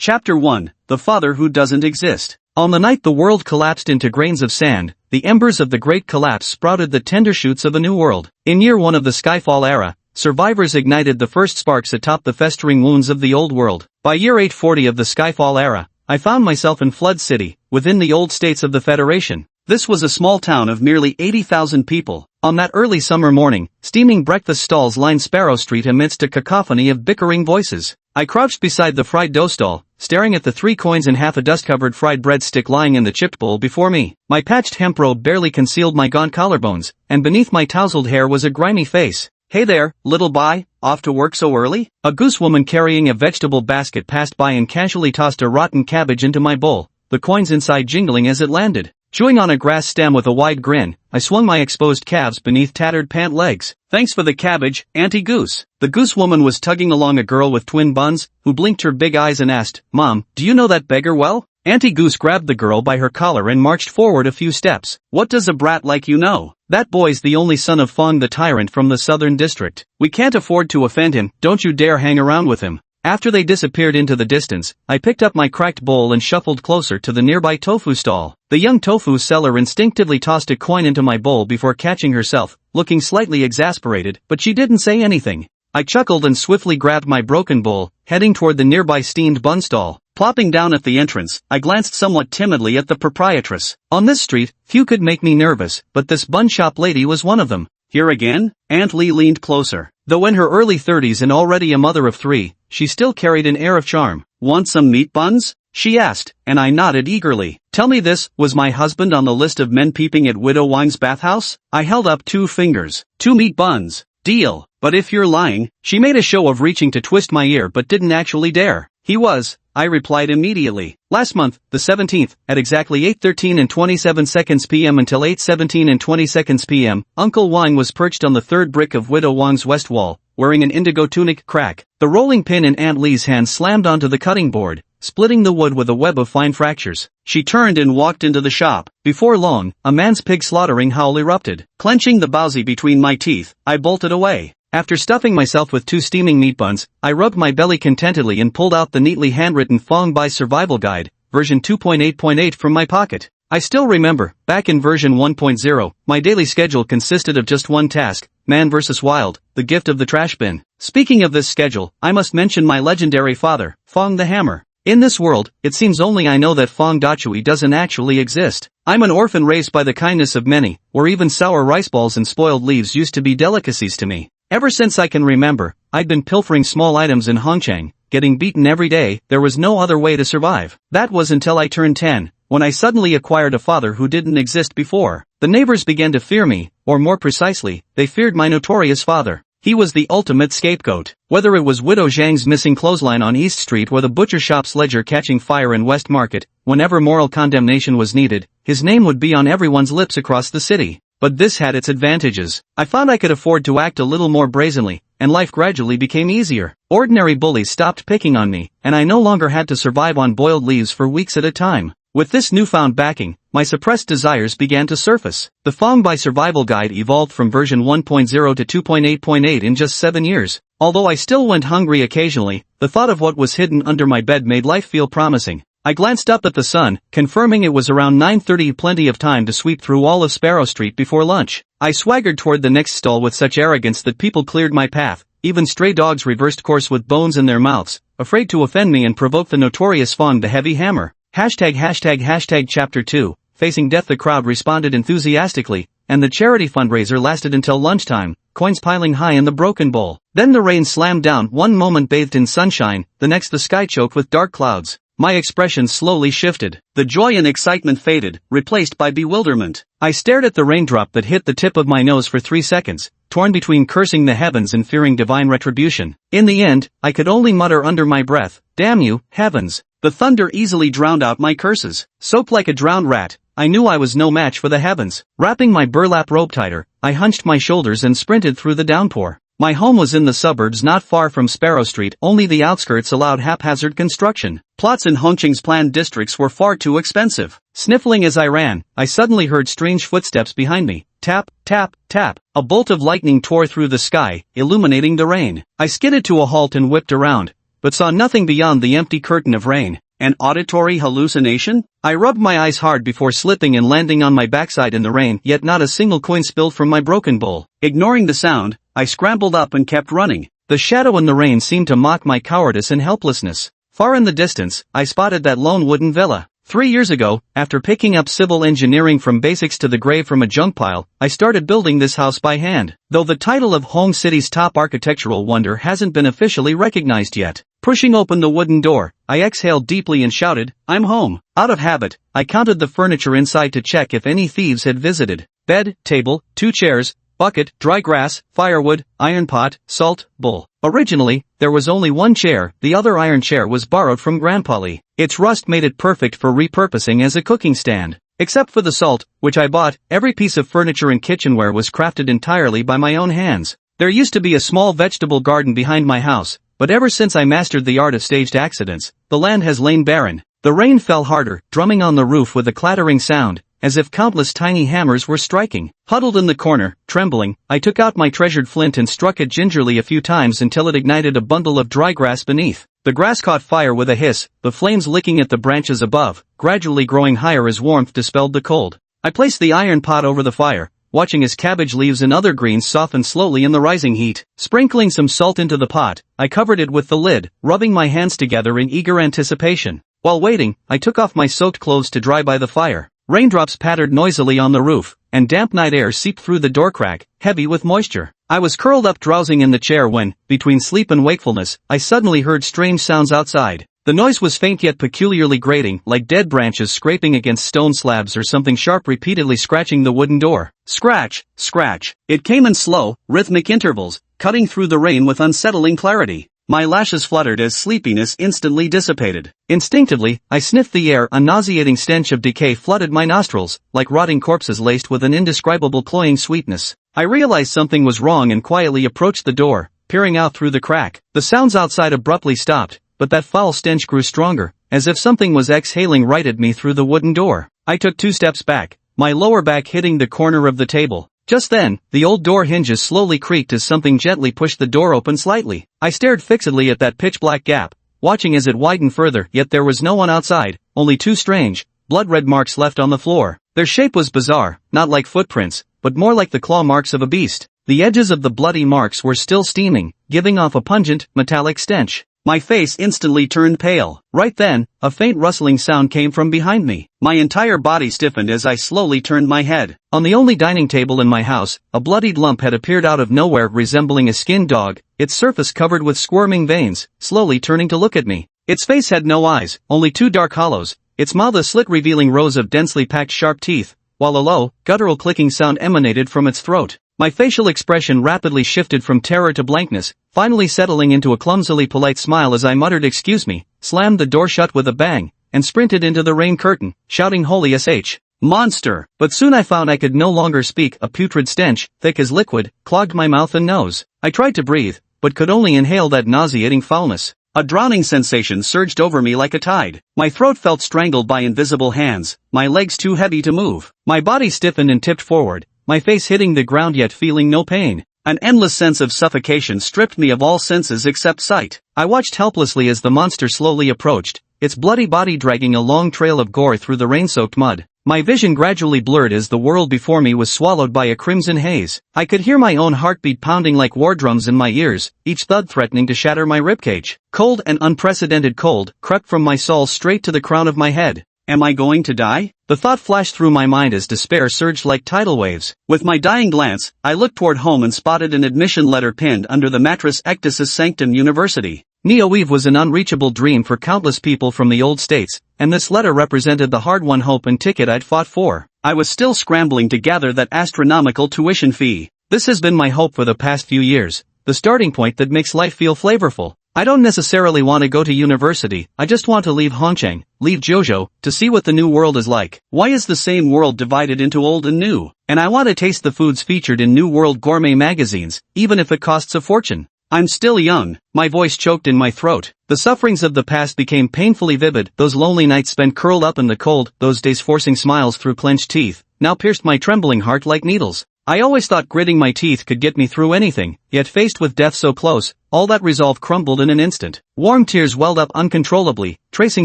Chapter 1, The Father Who Doesn't Exist. On the night the world collapsed into grains of sand, the embers of the Great Collapse sprouted the tender shoots of a new world. In year 1 of the Skyfall era, survivors ignited the first sparks atop the festering wounds of the old world. By year 840 of the Skyfall era, I found myself in Flood City, within the old states of the Federation. This was a small town of merely 80,000 people. On that early summer morning, steaming breakfast stalls lined Sparrow Street amidst a cacophony of bickering voices. I crouched beside the fried dough stall, staring at the 3 coins and half a dust-covered fried breadstick lying in the chipped bowl before me. My patched hemp robe barely concealed my gaunt collarbones, and beneath my tousled hair was a grimy face. "Hey there, little bye, off to work so early?" A goose woman carrying a vegetable basket passed by and casually tossed a rotten cabbage into my bowl, the coins inside jingling as it landed. Chewing on a grass stem with a wide grin, I swung my exposed calves beneath tattered pant legs. "Thanks for the cabbage, Auntie Goose." The goose woman was tugging along a girl with twin buns, who blinked her big eyes and asked, "Mom, do you know that beggar well?" Auntie Goose grabbed the girl by her collar and marched forward a few steps. "What does a brat like you know? That boy's the only son of Fong the tyrant from the southern district. We can't afford to offend him, don't you dare hang around with him." After they disappeared into the distance, I picked up my cracked bowl and shuffled closer to the nearby tofu stall. The young tofu seller instinctively tossed a coin into my bowl before catching herself, looking slightly exasperated, but she didn't say anything. I chuckled and swiftly grabbed my broken bowl, heading toward the nearby steamed bun stall. Plopping down at the entrance, I glanced somewhat timidly at the proprietress. On this street, few could make me nervous, but this bun shop lady was one of them. "Here again?" Aunt Lee leaned closer. Though in her early 30s and already a mother of 3, she still carried an air of charm. "Want some meat buns?" she asked, and I nodded eagerly. "Tell me this, was my husband on the list of men peeping at Widow Wang's bathhouse?" I held up 2 fingers. "2 meat buns. Deal. But if you're lying," she made a show of reaching to twist my ear but didn't actually dare. "He was," I replied immediately. "Last month, the 17th, at exactly 8:13 and 27 seconds p.m. until 8:17 and 20 seconds p.m., Uncle Wang was perched on the 3rd brick of Widow Wang's west wall, wearing an indigo tunic. Crack. The rolling pin in Aunt Lee's hand slammed onto the cutting board, splitting the wood with a web of fine fractures. She turned and walked into the shop. Before long, a man's pig-slaughtering howl erupted. Clenching the bowsy between my teeth, I bolted away. After stuffing myself with 2 steaming meat buns, I rubbed my belly contentedly and pulled out the neatly handwritten Fong Bai Survival Guide, version 2.8.8 from my pocket. I still remember, back in version 1.0, my daily schedule consisted of just one task: Man vs. Wild, the gift of the trash bin. Speaking of this schedule, I must mention my legendary father, Fong the Hammer. In this world, it seems only I know that Fong Dachui doesn't actually exist. I'm an orphan raised by the kindness of many, where even sour rice balls and spoiled leaves used to be delicacies to me. Ever since I can remember, I'd been pilfering small items in Hongchang, getting beaten every day. There was no other way to survive. That was until I turned 10, when I suddenly acquired a father who didn't exist before. The neighbors began to fear me, or more precisely, they feared my notorious father. He was the ultimate scapegoat. Whether it was Widow Zhang's missing clothesline on East Street or the butcher shop's ledger catching fire in West Market, whenever moral condemnation was needed, his name would be on everyone's lips across the city. But this had its advantages. I found I could afford to act a little more brazenly, and life gradually became easier. Ordinary bullies stopped picking on me, and I no longer had to survive on boiled leaves for weeks at a time. With this newfound backing, my suppressed desires began to surface. The Fong Bai Survival Guide evolved from version 1.0 to 2.8.8 in just 7 years. Although I still went hungry occasionally, the thought of what was hidden under my bed made life feel promising. I glanced up at the sun, confirming it was around 9:30, plenty of time to sweep through all of Sparrow Street before lunch. I swaggered toward the next stall with such arrogance that people cleared my path. Even stray dogs reversed course with bones in their mouths, afraid to offend me and provoke the notorious Fong the Heavy Hammer. ##### Chapter 2, Facing Death. The crowd responded enthusiastically, and the charity fundraiser lasted until lunchtime, coins piling high in the broken bowl. Then the rain slammed down, one moment bathed in sunshine, the next the sky choked with dark clouds. My expression slowly shifted. The joy and excitement faded, replaced by bewilderment. I stared at the raindrop that hit the tip of my nose for 3 seconds, torn between cursing the heavens and fearing divine retribution. In the end, I could only mutter under my breath, "Damn you, heavens." The thunder easily drowned out my curses. Soaked like a drowned rat, I knew I was no match for the heavens. Wrapping my burlap robe tighter, I hunched my shoulders and sprinted through the downpour. My home was in the suburbs not far from Sparrow Street, only the outskirts allowed haphazard construction. Plots in Hongqing's planned districts were far too expensive. Sniffling as I ran, I suddenly heard strange footsteps behind me. Tap, tap, tap. A bolt of lightning tore through the sky, illuminating the rain. I skidded to a halt and whipped around, but saw nothing beyond the empty curtain of rain. An auditory hallucination? I rubbed my eyes hard before slipping and landing on my backside in the rain, yet not a single coin spilled from my broken bowl. Ignoring the sound, I scrambled up and kept running. The shadow in the rain seemed to mock my cowardice and helplessness. Far in the distance, I spotted that lone wooden villa. 3 years ago, after picking up civil engineering from basics to the grave from a junk pile, I started building this house by hand, though the title of Hong City's top architectural wonder hasn't been officially recognized yet. Pushing open the wooden door, I exhaled deeply and shouted, "I'm home." Out of habit, I counted the furniture inside to check if any thieves had visited. Bed, table, 2 chairs, bucket, dry grass, firewood, iron pot, salt, bowl. Originally, there was only 1 chair, the other iron chair was borrowed from Grandpa Lee. Its rust made it perfect for repurposing as a cooking stand. Except for the salt, which I bought, every piece of furniture and kitchenware was crafted entirely by my own hands. There used to be a small vegetable garden behind my house, but ever since I mastered the art of staged accidents, the land has lain barren. The rain fell harder, drumming on the roof with a clattering sound, as if countless tiny hammers were striking. Huddled in the corner, trembling, I took out my treasured flint and struck it gingerly a few times until it ignited a bundle of dry grass beneath. The grass caught fire with a hiss, the flames licking at the branches above, gradually growing higher as warmth dispelled the cold. I placed the iron pot over the fire, watching as cabbage leaves and other greens softened slowly in the rising heat. Sprinkling some salt into the pot, I covered it with the lid, rubbing my hands together in eager anticipation. While waiting, I took off my soaked clothes to dry by the fire. Raindrops pattered noisily on the roof, and damp night air seeped through the door crack, heavy with moisture. I was curled up drowsing in the chair when, between sleep and wakefulness, I suddenly heard strange sounds outside. The noise was faint yet peculiarly grating, like dead branches scraping against stone slabs or something sharp repeatedly scratching the wooden door. Scratch, scratch. It came in slow, rhythmic intervals, cutting through the rain with unsettling clarity. My lashes fluttered as sleepiness instantly dissipated. Instinctively, I sniffed the air. A nauseating stench of decay flooded my nostrils, like rotting corpses laced with an indescribable cloying sweetness. I realized something was wrong and quietly approached the door, peering out through the crack. The sounds outside abruptly stopped, but that foul stench grew stronger, as if something was exhaling right at me through the wooden door. I took 2 steps back, my lower back hitting the corner of the table. Just then, the old door hinges slowly creaked as something gently pushed the door open slightly. I stared fixedly at that pitch-black gap, watching as it widened further, yet there was no one outside, only 2 strange, blood-red marks left on the floor. Their shape was bizarre, not like footprints, but more like the claw marks of a beast. The edges of the bloody marks were still steaming, giving off a pungent, metallic stench. My face instantly turned pale. Right then, a faint rustling sound came from behind me. My entire body stiffened as I slowly turned my head. On the only dining table in my house, a bloodied lump had appeared out of nowhere resembling a skinned dog, its surface covered with squirming veins, slowly turning to look at me. Its face had no eyes, only 2 dark hollows, its mouth a slit revealing rows of densely packed sharp teeth, while a low, guttural clicking sound emanated from its throat. My facial expression rapidly shifted from terror to blankness, finally settling into a clumsily polite smile as I muttered "excuse me," slammed the door shut with a bang, and sprinted into the rain curtain, shouting "Holy sh! Monster!" But soon I found I could no longer speak. A putrid stench, thick as liquid, clogged my mouth and nose. I tried to breathe, but could only inhale that nauseating foulness. A drowning sensation surged over me like a tide. My throat felt strangled by invisible hands, my legs too heavy to move. My body stiffened and tipped forward, my face hitting the ground yet feeling no pain. An endless sense of suffocation stripped me of all senses except sight. I watched helplessly as the monster slowly approached, its bloody body dragging a long trail of gore through the rain-soaked mud. My vision gradually blurred as the world before me was swallowed by a crimson haze. I could hear my own heartbeat pounding like war drums in my ears, each thud threatening to shatter my ribcage. Cold and unprecedented cold crept from my soul straight to the crown of my head. Am I going to die? The thought flashed through my mind as despair surged like tidal waves. With my dying glance, I looked toward home and spotted an admission letter pinned under the mattress. Ectasis Sanctum University. Neo-Eve was an unreachable dream for countless people from the old states, and this letter represented the hard-won hope and ticket I'd fought for. I was still scrambling to gather that astronomical tuition fee. This has been my hope for the past few years, the starting point that makes life feel flavorful. I don't necessarily want to go to university, I just want to leave Hongcheng, leave Jojo, to see what the new world is like. Why is the same world divided into old and new? And I want to taste the foods featured in New World gourmet magazines, even if it costs a fortune. I'm still young, my voice choked in my throat. The sufferings of the past became painfully vivid, those lonely nights spent curled up in the cold, those days forcing smiles through clenched teeth, now pierced my trembling heart like needles. I always thought gritting my teeth could get me through anything, yet faced with death so close, all that resolve crumbled in an instant. Warm tears welled up uncontrollably, tracing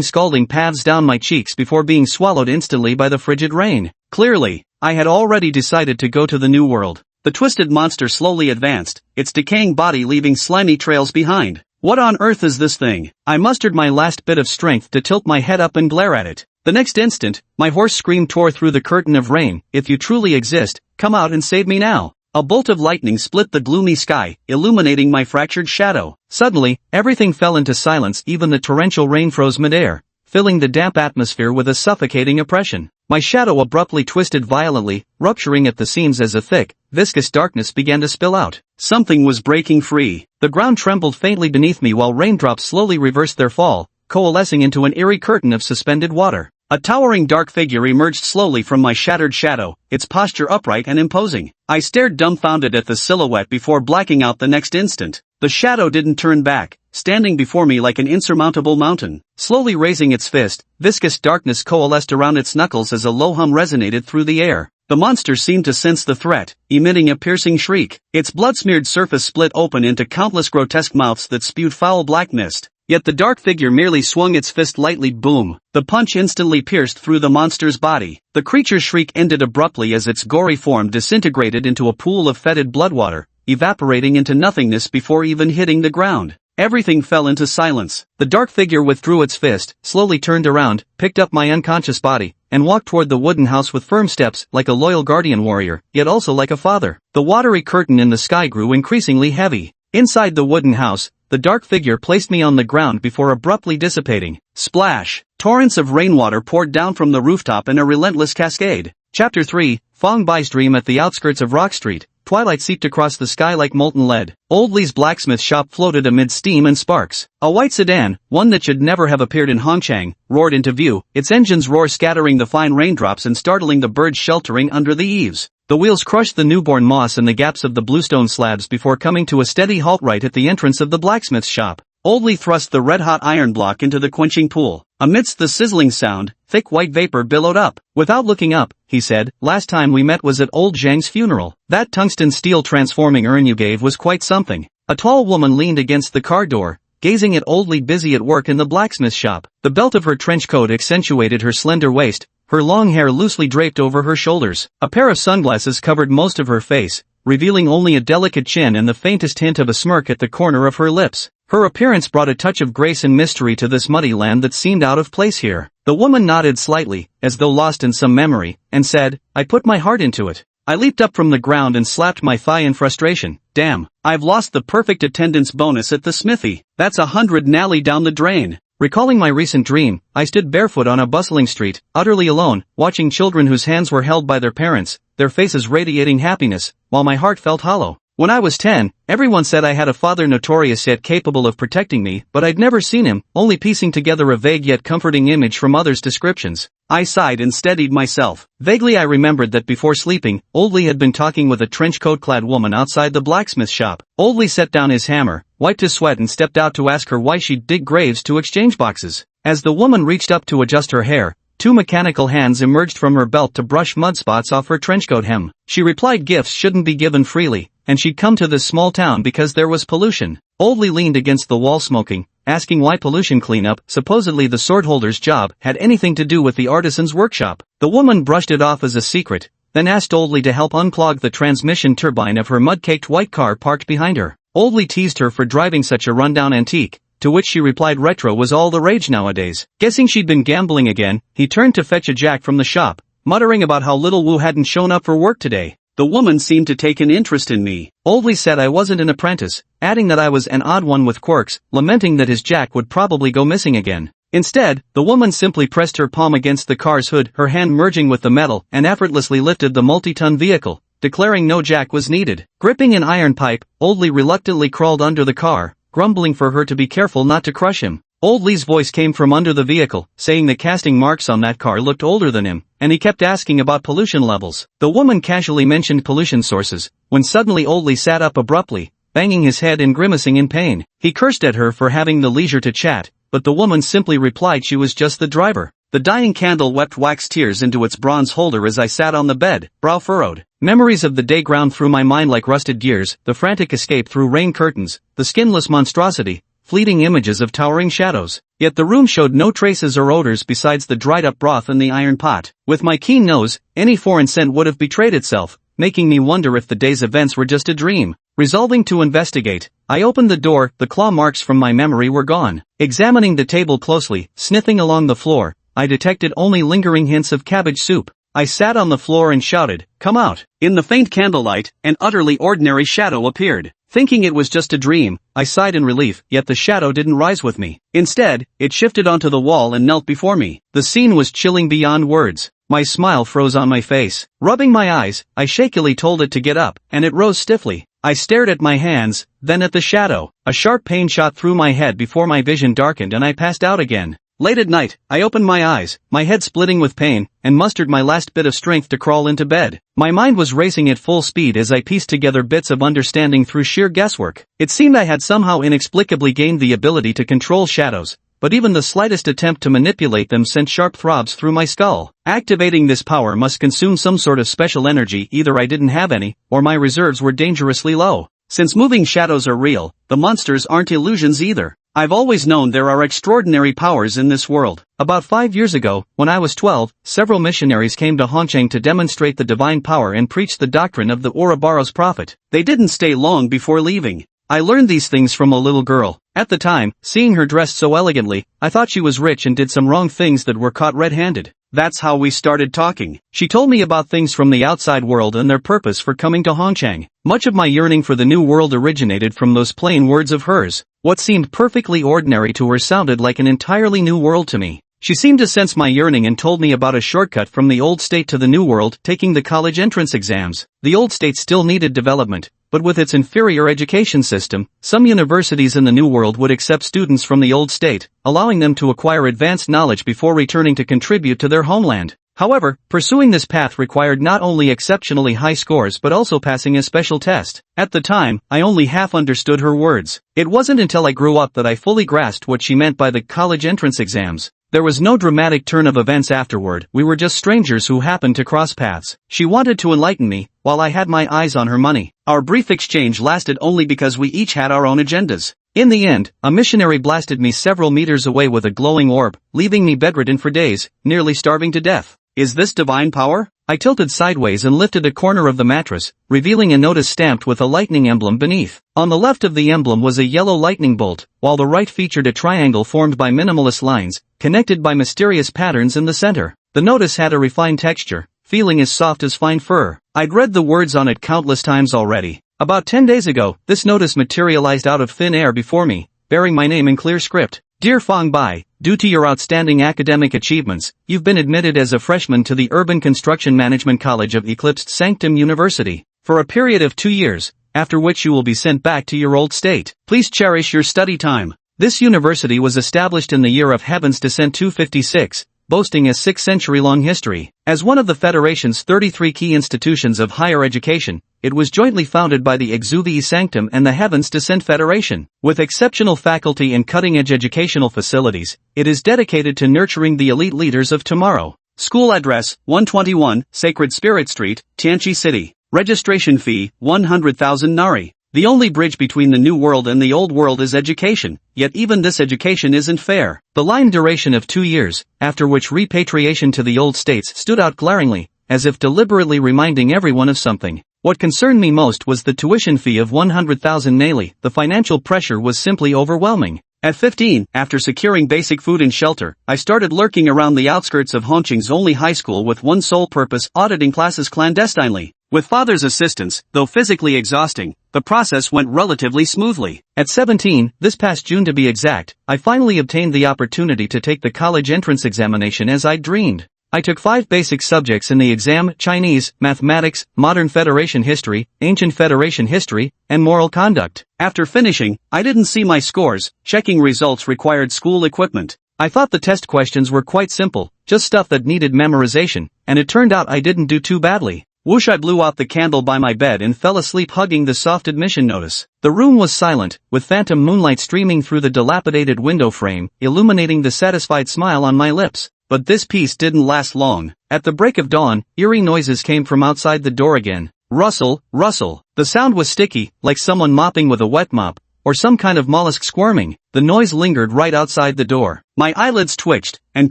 scalding paths down my cheeks before being swallowed instantly by the frigid rain. Clearly, I had already decided to go to the new world. The twisted monster slowly advanced, its decaying body leaving slimy trails behind. What on earth is this thing? I mustered my last bit of strength to tilt my head up and glare at it. The next instant, my hoarse scream tore through the curtain of rain. If you truly exist, come out and save me now. A bolt of lightning split the gloomy sky, illuminating my fractured shadow. Suddenly, everything fell into silence, even the torrential rain froze midair, filling the damp atmosphere with a suffocating oppression. My shadow abruptly twisted violently, rupturing at the seams as a thick, viscous darkness began to spill out. Something was breaking free. The ground trembled faintly beneath me while raindrops slowly reversed their fall, coalescing into an eerie curtain of suspended water. A towering dark figure emerged slowly from my shattered shadow, its posture upright and imposing. I stared dumbfounded at the silhouette before blacking out the next instant. The shadow didn't turn back, standing before me like an insurmountable mountain. Slowly raising its fist, viscous darkness coalesced around its knuckles as a low hum resonated through the air. The monster seemed to sense the threat, emitting a piercing shriek. Its blood-smeared surface split open into countless grotesque mouths that spewed foul black mist. Yet the dark figure merely swung its fist lightly. Boom! The punch instantly pierced through the monster's body. The creature's shriek ended abruptly as its gory form disintegrated into a pool of fetid bloodwater, evaporating into nothingness before even hitting the ground. Everything fell into silence. The dark figure withdrew its fist, slowly turned around, picked up my unconscious body, and walked toward the wooden house with firm steps, like a loyal guardian warrior, yet also like a father. The watery curtain in the sky grew increasingly heavy. Inside the wooden house, the dark figure placed me on the ground before abruptly dissipating. Splash! Torrents of rainwater poured down from the rooftop in a relentless cascade. Chapter 3, Fong Bai's dream. At the outskirts of Rock Street, twilight seeped across the sky like molten lead. Old Lee's blacksmith shop floated amid steam and sparks. A white sedan, one that should never have appeared in Hongchang, roared into view, its engine's roar scattering the fine raindrops and startling the birds sheltering under the eaves. The wheels crushed the newborn moss in the gaps of the bluestone slabs before coming to a steady halt right at the entrance of the blacksmith's shop. Old Lee thrust the red-hot iron block into the quenching pool. Amidst the sizzling sound, thick white vapor billowed up. Without looking up, he said, "Last time we met was at old Zhang's funeral. That tungsten steel transforming urn you gave was quite something." A tall woman leaned against the car door, gazing at Old Lee busy at work in the blacksmith shop. The belt of her trench coat accentuated her slender waist, her long hair loosely draped over her shoulders. A pair of sunglasses covered most of her face, revealing only a delicate chin and the faintest hint of a smirk at the corner of her lips. Her appearance brought a touch of grace and mystery to this muddy land that seemed out of place here. The woman nodded slightly, as though lost in some memory, and said, "I put my heart into it." I leaped up from the ground and slapped my thigh in frustration. Damn, I've lost the perfect attendance bonus at the smithy. That's 100 nally down the drain. Recalling my recent dream, I stood barefoot on a bustling street, utterly alone, watching children whose hands were held by their parents, their faces radiating happiness, while my heart felt hollow. When I was 10, everyone said I had a father notorious yet capable of protecting me, but I'd never seen him, only piecing together a vague yet comforting image from others' descriptions. I sighed and steadied myself. Vaguely I remembered that before sleeping, Old Lee had been talking with a trench coat-clad woman outside the blacksmith shop. Old Lee set down his hammer, wiped his sweat and stepped out to ask her why she'd dig graves to exchange boxes. As the woman reached up to adjust her hair, two mechanical hands emerged from her belt to brush mud spots off her trenchcoat hem. She replied gifts shouldn't be given freely, and she'd come to this small town because there was pollution. Old Lee leaned against the wall smoking, asking why pollution cleanup, supposedly the swordholder's job, had anything to do with the artisan's workshop. The woman brushed it off as a secret, then asked Old Lee to help unclog the transmission turbine of her mud-caked white car parked behind her. Old Lee teased her for driving such a rundown antique, to which she replied retro was all the rage nowadays. Guessing she'd been gambling again, he turned to fetch a jack from the shop, muttering about how little Wu hadn't shown up for work today. The woman seemed to take an interest in me. Old Lee said I wasn't an apprentice, adding that I was an odd one with quirks, lamenting that his jack would probably go missing again. Instead, the woman simply pressed her palm against the car's hood, her hand merging with the metal, and effortlessly lifted the multi-ton vehicle, declaring no jack was needed. Gripping an iron pipe, Old Lee reluctantly crawled under the car, grumbling for her to be careful not to crush him. Old Lee's voice came from under the vehicle, saying the casting marks on that car looked older than him, and he kept asking about pollution levels. The woman casually mentioned pollution sources, when suddenly Old Lee sat up abruptly, banging his head and grimacing in pain. He cursed at her for having the leisure to chat, but the woman simply replied she was just the driver. The dying candle wept wax tears into its bronze holder as I sat on the bed, brow furrowed. Memories of the day ground through my mind like rusted gears, the frantic escape through rain curtains, the skinless monstrosity, fleeting images of towering shadows. Yet the room showed no traces or odors besides the dried-up broth in the iron pot. With my keen nose, any foreign scent would have betrayed itself, making me wonder if the day's events were just a dream. Resolving to investigate, I opened the door. The claw marks from my memory were gone. Examining the table closely, sniffing along the floor, I detected only lingering hints of cabbage soup. I sat on the floor and shouted, "Come out!" In the faint candlelight, an utterly ordinary shadow appeared. Thinking it was just a dream, I sighed in relief, yet the shadow didn't rise with me. Instead, it shifted onto the wall and knelt before me. The scene was chilling beyond words. My smile froze on my face. Rubbing my eyes, I shakily told it to get up, and it rose stiffly. I stared at my hands, then at the shadow. A sharp pain shot through my head before my vision darkened and I passed out again. Late at night, I opened my eyes, my head splitting with pain, and mustered my last bit of strength to crawl into bed. My mind was racing at full speed as I pieced together bits of understanding through sheer guesswork. It seemed I had somehow inexplicably gained the ability to control shadows, but even the slightest attempt to manipulate them sent sharp throbs through my skull. Activating this power must consume some sort of special energy. Either I didn't have any, or my reserves were dangerously low. Since moving shadows are real, the monsters aren't illusions either. I've always known there are extraordinary powers in this world. About 5 years ago, when I was 12, several missionaries came to Hongcheng to demonstrate the divine power and preach the doctrine of the Ouroboros prophet. They didn't stay long before leaving. I learned these things from a little girl. At the time, seeing her dressed so elegantly, I thought she was rich and did some wrong things that were caught red-handed. That's how we started talking. She told me about things from the outside world and their purpose for coming to Hongcheng. Much of my yearning for the new world originated from those plain words of hers. What seemed perfectly ordinary to her sounded like an entirely new world to me. She seemed to sense my yearning and told me about a shortcut from the old state to the new world, taking the college entrance exams. The old state still needed development, but with its inferior education system, some universities in the new world would accept students from the old state, allowing them to acquire advanced knowledge before returning to contribute to their homeland. However, pursuing this path required not only exceptionally high scores but also passing a special test. At the time, I only half understood her words. It wasn't until I grew up that I fully grasped what she meant by the college entrance exams. There was no dramatic turn of events afterward. We were just strangers who happened to cross paths. She wanted to enlighten me, while I had my eyes on her money. Our brief exchange lasted only because we each had our own agendas. In the end, a missionary blasted me several meters away with a glowing orb, leaving me bedridden for days, nearly starving to death. Is this divine power? I tilted sideways and lifted a corner of the mattress, revealing a notice stamped with a lightning emblem beneath. On the left of the emblem was a yellow lightning bolt, while the right featured a triangle formed by minimalist lines, connected by mysterious patterns in the center. The notice had a refined texture, feeling as soft as fine fur. I'd read the words on it countless times already. About 10 days ago, this notice materialized out of thin air before me, bearing my name in clear script. Dear Fong Bai, due to your outstanding academic achievements, you've been admitted as a freshman to the Urban Construction Management College of Eclipsed Sanctum University, for a period of 2 years, after which you will be sent back to your old state. Please cherish your study time. This university was established in the year of Heaven's Descent 256, boasting a 6-century-long history. As one of the Federation's 33 key institutions of higher education, it was jointly founded by the Exuvii Sanctum and the Heaven's Descent Federation. With exceptional faculty and cutting-edge educational facilities, it is dedicated to nurturing the elite leaders of tomorrow. School address, 121, Sacred Spirit Street, Tianqi City. Registration fee, 100,000 Nari. The only bridge between the new world and the old world is education, yet even this education isn't fair. The line duration of 2 years, after which repatriation to the old states stood out glaringly, as if deliberately reminding everyone of something. What concerned me most was the tuition fee of 100,000 Nali. The financial pressure was simply overwhelming. At 15, after securing basic food and shelter, I started lurking around the outskirts of Hongqing's only high school with one sole purpose: auditing classes clandestinely. With father's assistance, though physically exhausting, the process went relatively smoothly. At 17, this past June to be exact, I finally obtained the opportunity to take the college entrance examination as I'd dreamed. I took 5 basic subjects in the exam: Chinese, mathematics, modern Federation history, ancient Federation history, and moral conduct. After finishing, I didn't see my scores. Checking results required school equipment. I thought the test questions were quite simple, just stuff that needed memorization, and it turned out I didn't do too badly. Whoosh! I blew out the candle by my bed and fell asleep hugging the soft admission notice. The room was silent, with phantom moonlight streaming through the dilapidated window frame, illuminating the satisfied smile on my lips. but this peace didn't last long. At the break of dawn, eerie noises came from outside the door again. Rustle, rustle. The sound was sticky, like someone mopping with a wet mop, or some kind of mollusk squirming. The noise lingered right outside the door. My eyelids twitched, and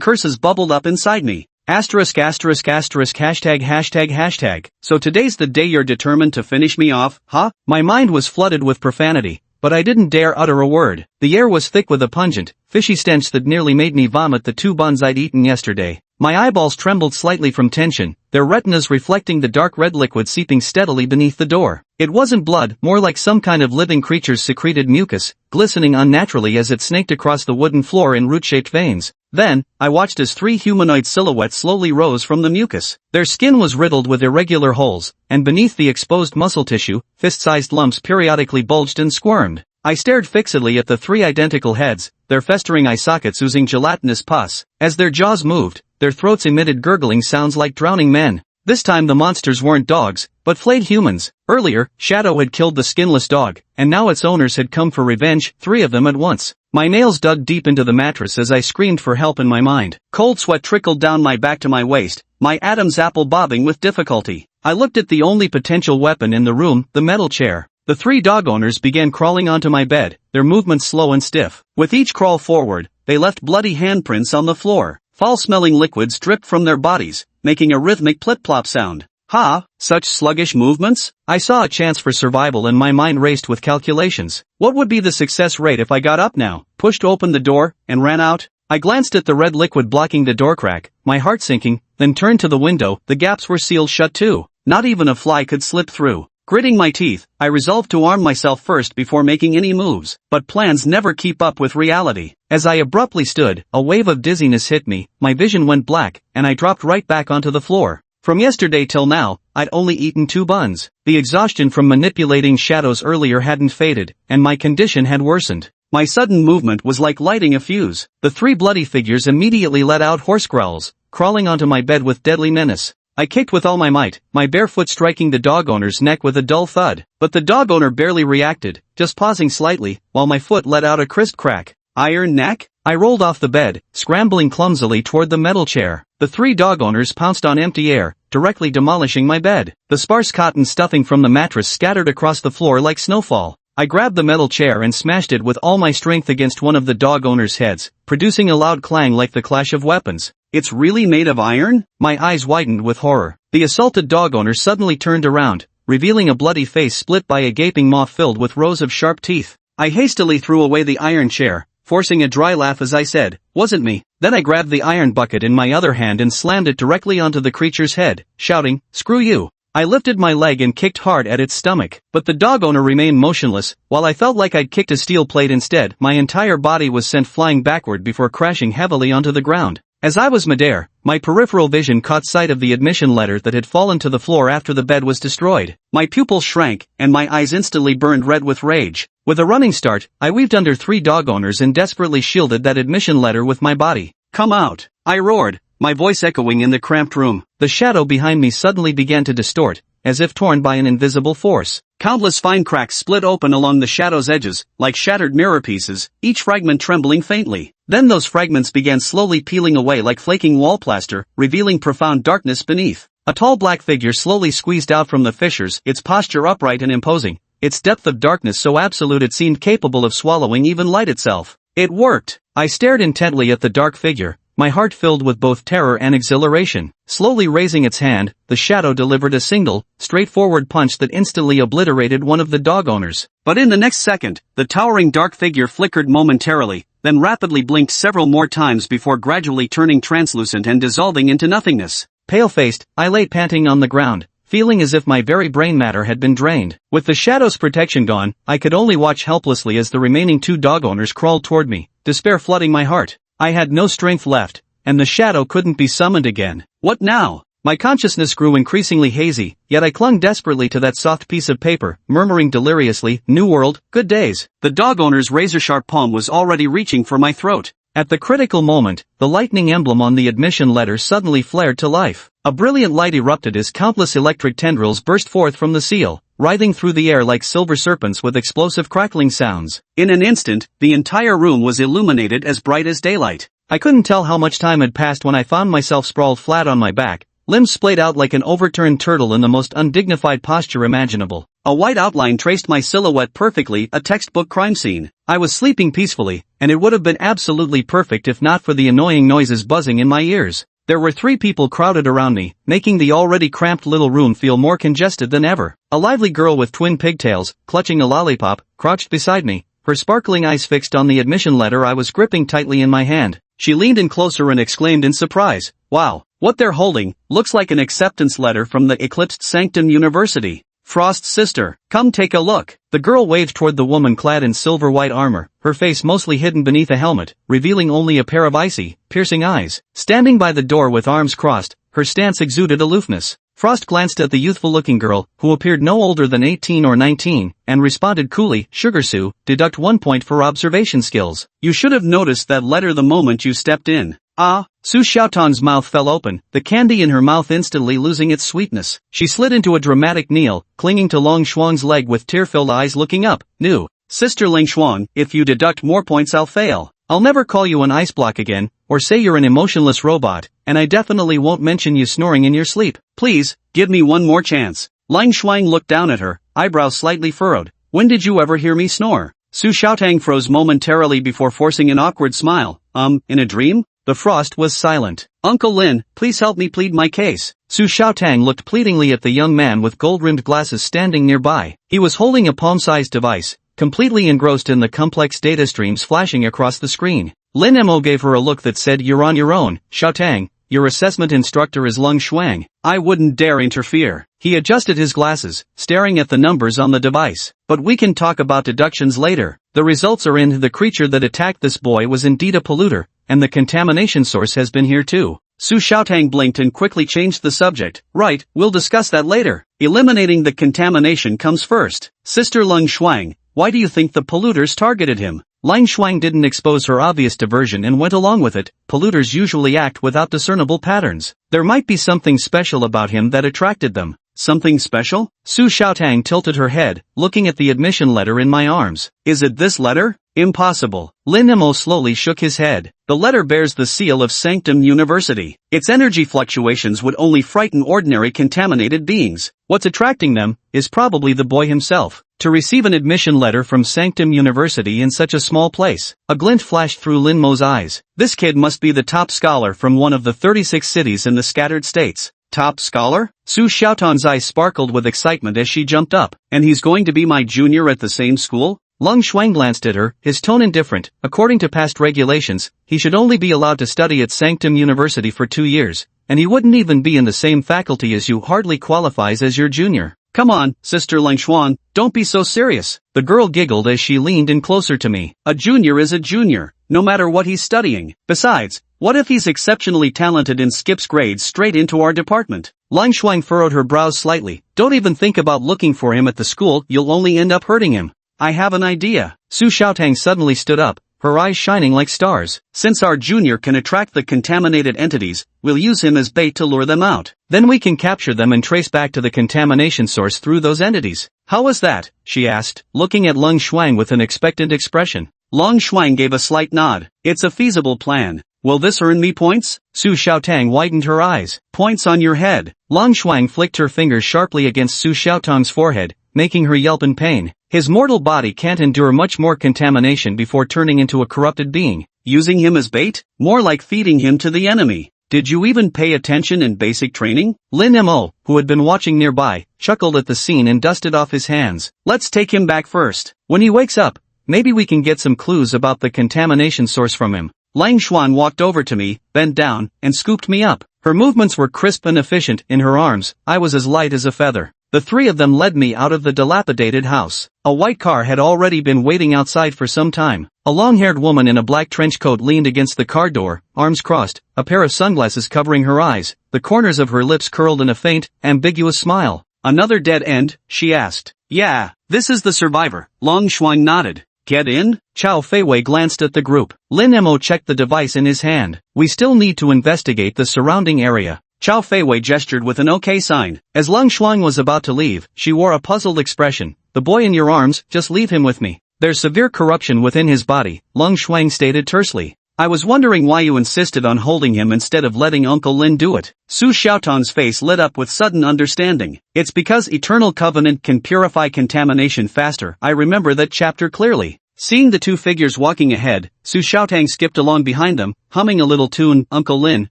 curses bubbled up inside me. Asterisk asterisk asterisk hashtag hashtag hashtag. So today's the day you're determined to finish me off, huh? My mind was flooded with profanity, but I didn't dare utter a word. The air was thick with a pungent, fishy stench that nearly made me vomit the 2 buns I'd eaten yesterday. My eyeballs trembled slightly from tension, their retinas reflecting the dark red liquid seeping steadily beneath the door. It wasn't blood, more like some kind of living creature's secreted mucus, glistening unnaturally as it snaked across the wooden floor in root-shaped veins. Then, I watched as 3 humanoid silhouettes slowly rose from the mucus. Their skin was riddled with irregular holes, and beneath the exposed muscle tissue, fist-sized lumps periodically bulged and squirmed. I stared fixedly at the 3 identical heads, their festering eye sockets oozing gelatinous pus. As their jaws moved, their throats emitted gurgling sounds like drowning men. This time the monsters weren't dogs, but flayed humans. Earlier, Shadow had killed the skinless dog, and now its owners had come for revenge, 3 of them at once. My nails dug deep into the mattress as I screamed for help in my mind. Cold sweat trickled down my back to my waist, my Adam's apple bobbing with difficulty. I looked at the only potential weapon in the room, the metal chair. The 3 dog owners began crawling onto my bed, their movements slow and stiff. With each crawl forward, they left bloody handprints on the floor. Foul-smelling liquids dripped from their bodies, making a rhythmic plip-plop sound. Ha! Such sluggish movements? I saw a chance for survival and my mind raced with calculations. What would be the success rate if I got up now, pushed open the door, and ran out? I glanced at the red liquid blocking the door crack, my heart sinking, then turned to the window. The gaps were sealed shut too. Not even a fly could slip through. Gritting my teeth, I resolved to arm myself first before making any moves, but plans never keep up with reality. As I abruptly stood, a wave of dizziness hit me, my vision went black, and I dropped right back onto the floor. From yesterday till now, I'd only eaten 2 buns. The exhaustion from manipulating shadows earlier hadn't faded, and my condition had worsened. My sudden movement was like lighting a fuse. The 3 bloody figures immediately let out hoarse growls, crawling onto my bed with deadly menace. I kicked with all my might, my bare foot striking the dog owner's neck with a dull thud. But the dog owner barely reacted, just pausing slightly, while my foot let out a crisp crack. Iron neck? I rolled off the bed, scrambling clumsily toward the metal chair. The 3 dog owners pounced on empty air, directly demolishing my bed. The sparse cotton stuffing from the mattress scattered across the floor like snowfall. I grabbed the metal chair and smashed it with all my strength against one of the dog owners' heads, producing a loud clang like the clash of weapons. It's really made of iron? My eyes widened with horror. The assaulted dog owner suddenly turned around, revealing a bloody face split by a gaping maw filled with rows of sharp teeth. I hastily threw away the iron chair, forcing a dry laugh as I said, "Wasn't me." Then I grabbed the iron bucket in my other hand and slammed it directly onto the creature's head, shouting, "Screw you." I lifted my leg and kicked hard at its stomach, but the dog owner remained motionless. While I felt like I'd kicked a steel plate instead, my entire body was sent flying backward before crashing heavily onto the ground. As I was midair, my peripheral vision caught sight of the admission letter that had fallen to the floor after the bed was destroyed. My pupils shrank, and my eyes instantly burned red with rage. With a running start, I weaved under 3 dog owners and desperately shielded that admission letter with my body. "Come out!" I roared, my voice echoing in the cramped room. The shadow behind me suddenly began to distort, as if torn by an invisible force. Countless fine cracks split open along the shadow's edges, like shattered mirror pieces, each fragment trembling faintly. Then those fragments began slowly peeling away like flaking wall plaster, revealing profound darkness beneath. A tall black figure slowly squeezed out from the fissures, its posture upright and imposing, its depth of darkness so absolute it seemed capable of swallowing even light itself. It worked! I stared intently at the dark figure, my heart filled with both terror and exhilaration. Slowly raising its hand, the shadow delivered a single, straightforward punch that instantly obliterated one of the dog owners. But in the next second, the towering dark figure flickered momentarily, then rapidly blinked several more times before gradually turning translucent and dissolving into nothingness. Pale-faced, I lay panting on the ground, feeling as if my very brain matter had been drained. With the shadow's protection gone, I could only watch helplessly as the remaining 2 dog owners crawled toward me, despair flooding my heart. I had no strength left, and the shadow couldn't be summoned again. What now? My consciousness grew increasingly hazy, yet I clung desperately to that soft piece of paper, murmuring deliriously, "New world, good days." The dog owner's razor-sharp palm was already reaching for my throat. At the critical moment, the lightning emblem on the admission letter suddenly flared to life. A brilliant light erupted as countless electric tendrils burst forth from the seal, writhing through the air like silver serpents with explosive crackling sounds. In an instant, the entire room was illuminated as bright as daylight. I couldn't tell how much time had passed when I found myself sprawled flat on my back, limbs splayed out like an overturned turtle in the most undignified posture imaginable. A white outline traced my silhouette perfectly, a textbook crime scene. I was sleeping peacefully, and it would have been absolutely perfect if not for the annoying noises buzzing in my ears. There were 3 people crowded around me, making the already cramped little room feel more congested than ever. A lively girl with twin pigtails, clutching a lollipop, crouched beside me, her sparkling eyes fixed on the admission letter I was gripping tightly in my hand. She leaned in closer and exclaimed in surprise, "Wow, what they're holding looks like an acceptance letter from the eclipsed Sanctum University. Frost's sister, come take a look." The girl waved toward the woman clad in silver-white armor, her face mostly hidden beneath a helmet, revealing only a pair of icy, piercing eyes. Standing by the door with arms crossed, her stance exuded aloofness. Frost glanced at the youthful-looking girl, who appeared no older than 18 or 19, and responded coolly, "Sugar Sue, deduct 1 point for observation skills. You should have noticed that letter the moment you stepped in." "Ah." Su Xiaotang's mouth fell open, the candy in her mouth instantly losing its sweetness. She slid into a dramatic kneel, clinging to Long Shuang's leg with tear-filled eyes looking up. "New Sister Ling Shuang, if you deduct more points I'll fail. I'll never call you an ice block again, or say you're an emotionless robot, and I definitely won't mention you snoring in your sleep. Please, give me one more chance." Ling Shuang looked down at her, eyebrows slightly furrowed. "When did you ever hear me snore?" Su Xiaotang froze momentarily before forcing an awkward smile. In a dream?" The Frost was silent. "Uncle Lin, please help me plead my case." Su Xiaotang looked pleadingly at the young man with gold-rimmed glasses standing nearby. He was holding a palm-sized device, completely engrossed in the complex data streams flashing across the screen. Lin Mo gave her a look that said, "You're on your own, Xiaotang. Your assessment instructor is Lung Shuang. I wouldn't dare interfere." He adjusted his glasses, staring at the numbers on the device. "But we can talk about deductions later. The results are in. The creature that attacked this boy was indeed a polluter, and the contamination source has been here too." Su Xiaotang blinked and quickly changed the subject. "Right, we'll discuss that later. Eliminating the contamination comes first. Sister Lung Shuang, why do you think the polluters targeted him?" Ling Shuang didn't expose her obvious diversion and went along with it. "Polluters usually act without discernible patterns. There might be something special about him that attracted them." "Something special?" Su Xiaotang tilted her head, looking at the admission letter in my arms. "Is it this letter?" "Impossible." Lin Mo slowly shook his head. "The letter bears the seal of Sanctum University. Its energy fluctuations would only frighten ordinary contaminated beings. What's attracting them is probably the boy himself. To receive an admission letter from Sanctum University in such a small place." A glint flashed through Lin Mo's eyes. "This kid must be the top scholar from one of the 36 cities in the scattered states." "Top scholar?" Su Xiaotang's eyes sparkled with excitement as she jumped up. "And he's going to be my junior at the same school?" Lung Shuang glanced at her, his tone indifferent. "According to past regulations, he should only be allowed to study at Sanctum University for 2 years, and he wouldn't even be in the same faculty as you. Hardly qualifies as your junior." "Come on, Sister Ling Shuang, don't be so serious." The girl giggled as she leaned in closer to me. "A junior is a junior, no matter what he's studying. Besides, what if he's exceptionally talented and skips grades straight into our department?" Ling Shuang furrowed her brows slightly. "Don't even think about looking for him at the school, you'll only end up hurting him." "I have an idea." Su Xiaotang suddenly stood up, her eyes shining like stars. "Since our junior can attract the contaminated entities, we'll use him as bait to lure them out. Then we can capture them and trace back to the contamination source through those entities." "How is that?" she asked, looking at Lung Shuang with an expectant expression. Lung Shuang gave a slight nod. "It's a feasible plan. Will this earn me points?" Su Xiaotang widened her eyes. "Points on your head." Lung Shuang flicked her fingers sharply against Su Xiaotang's forehead, making her yelp in pain. His mortal body can't endure much more contamination before turning into a corrupted being. "Using him as bait? More like feeding him to the enemy. Did you even pay attention in basic training?" Lin Mo, who had been watching nearby, chuckled at the scene and dusted off his hands. "Let's take him back first. When he wakes up, maybe we can get some clues about the contamination source from him." Ling Shuang walked over to me, bent down, and scooped me up. Her movements were crisp and efficient. In her arms, I was as light as a feather. The 3 of them led me out of the dilapidated house. A white car had already been waiting outside for some time. A long-haired woman in a black trench coat leaned against the car door, arms crossed, a pair of sunglasses covering her eyes, the corners of her lips curled in a faint, ambiguous smile. "Another dead end?" she asked. "Yeah, this is the survivor." Long Shuang nodded. "Get in?" Chao Feiwei glanced at the group. Lin Mo checked the device in his hand. "We still need to investigate the surrounding area." Chao Feiwei gestured with an OK sign. As Lung Shuang was about to leave, she wore a puzzled expression. "The boy in your arms, just leave him with me. There's severe corruption within his body," Lung Shuang stated tersely. I was wondering why you insisted on holding him instead of letting Uncle Lin do it. Su Xiaotong's face lit up with sudden understanding. It's because Eternal Covenant can purify contamination faster. I remember that chapter clearly. Seeing the two figures walking ahead, Su Xiaotong skipped along behind them, humming a little tune. Uncle Lin,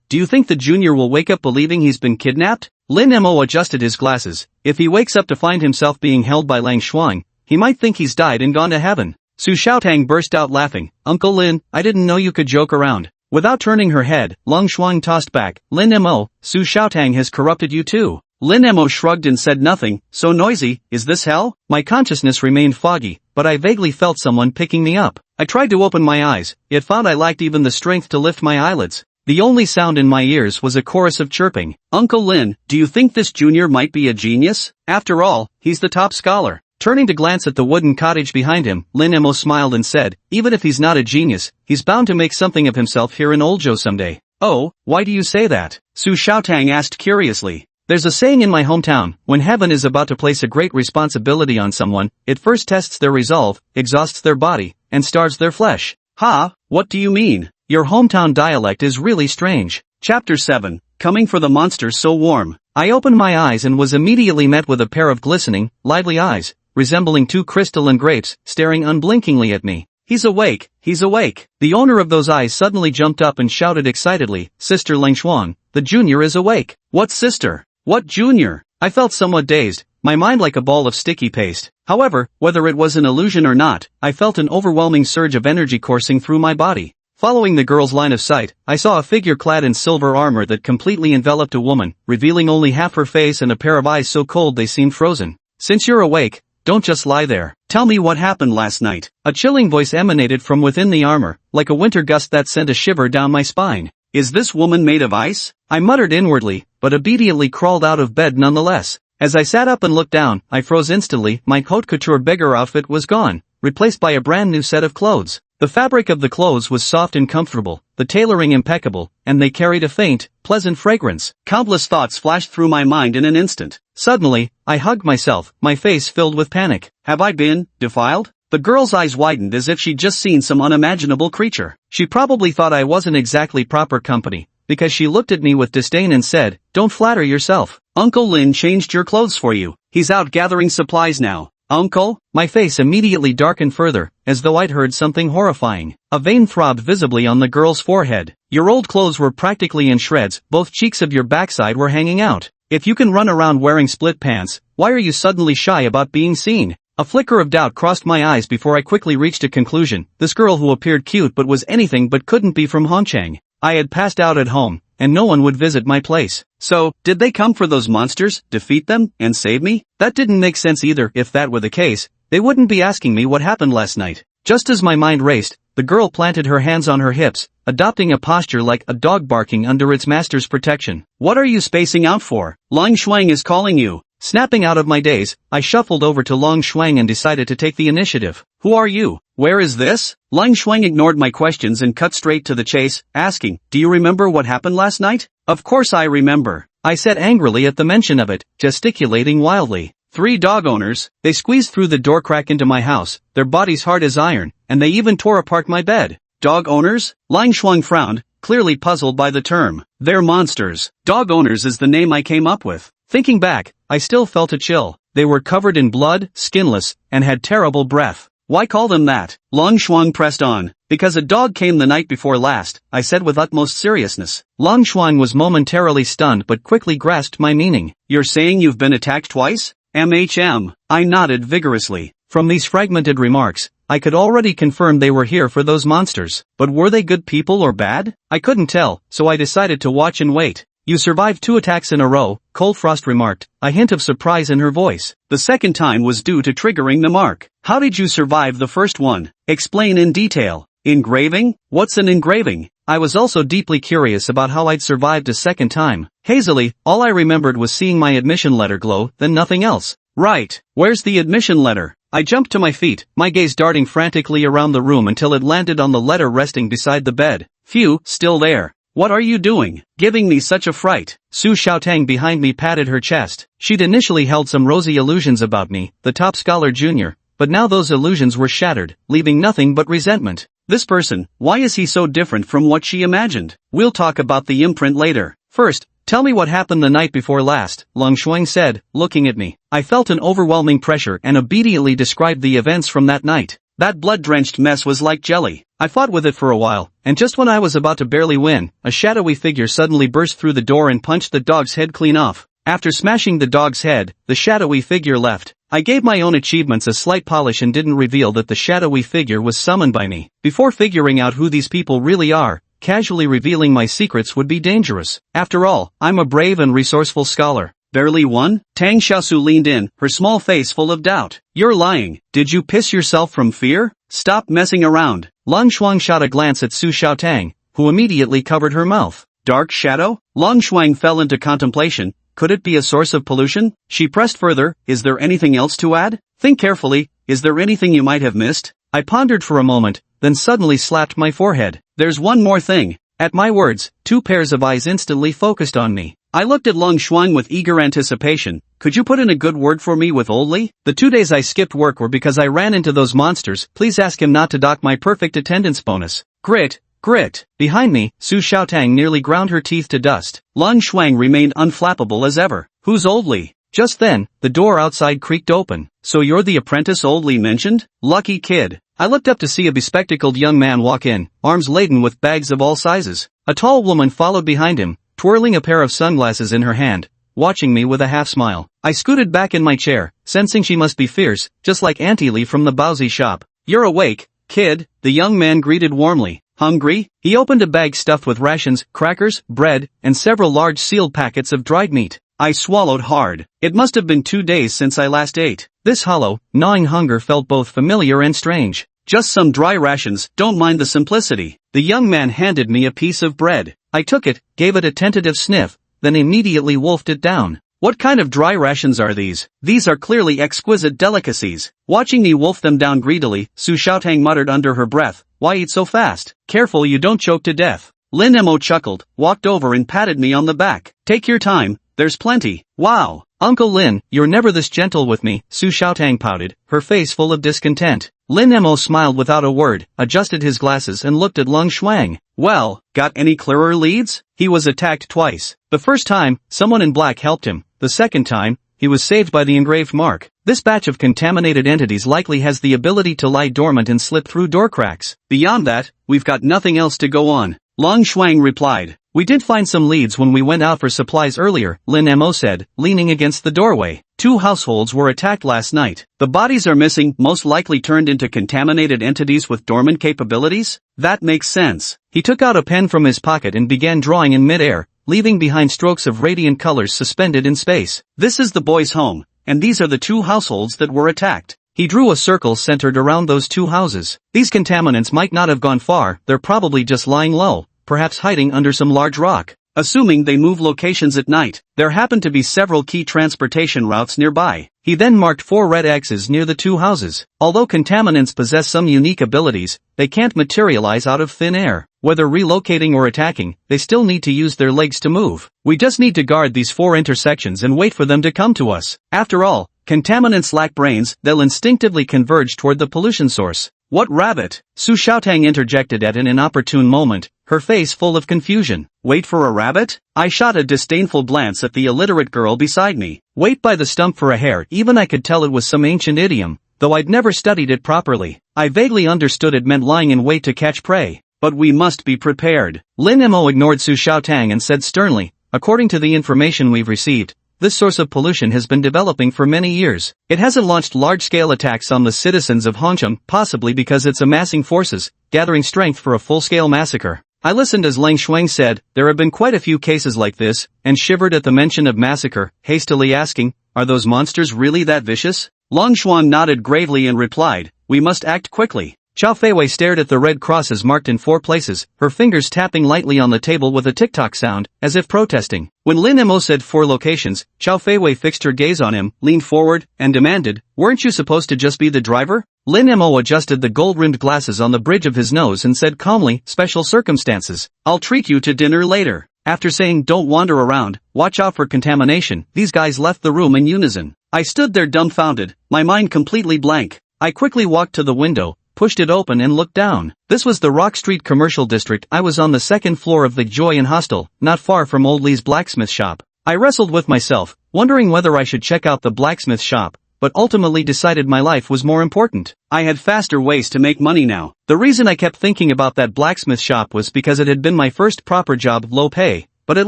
do you think the junior will wake up believing he's been kidnapped? Lin Mo adjusted his glasses. If he wakes up to find himself being held by Lang Shuang, he might think he's died and gone to heaven. Su Xiaotong burst out laughing. Uncle Lin, I didn't know you could joke around. Without turning her head, Lang Shuang tossed back. Lin Mo, Su Xiaotong has corrupted you too. Lin Mo shrugged and said nothing. So noisy, is this hell? My consciousness remained foggy, but I vaguely felt someone picking me up. I tried to open my eyes, yet found I lacked even the strength to lift my eyelids. The only sound in my ears was a chorus of chirping. Uncle Lin, do you think this junior might be a genius? After all, he's the top scholar. Turning to glance at the wooden cottage behind him, Lin Mo smiled and said, even if he's not a genius, he's bound to make something of himself here in Oldjo someday. Oh, why do you say that? Su Xiaotong asked curiously. There's a saying in my hometown, when heaven is about to place a great responsibility on someone, it first tests their resolve, exhausts their body, and starves their flesh. Ha, what do you mean? Your hometown dialect is really strange. Chapter 7, Coming for the Monsters So Warm. I opened my eyes and was immediately met with a pair of glistening, lively eyes, resembling two crystalline grapes, staring unblinkingly at me. He's awake, he's awake. The owner of those eyes suddenly jumped up and shouted excitedly, Sister Lang Shuang, the junior is awake. What sister? What junior? I felt somewhat dazed, my mind like a ball of sticky paste. However, whether it was an illusion or not, I felt an overwhelming surge of energy coursing through my body. Following the girl's line of sight, I saw a figure clad in silver armor that completely enveloped a woman, revealing only half her face and a pair of eyes so cold they seemed frozen. Since you're awake, don't just lie there. Tell me what happened last night. A chilling voice emanated from within the armor, like a winter gust that sent a shiver down my spine. Is this woman made of ice? I muttered inwardly, but obediently crawled out of bed nonetheless. As I sat up and looked down, I froze instantly. My haute couture beggar outfit was gone, replaced by a brand new set of clothes. The fabric of the clothes was soft and comfortable, the tailoring impeccable, and they carried a faint, pleasant fragrance. Countless thoughts flashed through my mind in an instant. Suddenly, I hugged myself, my face filled with panic. Have I been defiled? The girl's eyes widened as if she'd just seen some unimaginable creature. She probably thought I wasn't exactly proper company, because she looked at me with disdain and said, don't flatter yourself. Uncle Lin changed your clothes for you. He's out gathering supplies now. Uncle? My face immediately darkened further, as though I'd heard something horrifying. A vein throbbed visibly on the girl's forehead. Your old clothes were practically in shreds, both cheeks of your backside were hanging out. If you can run around wearing split pants, why are you suddenly shy about being seen? A flicker of doubt crossed my eyes before I quickly reached a conclusion. This girl who appeared cute but was anything but couldn't be from Hongchang. I had passed out at home, and no one would visit my place. So, did they come for those monsters, defeat them, and save me? That didn't make sense either. If that were the case, they wouldn't be asking me what happened last night. Just as my mind raced, the girl planted her hands on her hips, adopting a posture like a dog barking under its master's protection. What are you spacing out for? Lang Shuang is calling you. Snapping out of my daze, I shuffled over to Lang Shuang and decided to take the initiative. Who are you? Where is this? Lang Shuang ignored my questions and cut straight to the chase, asking, do you remember what happened last night? Of course I remember, I said angrily at the mention of it, gesticulating wildly. 3 dog owners, they squeezed through the door crack into my house, their bodies hard as iron, and they even tore apart my bed. Dog owners? Lang Shuang frowned, clearly puzzled by the term. They're monsters. Dog owners is the name I came up with. Thinking back, I still felt a chill. They were covered in blood, skinless, and had terrible breath. Why call them that? Lang Shuang pressed on. Because a dog came the night before last, I said with utmost seriousness. Lang Shuang was momentarily stunned but quickly grasped my meaning. You're saying you've been attacked twice? I nodded vigorously. From these fragmented remarks, I could already confirm they were here for those monsters. But were they good people or bad? I couldn't tell, so I decided to watch and wait. You survived 2 attacks in a row, Cold Frost remarked, a hint of surprise in her voice. The second time was due to triggering the mark. How did you survive the first one? Explain in detail. Engraving? What's an engraving? I was also deeply curious about how I'd survived a second time. Hazily, all I remembered was seeing my admission letter glow, then nothing else. Right. Where's the admission letter? I jumped to my feet, my gaze darting frantically around the room until it landed on the letter resting beside the bed. Phew, still there. What are you doing? Giving me such a fright. Su Xiaotong behind me patted her chest. She'd initially held some rosy illusions about me, the top scholar junior, but now those illusions were shattered, leaving nothing but resentment. This person, why is he so different from what she imagined? We'll talk about the imprint later. First, tell me what happened the night before last, Long Shuang said, looking at me. I felt an overwhelming pressure and obediently described the events from that night. That blood-drenched mess was like jelly. I fought with it for a while, and just when I was about to barely win, a shadowy figure suddenly burst through the door and punched the dog's head clean off. After smashing the dog's head, the shadowy figure left. I gave my own achievements a slight polish and didn't reveal that the shadowy figure was summoned by me. Before figuring out who these people really are, casually revealing my secrets would be dangerous. After all, I'm a brave and resourceful scholar. Barely won? Tang Xiaosu leaned in, her small face full of doubt. You're lying. Did you piss yourself from fear? Stop messing around. Long Shuang shot a glance at Su Xiaotang, who immediately covered her mouth. Dark shadow? Long Shuang fell into contemplation. Could it be a source of pollution? She pressed further. Is there anything else to add? Think carefully. Is there anything you might have missed? I pondered for a moment, then suddenly slapped my forehead. There's one more thing. At my words, two pairs of eyes instantly focused on me. I looked at Long Shuang with eager anticipation. Could you put in a good word for me with Old Li? The 2 days I skipped work were because I ran into those monsters. Please ask him not to dock my perfect attendance bonus. Grit. Grit. Behind me, Su Xiaotang nearly ground her teeth to dust. Long Shuang remained unflappable as ever. Who's Old Li? Just then, the door outside creaked open. So you're the apprentice Old Li mentioned? Lucky kid. I looked up to see a bespectacled young man walk in, arms laden with bags of all sizes. A tall woman followed behind him, twirling a pair of sunglasses in her hand, watching me with a half-smile. I scooted back in my chair, sensing she must be fierce, just like Auntie Li from the Baozi shop. You're awake, kid, the young man greeted warmly. Hungry? He opened a bag stuffed with rations, crackers, bread, and several large sealed packets of dried meat. I swallowed hard. It must have been 2 days since I last ate. This hollow, gnawing hunger felt both familiar and strange. Just some dry rations, don't mind the simplicity. The young man handed me a piece of bread. I took it, gave it a tentative sniff, then immediately wolfed it down. What kind of dry rations are these? These are clearly exquisite delicacies. Watching me wolf them down greedily, Su Xiaotang muttered under her breath, why eat so fast? Careful you don't choke to death. Lin Mo chuckled, walked over and patted me on the back. Take your time, there's plenty. Wow. Uncle Lin, you're never this gentle with me, Su Xiaotang pouted, her face full of discontent. Lin Mo smiled without a word, adjusted his glasses and looked at Long Shuang. Well, got any clearer leads? He was attacked twice. The first time, someone in black helped him. The second time, he was saved by the engraved mark. This batch of contaminated entities likely has the ability to lie dormant and slip through door cracks. Beyond that, we've got nothing else to go on. Long Shuang replied. We did find some leads when we went out for supplies earlier, Lin Mo said, leaning against the doorway. 2 households were attacked last night. The bodies are missing, most likely turned into contaminated entities with dormant capabilities? That makes sense. He took out a pen from his pocket and began drawing in mid-air, leaving behind strokes of radiant colors suspended in space. This is the boy's home, and these are the 2 households that were attacked. He drew a circle centered around those 2 houses. These contaminants might not have gone far, they're probably just lying low, perhaps hiding under some large rock. Assuming they move locations at night, there happen to be several key transportation routes nearby. He then marked 4 red X's near the 2 houses. Although contaminants possess some unique abilities, they can't materialize out of thin air. Whether relocating or attacking, they still need to use their legs to move. We just need to guard these 4 intersections and wait for them to come to us. After all, contaminants lack brains, they'll instinctively converge toward the pollution source. What rabbit? Su Xiaotang interjected at an inopportune moment, her face full of confusion. Wait for a rabbit? I shot a disdainful glance at the illiterate girl beside me. Wait by the stump for a hare, even I could tell it was some ancient idiom, though I'd never studied it properly. I vaguely understood it meant lying in wait to catch prey. But we must be prepared. Lin Mo ignored Su Xiaotang and said sternly, according to the information we've received, this source of pollution has been developing for many years. It hasn't launched large-scale attacks on the citizens of Hongcheng, possibly because it's amassing forces, gathering strength for a full-scale massacre. I listened as Lang Shuang said, there have been quite a few cases like this, and shivered at the mention of massacre, hastily asking, are those monsters really that vicious? Long Shuang nodded gravely and replied, we must act quickly. Chao Feiwei stared at the red crosses marked in 4 places, her fingers tapping lightly on the table with a tick-tock sound, as if protesting. When Lin Mo said 4 locations, Chao Feiwei fixed her gaze on him, leaned forward, and demanded, weren't you supposed to just be the driver? Lin Mo adjusted the gold-rimmed glasses on the bridge of his nose and said calmly, special circumstances. I'll treat you to dinner later. After saying don't wander around, watch out for contamination, these guys left the room in unison. I stood there dumbfounded, my mind completely blank. I quickly walked to the window, pushed it open and looked down. This was the Rock Street commercial district. I was on the second floor of the Joy Inn hostel, not far from Old Lee's blacksmith shop. I wrestled with myself, wondering whether I should check out the blacksmith shop, but ultimately decided my life was more important. I had faster ways to make money now. The reason I kept thinking about that blacksmith shop was because it had been my first proper job of low pay, but at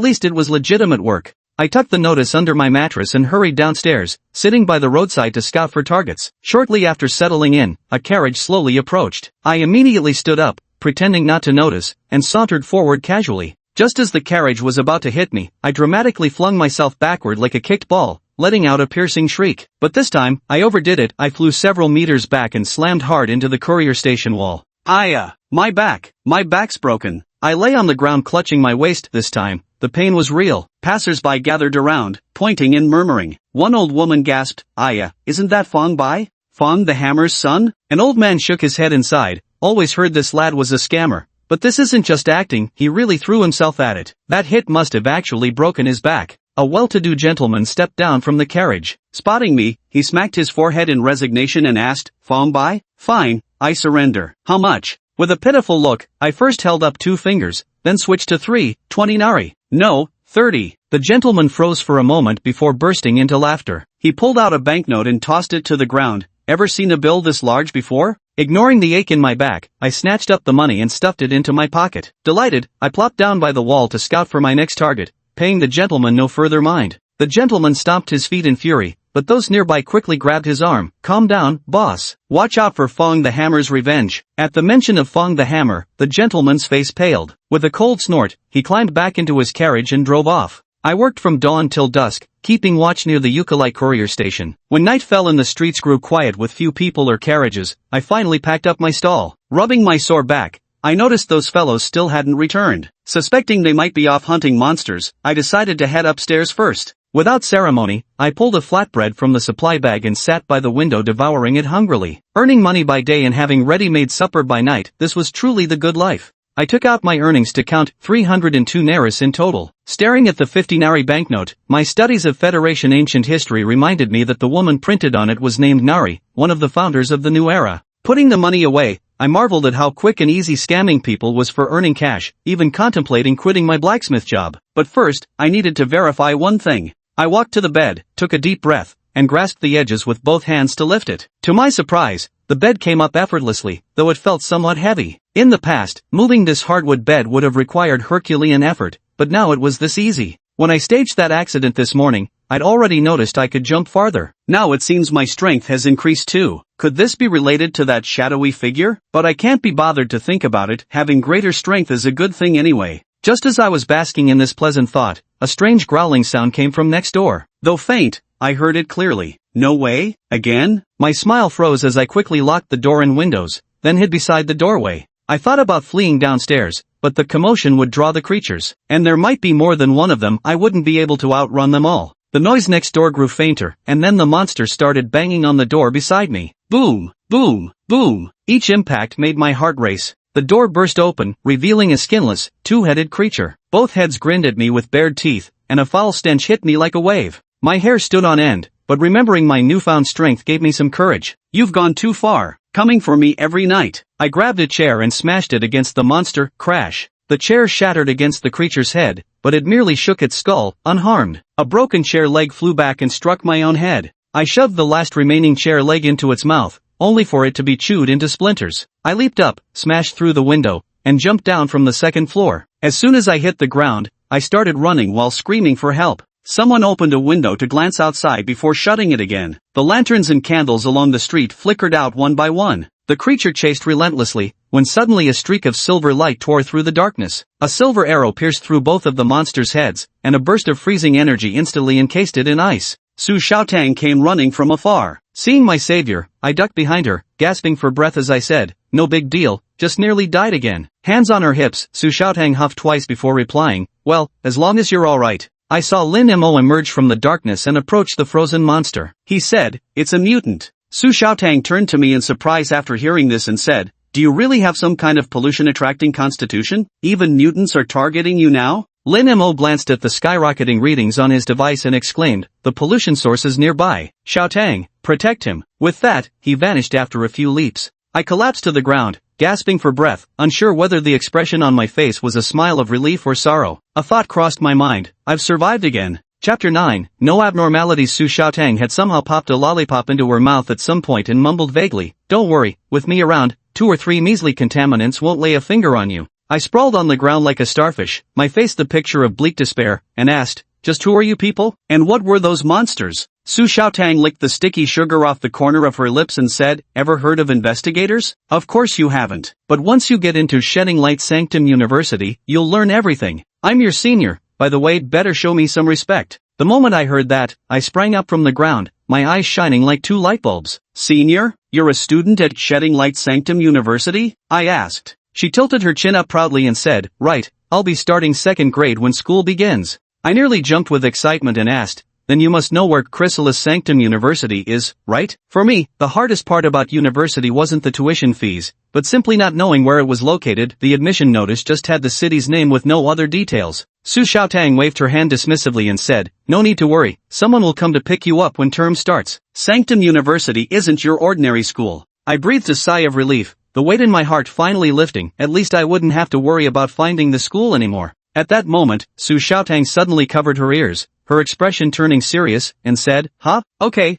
least it was legitimate work. I tucked the notice under my mattress and hurried downstairs, sitting by the roadside to scout for targets. Shortly after settling in, a carriage slowly approached. I immediately stood up, pretending not to notice, and sauntered forward casually. Just as the carriage was about to hit me, I dramatically flung myself backward like a kicked ball, letting out a piercing shriek. But this time, I overdid it. I flew several meters back and slammed hard into the courier station wall. My back's broken. I lay on the ground clutching my waist this time. The pain was real. Passers-by gathered around, pointing and murmuring. One old woman gasped, "Aya, isn't that Fong Bai? Fong the Hammer's son?" An old man shook his head and sighed. "Always heard this lad was a scammer. But this isn't just acting, he really threw himself at it. That hit must have actually broken his back." A well-to-do gentleman stepped down from the carriage. Spotting me, he smacked his forehead in resignation and asked, "Fong Bai? Fine, I surrender. How much?" With a pitiful look, I first held up 2 fingers, then switched to 3, 20 nari. "No, 30. The gentleman froze for a moment before bursting into laughter. He pulled out a banknote and tossed it to the ground. "Ever seen a bill this large before?" Ignoring the ache in my back, I snatched up the money and stuffed it into my pocket. Delighted, I plopped down by the wall to scout for my next target, paying the gentleman no further mind. The gentleman stomped his feet in fury, but those nearby quickly grabbed his arm. "Calm down, boss. Watch out for Fong the Hammer's revenge." At the mention of Fong the Hammer, the gentleman's face paled. With a cold snort, he climbed back into his carriage and drove off. I worked from dawn till dusk, keeping watch near the Eucalyptus courier station. When night fell and the streets grew quiet with few people or carriages, I finally packed up my stall. Rubbing my sore back, I noticed those fellows still hadn't returned. Suspecting they might be off hunting monsters, I decided to head upstairs first. Without ceremony, I pulled a flatbread from the supply bag and sat by the window devouring it hungrily. Earning money by day and having ready-made supper by night, this was truly the good life. I took out my earnings to count 302 naris in total. Staring at the 50 nari banknote, my studies of Federation ancient history reminded me that the woman printed on it was named Nari, one of the founders of the new era. Putting the money away, I marveled at how quick and easy scamming people was for earning cash, even contemplating quitting my blacksmith job. But first, I needed to verify one thing. I walked to the bed, took a deep breath, and grasped the edges with both hands to lift it. To my surprise, the bed came up effortlessly, though it felt somewhat heavy. In the past, moving this hardwood bed would have required Herculean effort, but now it was this easy. When I staged that accident this morning, I'd already noticed I could jump farther. Now it seems my strength has increased too. Could this be related to that shadowy figure? But I can't be bothered to think about it. Having greater strength is a good thing anyway. Just as I was basking in this pleasant thought, a strange growling sound came from next door. Though faint, I heard it clearly. "No way? Again?" My smile froze as I quickly locked the door and windows, then hid beside the doorway. I thought about fleeing downstairs, but the commotion would draw the creatures, and there might be more than one of them. I wouldn't be able to outrun them all. The noise next door grew fainter, and then the monster started banging on the door beside me. Boom, boom, boom. Each impact made my heart race. The door burst open, revealing a skinless, 2-headed creature. Both heads grinned at me with bared teeth, and a foul stench hit me like a wave. My hair stood on end, but remembering my newfound strength gave me some courage. "You've gone too far, coming for me every night." I grabbed a chair and smashed it against the monster. Crash. The chair shattered against the creature's head, but it merely shook its skull, unharmed. A broken chair leg flew back and struck my own head. I shoved the last remaining chair leg into its mouth, only for it to be chewed into splinters. I leaped up, smashed through the window, and jumped down from the second floor. As soon as I hit the ground, I started running while screaming for help. Someone opened a window to glance outside before shutting it again. The lanterns and candles along the street flickered out one by one. The creature chased relentlessly, when suddenly a streak of silver light tore through the darkness. A silver arrow pierced through both of the monster's heads, and a burst of freezing energy instantly encased it in ice. Su Xiaotang came running from afar. Seeing my savior, I ducked behind her, gasping for breath as I said, "No big deal, just nearly died again." Hands on her hips, Su Xiaotang huffed twice before replying, "Well, as long as you're alright." I saw Lin Mo emerge from the darkness and approach the frozen monster. He said, "It's a mutant." Su Xiaotang turned to me in surprise after hearing this and said, "Do you really have some kind of pollution-attracting constitution? Even mutants are targeting you now?" Lin Mo glanced at the skyrocketing readings on his device and exclaimed, "The pollution source is nearby. Xiaotang, protect him." With that, he vanished after a few leaps. I collapsed to the ground, gasping for breath, unsure whether the expression on my face was a smile of relief or sorrow. A thought crossed my mind: I've survived again. Chapter 9, No Abnormalities. Su Xiaotang had somehow popped a lollipop into her mouth at some point and mumbled vaguely, "Don't worry, with me around, 2 or 3 measly contaminants won't lay a finger on you." I sprawled on the ground like a starfish, my face the picture of bleak despair, and asked, "Just who are you people? And what were those monsters?" Su Xiaotang licked the sticky sugar off the corner of her lips and said, "Ever heard of investigators? Of course you haven't. But once you get into Shedding Light Sanctum University, you'll learn everything. I'm your senior, by the way, better show me some respect." The moment I heard that, I sprang up from the ground, my eyes shining like 2 light bulbs. "Senior? You're a student at Shedding Light Sanctum University?" I asked. She tilted her chin up proudly and said, "Right, I'll be starting 2nd grade when school begins." I nearly jumped with excitement and asked, "Then you must know where Chrysalis Sanctum University is, right?" For me, the hardest part about university wasn't the tuition fees, but simply not knowing where it was located. The admission notice just had the city's name with no other details. Su Xiaotang waved her hand dismissively and said, "No need to worry, someone will come to pick you up when term starts. Sanctum University isn't your ordinary school." I breathed a sigh of relief, the weight in my heart finally lifting. At least I wouldn't have to worry about finding the school anymore. At that moment, Su Xiaotang suddenly covered her ears, her expression turning serious, and said, "Huh? Okay.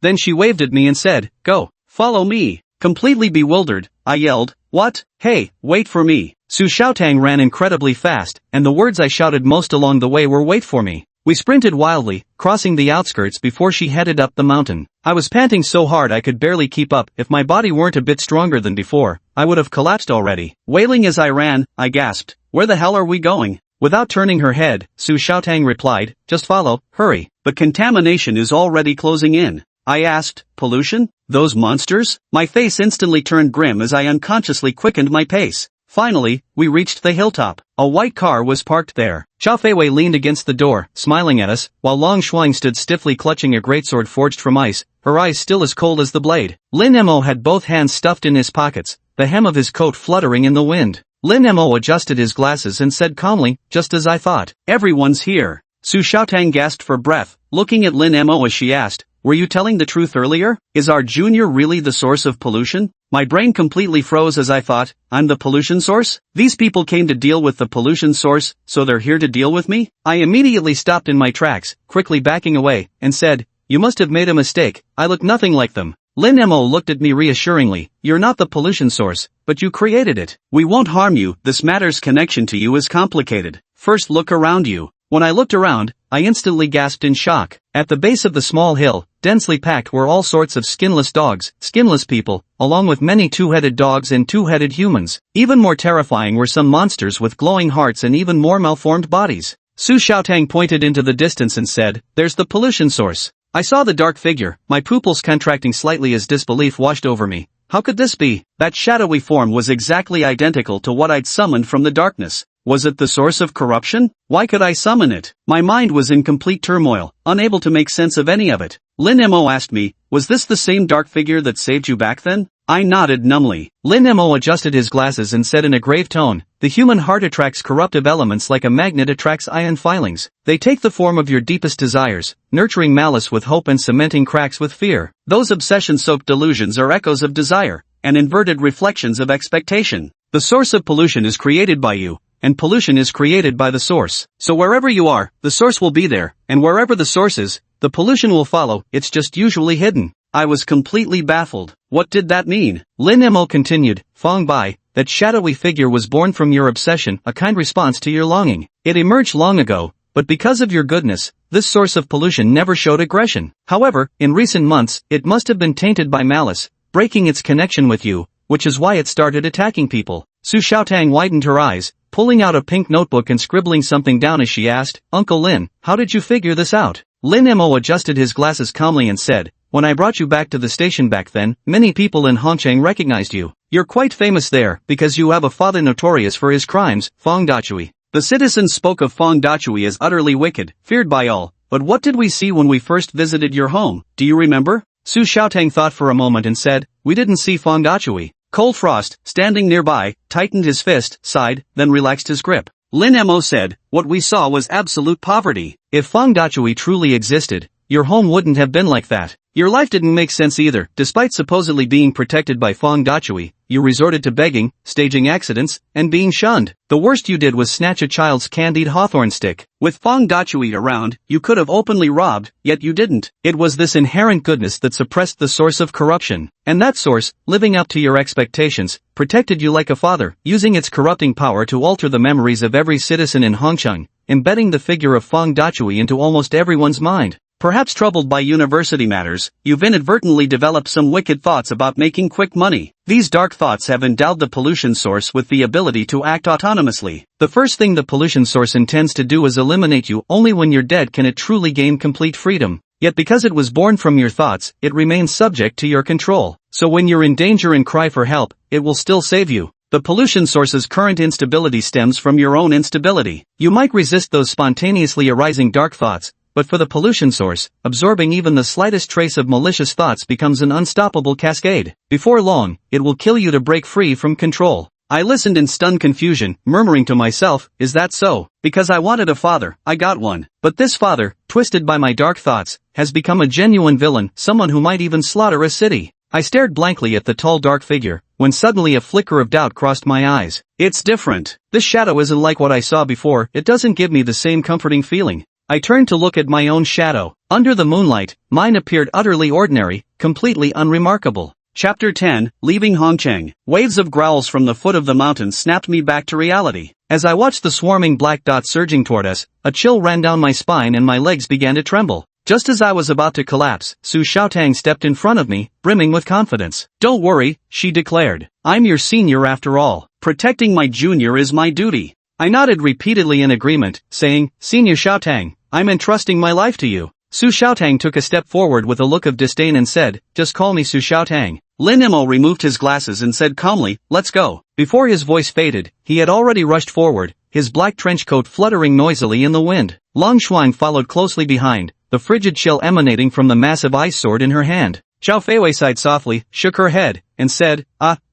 Then she waved at me and said, "Go. Follow me." Completely bewildered, I yelled, "What? Hey, wait for me." Su Xiaotang ran incredibly fast, and the words I shouted most along the way were, "Wait for me." We sprinted wildly, crossing the outskirts before she headed up the mountain. I was panting so hard I could barely keep up. If my body weren't a bit stronger than before, I would have collapsed already. Wailing as I ran, I gasped, "Where the hell are we going?" Without turning her head, Su Xiaotang replied, "Just follow, hurry." "But contamination is already closing in." I asked, "Pollution? Those monsters?" My face instantly turned grim as I unconsciously quickened my pace. Finally, we reached the hilltop. A white car was parked there. Chao Feiwei leaned against the door, smiling at us, while Long Shuang stood stiffly clutching a greatsword forged from ice, her eyes still as cold as the blade. Lin Mo had both hands stuffed in his pockets, the hem of his coat fluttering in the wind. Lin Mo adjusted his glasses and said calmly, "Just as I thought. Everyone's here." Su Xiaotang gasped for breath, looking at Lin Mo as she asked, "Were you telling the truth earlier? Is our junior really the source of pollution?" My brain completely froze as I thought, "I'm the pollution source? These people came to deal with the pollution source, so they're here to deal with me?" I immediately stopped in my tracks, quickly backing away, and said, "You must have made a mistake, I look nothing like them." Lin Mo looked at me reassuringly, "You're not the pollution source, but you created it. We won't harm you. This matter's connection to you is complicated. First look around you." When I looked around, I instantly gasped in shock. At the base of the small hill, densely packed were all sorts of skinless dogs, skinless people, along with many 2-headed dogs and 2-headed humans. Even more terrifying were some monsters with glowing hearts and even more malformed bodies. Su Xiaotang pointed into the distance and said, "There's the pollution source." I saw the dark figure, my pupils contracting slightly as disbelief washed over me. How could this be? That shadowy form was exactly identical to what I'd summoned from the darkness. Was it the source of corruption? Why could I summon it? My mind was in complete turmoil, unable to make sense of any of it. Lin Mo asked me, "Was this the same dark figure that saved you back then?" I nodded numbly. Lin Mo adjusted his glasses and said in a grave tone, "The human heart attracts corruptive elements like a magnet attracts iron filings. They take the form of your deepest desires, nurturing malice with hope and cementing cracks with fear. Those obsession-soaked delusions are echoes of desire, and inverted reflections of expectation. The source of pollution is created by you, and pollution is created by the source. So wherever you are, the source will be there, and wherever the source is, the pollution will follow. It's just usually hidden." I was completely baffled. What did that mean? Lin Mo continued, "Fong Bai, that shadowy figure was born from your obsession, a kind response to your longing. It emerged long ago, but because of your goodness, this source of pollution never showed aggression. However, in recent months, it must have been tainted by malice, breaking its connection with you, which is why it started attacking people." Su Xiaotang widened her eyes, pulling out a pink notebook and scribbling something down as she asked, "Uncle Lin, how did you figure this out?" Lin Mo adjusted his glasses calmly and said, "When I brought you back to the station back then, many people in Hongcheng recognized you. You're quite famous there, because you have a father notorious for his crimes, Fong Dachui. The citizens spoke of Fong Dachui as utterly wicked, feared by all. But what did we see when we first visited your home? Do you remember?" Su Xiaotang thought for a moment and said, "We didn't see Fong Dachui." Cold Frost, standing nearby, tightened his fist, sighed, then relaxed his grip. Lin Mo said, "What we saw was absolute poverty. If Fong Dachui truly existed, your home wouldn't have been like that. Your life didn't make sense either. Despite supposedly being protected by Fong Dachui, you resorted to begging, staging accidents, and being shunned. The worst you did was snatch a child's candied hawthorn stick. With Fong Dachui around, you could have openly robbed, yet you didn't. It was this inherent goodness that suppressed the source of corruption. And that source, living up to your expectations, protected you like a father, using its corrupting power to alter the memories of every citizen in Hongcheng, embedding the figure of Fong Dachui into almost everyone's mind. Perhaps troubled by university matters, you've inadvertently developed some wicked thoughts about making quick money. These dark thoughts have endowed the pollution source with the ability to act autonomously. The first thing the pollution source intends to do is eliminate you. Only when you're dead can it truly gain complete freedom. Yet because it was born from your thoughts, it remains subject to your control. So when you're in danger and cry for help, it will still save you. The pollution source's current instability stems from your own instability. You might resist those spontaneously arising dark thoughts, but for the pollution source, absorbing even the slightest trace of malicious thoughts becomes an unstoppable cascade. Before long, it will kill you to break free from control. I listened in stunned confusion, murmuring to myself, is that so? Because I wanted a father, I got one. But this father, twisted by my dark thoughts, has become a genuine villain, someone who might even slaughter a city. I stared blankly at the tall dark figure, when suddenly a flicker of doubt crossed my eyes. It's different. This shadow isn't like what I saw before. It doesn't give me the same comforting feeling. I turned to look at my own shadow. Under the moonlight, mine appeared utterly ordinary, completely unremarkable. Chapter 10, Leaving Hongcheng. Waves of growls from the foot of the mountain snapped me back to reality. As I watched the swarming black dots surging toward us, a chill ran down my spine and my legs began to tremble. Just as I was about to collapse, Su Xiaotang stepped in front of me, brimming with confidence. Don't worry, she declared. I'm your senior after all. Protecting my junior is my duty. I nodded repeatedly in agreement, saying, Senior Xiaotang, I'm entrusting my life to you. Su Xiaotang took a step forward with a look of disdain and said, just call me Su Xiaotang. Lin Imo removed his glasses and said calmly, let's go. Before his voice faded, he had already rushed forward, his black trench coat fluttering noisily in the wind. Long Shuang followed closely behind, the frigid chill emanating from the massive ice sword in her hand. Zhao Feiwei sighed softly, shook her head, and said,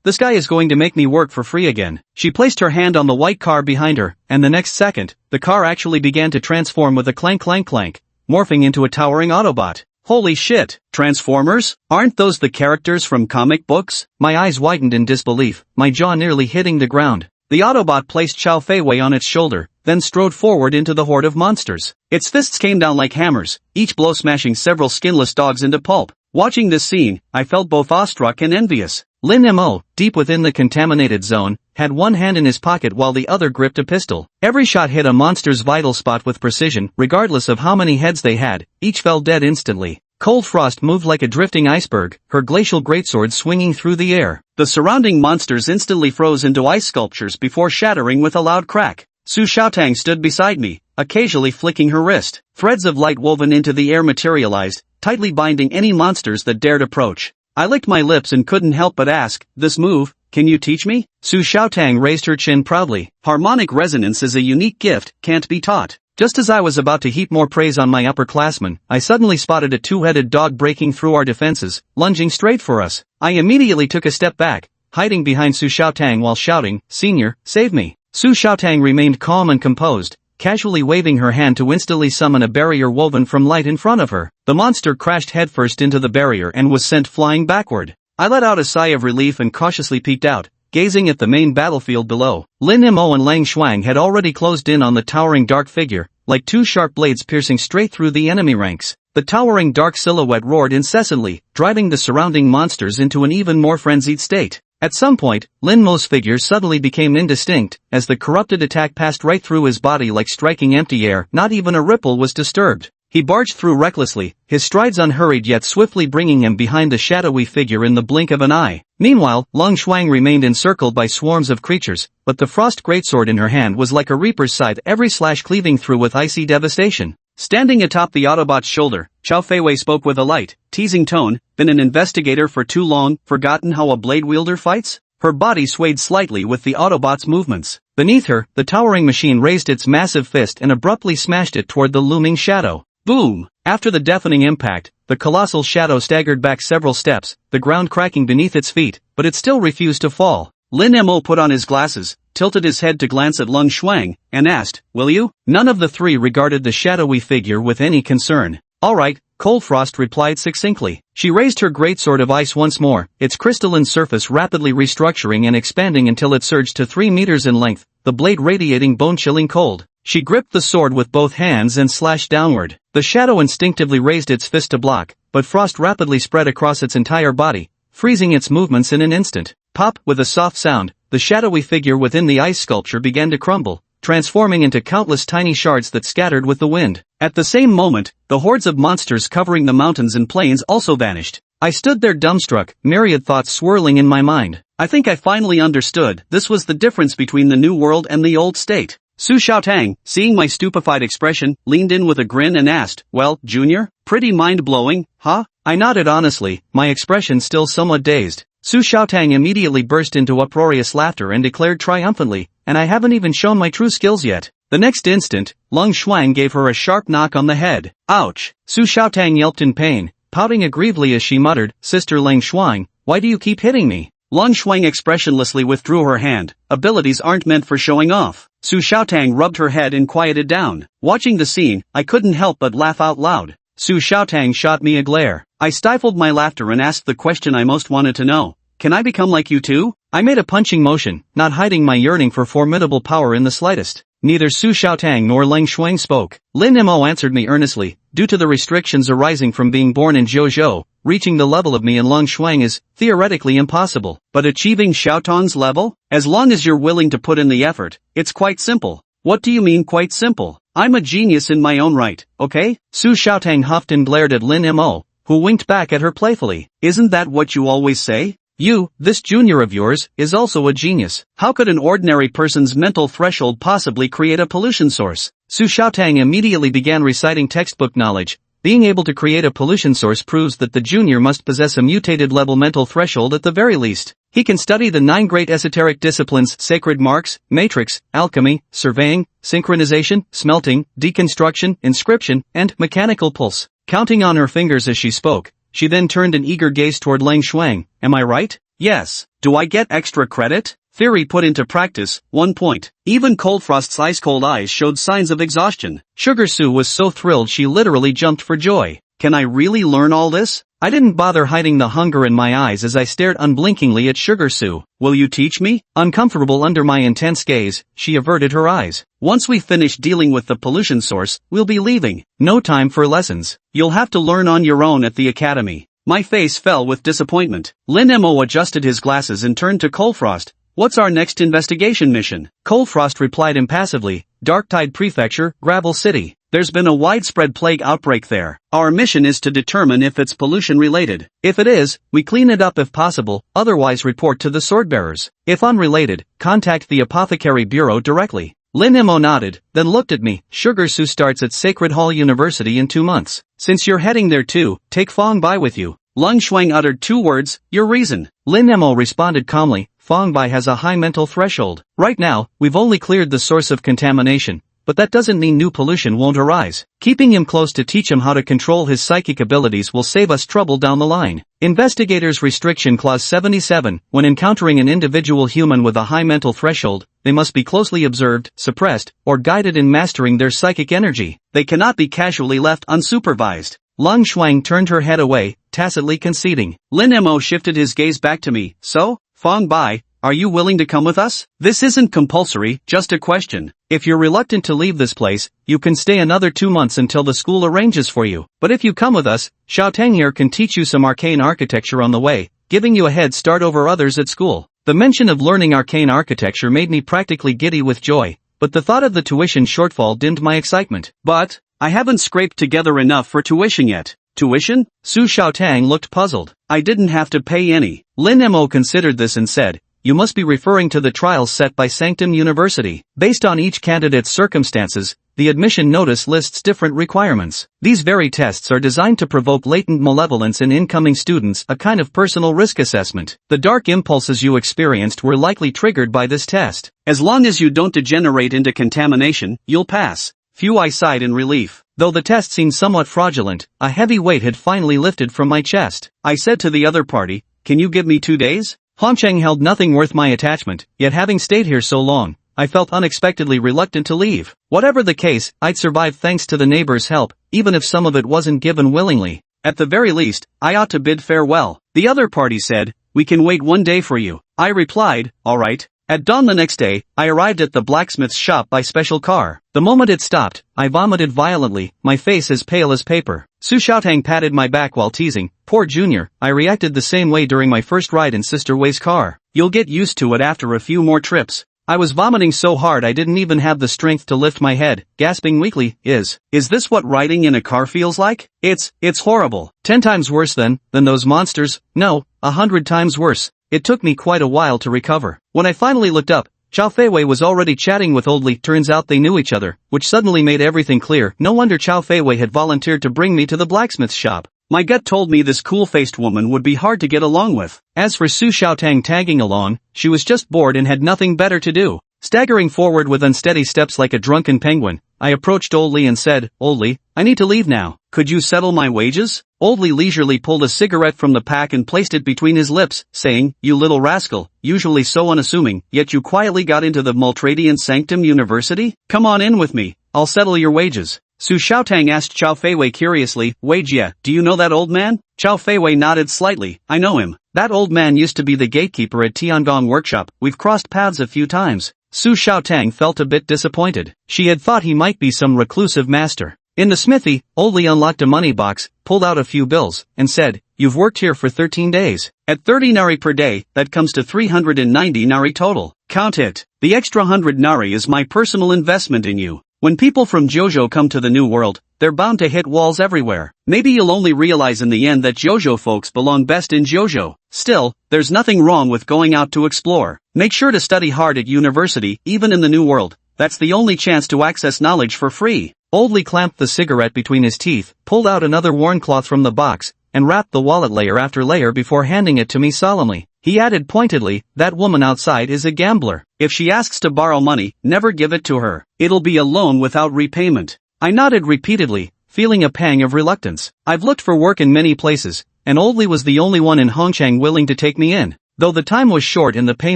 this guy is going to make me work for free again. She placed her hand on the white car behind her, and the next second, the car actually began to transform with a clank clank clank, morphing into a towering Autobot. Holy shit, Transformers? Aren't those the characters from comic books? My eyes widened in disbelief, my jaw nearly hitting the ground. The Autobot placed Zhao Feiwei on its shoulder, then strode forward into the horde of monsters. Its fists came down like hammers, each blow smashing several skinless dogs into pulp. Watching this scene, I felt both awestruck and envious. Lin Mo, deep within the contaminated zone, had one hand in his pocket while the other gripped a pistol. Every shot hit a monster's vital spot with precision, regardless of how many heads they had, each fell dead instantly. Cold Frost moved like a drifting iceberg, her glacial greatsword swinging through the air. The surrounding monsters instantly froze into ice sculptures before shattering with a loud crack. Su Xiaotang stood beside me, occasionally flicking her wrist. Threads of light woven into the air materialized, tightly binding any monsters that dared approach. I licked my lips and couldn't help but ask, this move, can you teach me? Su Xiaotang raised her chin proudly. Harmonic resonance is a unique gift, can't be taught. Just as I was about to heap more praise on my upperclassmen, I suddenly spotted a two-headed dog breaking through our defenses, lunging straight for us. I immediately took a step back, hiding behind Su Xiaotang while shouting, Senior, save me. Su Xiaotang remained calm and composed, casually waving her hand to instantly summon a barrier woven from light in front of her. The monster crashed headfirst into the barrier and was sent flying backward. I let out a sigh of relief and cautiously peeked out, gazing at the main battlefield below. Lin Mo and Lang Shuang had already closed in on the towering dark figure, like two sharp blades piercing straight through the enemy ranks. The towering dark silhouette roared incessantly, driving the surrounding monsters into an even more frenzied state. At some point, Lin Mo's figure suddenly became indistinct, as the corrupted attack passed right through his body like striking empty air. Not even a ripple was disturbed. He barged through recklessly, his strides unhurried yet swiftly bringing him behind the shadowy figure in the blink of an eye. Meanwhile, Long Shuang remained encircled by swarms of creatures, but the frost greatsword in her hand was like a reaper's scythe, every slash cleaving through with icy devastation. Standing atop the Autobot's shoulder, Zhao Feiwei spoke with a light, teasing tone, been an investigator for too long, forgotten how a blade wielder fights? Her body swayed slightly with the Autobot's movements. Beneath her, the towering machine raised its massive fist and abruptly smashed it toward the looming shadow. Boom! After the deafening impact, the colossal shadow staggered back several steps, the ground cracking beneath its feet, but it still refused to fall. Lin Mo put on his glasses, tilted his head to glance at Lung Shuang, and asked, will you? None of the three regarded the shadowy figure with any concern. Alright, Cold Frost replied succinctly. She raised her greatsword of ice once more, its crystalline surface rapidly restructuring and expanding until it surged to 3 meters in length, the blade radiating bone-chilling cold. She gripped the sword with both hands and slashed downward. The shadow instinctively raised its fist to block, but frost rapidly spread across its entire body, freezing its movements in an instant. Pop! With a soft sound, the shadowy figure within the ice sculpture began to crumble, transforming into countless tiny shards that scattered with the wind. At the same moment, the hordes of monsters covering the mountains and plains also vanished. I stood there dumbstruck, myriad thoughts swirling in my mind. I think I finally understood. This was the difference between the new world and the old state. Su Xiaotang, seeing my stupefied expression, leaned in with a grin and asked, "Well, Junior, pretty mind-blowing, huh?" I nodded honestly, my expression still somewhat dazed. Su Xiaotang immediately burst into uproarious laughter and declared triumphantly, "And I haven't even shown my true skills yet." The next instant, Lung Shuang gave her a sharp knock on the head. Ouch! Su Xiaotang yelped in pain, pouting aggrievedly as she muttered, "Sister Lung Shuang, why do you keep hitting me?" Lung Shuang expressionlessly withdrew her hand. Abilities aren't meant for showing off. Su Xiaotang rubbed her head and quieted down. Watching the scene, I couldn't help but laugh out loud. Su Xiaotang shot me a glare. I stifled my laughter and asked the question I most wanted to know. "Can I become like you too?" I made a punching motion, not hiding my yearning for formidable power in the slightest. Neither Su Xiaotang nor Leng Shuang spoke. Lin Mo answered me earnestly. Due to the restrictions arising from being born in Zhou, reaching the level of me and Leng Shuang is, theoretically, impossible. But achieving Xiaotang's level? As long as you're willing to put in the effort, it's quite simple. What do you mean quite simple? I'm a genius in my own right, okay? Su Xiaotang huffed and glared at Lin Mo, who winked back at her playfully. Isn't that what you always say? You, this junior of yours, is also a genius. How could an ordinary person's mental threshold possibly create a pollution source? Su Xiaotang immediately began reciting textbook knowledge. Being able to create a pollution source proves that the junior must possess a mutated level mental threshold at the very least. He can study the 9 great esoteric disciplines: sacred marks, matrix, alchemy, surveying, synchronization, smelting, deconstruction, inscription, and mechanical pulse. Counting on her fingers as she spoke, she then turned an eager gaze toward Leng Shuang. Am I right? Yes. Do I get extra credit? Theory put into practice, 1 point. Even Cold Frost's ice-cold eyes showed signs of exhaustion. Sugar Su was so thrilled she literally jumped for joy. Can I really learn all this? I didn't bother hiding the hunger in my eyes as I stared unblinkingly at Sugar Su. Will you teach me? Uncomfortable under my intense gaze, she averted her eyes. Once we finish dealing with the pollution source, we'll be leaving. No time for lessons. You'll have to learn on your own at the academy. My face fell with disappointment. Lin Mo adjusted his glasses and turned to Cold Frost. What's our next investigation mission? Cold Frost replied impassively. Darktide Prefecture, Gravel City. There's been a widespread plague outbreak there. Our mission is to determine if it's pollution related. If it is, we clean it up if possible, otherwise report to the swordbearers. If unrelated, contact the Apothecary Bureau directly. Lin Mo nodded, then looked at me. Sugar Su starts at Sacred Hall University in 2 months. Since you're heading there too, take Fong Bai with you. Lung Shuang uttered 2 words, your reason. Lin Mo responded calmly, Fong Bai has a high mental threshold. Right now, we've only cleared the source of contamination, but that doesn't mean new pollution won't arise. Keeping him close to teach him how to control his psychic abilities will save us trouble down the line. Investigators Restriction Clause 77, when encountering an individual human with a high mental threshold, they must be closely observed, suppressed, or guided in mastering their psychic energy. They cannot be casually left unsupervised. Lung Shuang turned her head away, tacitly conceding. Lin Mo shifted his gaze back to me. So, Fong Bai, are you willing to come with us? This isn't compulsory, just a question. If you're reluctant to leave this place, you can stay another 2 months until the school arranges for you. But if you come with us, Xiaotang here can teach you some arcane architecture on the way, giving you a head start over others at school. The mention of learning arcane architecture made me practically giddy with joy, but the thought of the tuition shortfall dimmed my excitement. But I haven't scraped together enough for tuition yet. Tuition? Su Xiaotang looked puzzled. I didn't have to pay any. Lin Mo considered this and said, you must be referring to the trials set by Sanctum University. Based on each candidate's circumstances, the admission notice lists different requirements. These very tests are designed to provoke latent malevolence in incoming students, a kind of personal risk assessment. The dark impulses you experienced were likely triggered by this test. As long as you don't degenerate into contamination, you'll pass. Few I sighed in relief. Though the test seemed somewhat fraudulent, a heavy weight had finally lifted from my chest. I said to the other party, can you give me 2 days? Hongcheng held nothing worth my attachment, yet having stayed here so long, I felt unexpectedly reluctant to leave. Whatever the case, I'd survive thanks to the neighbors' help, even if some of it wasn't given willingly. At the very least, I ought to bid farewell. The other party said, "We can wait one day for you." I replied, "Alright." At dawn the next day, I arrived at the blacksmith's shop by special car. The moment it stopped, I vomited violently, my face as pale as paper. Su Xiaotang patted my back while teasing, "Poor Junior, I reacted the same way during my first ride in Sister Wei's car. You'll get used to it after a few more trips." I was vomiting so hard I didn't even have the strength to lift my head, gasping weakly, Is this what riding in a car feels like? It's horrible. 10 times worse than those monsters. No, 100 times worse. It took me quite a while to recover. When I finally looked up, Chao Feiwei was already chatting with Old Li. Turns out they knew each other, which suddenly made everything clear. No wonder Chao Feiwei had volunteered to bring me to the blacksmith's shop. My gut told me this cool-faced woman would be hard to get along with. As for Su Xiaotang tagging along, she was just bored and had nothing better to do. Staggering forward with unsteady steps like a drunken penguin, I approached Old Li and said, "Old Li, I need to leave now. Could you settle my wages?" Old Li leisurely pulled a cigarette from the pack and placed it between his lips, saying, "You little rascal, usually so unassuming, yet you quietly got into the Multradian Sanctum University? Come on in with me, I'll settle your wages." Su Xiaotang asked Chao Feiwei curiously, "Wage, yeah, do you know that old man?" Chao Feiwei nodded slightly, "I know him. That old man used to be the gatekeeper at Tiangong Workshop. We've crossed paths a few times." Su Xiaotang felt a bit disappointed. She had thought he might be some reclusive master. In the smithy, Old Li unlocked a money box, pulled out a few bills, and said, "You've worked here for 13 days. At 30 nari per day, that comes to 390 nari total. Count it. The extra 100 nari is my personal investment in you. When people from JoJo come to the New World, they're bound to hit walls everywhere. Maybe you'll only realize in the end that JoJo folks belong best in JoJo. Still, there's nothing wrong with going out to explore. Make sure to study hard at university, even in the New World. That's the only chance to access knowledge for free." Old Li clamped the cigarette between his teeth, pulled out another worn cloth from the box, and wrapped the wallet layer after layer before handing it to me solemnly. He added pointedly, "That woman outside is a gambler. If she asks to borrow money, never give it to her. It'll be a loan without repayment." I nodded repeatedly, feeling a pang of reluctance. I've looked for work in many places, and Old Li was the only one in Hongchang willing to take me in. Though the time was short and the pay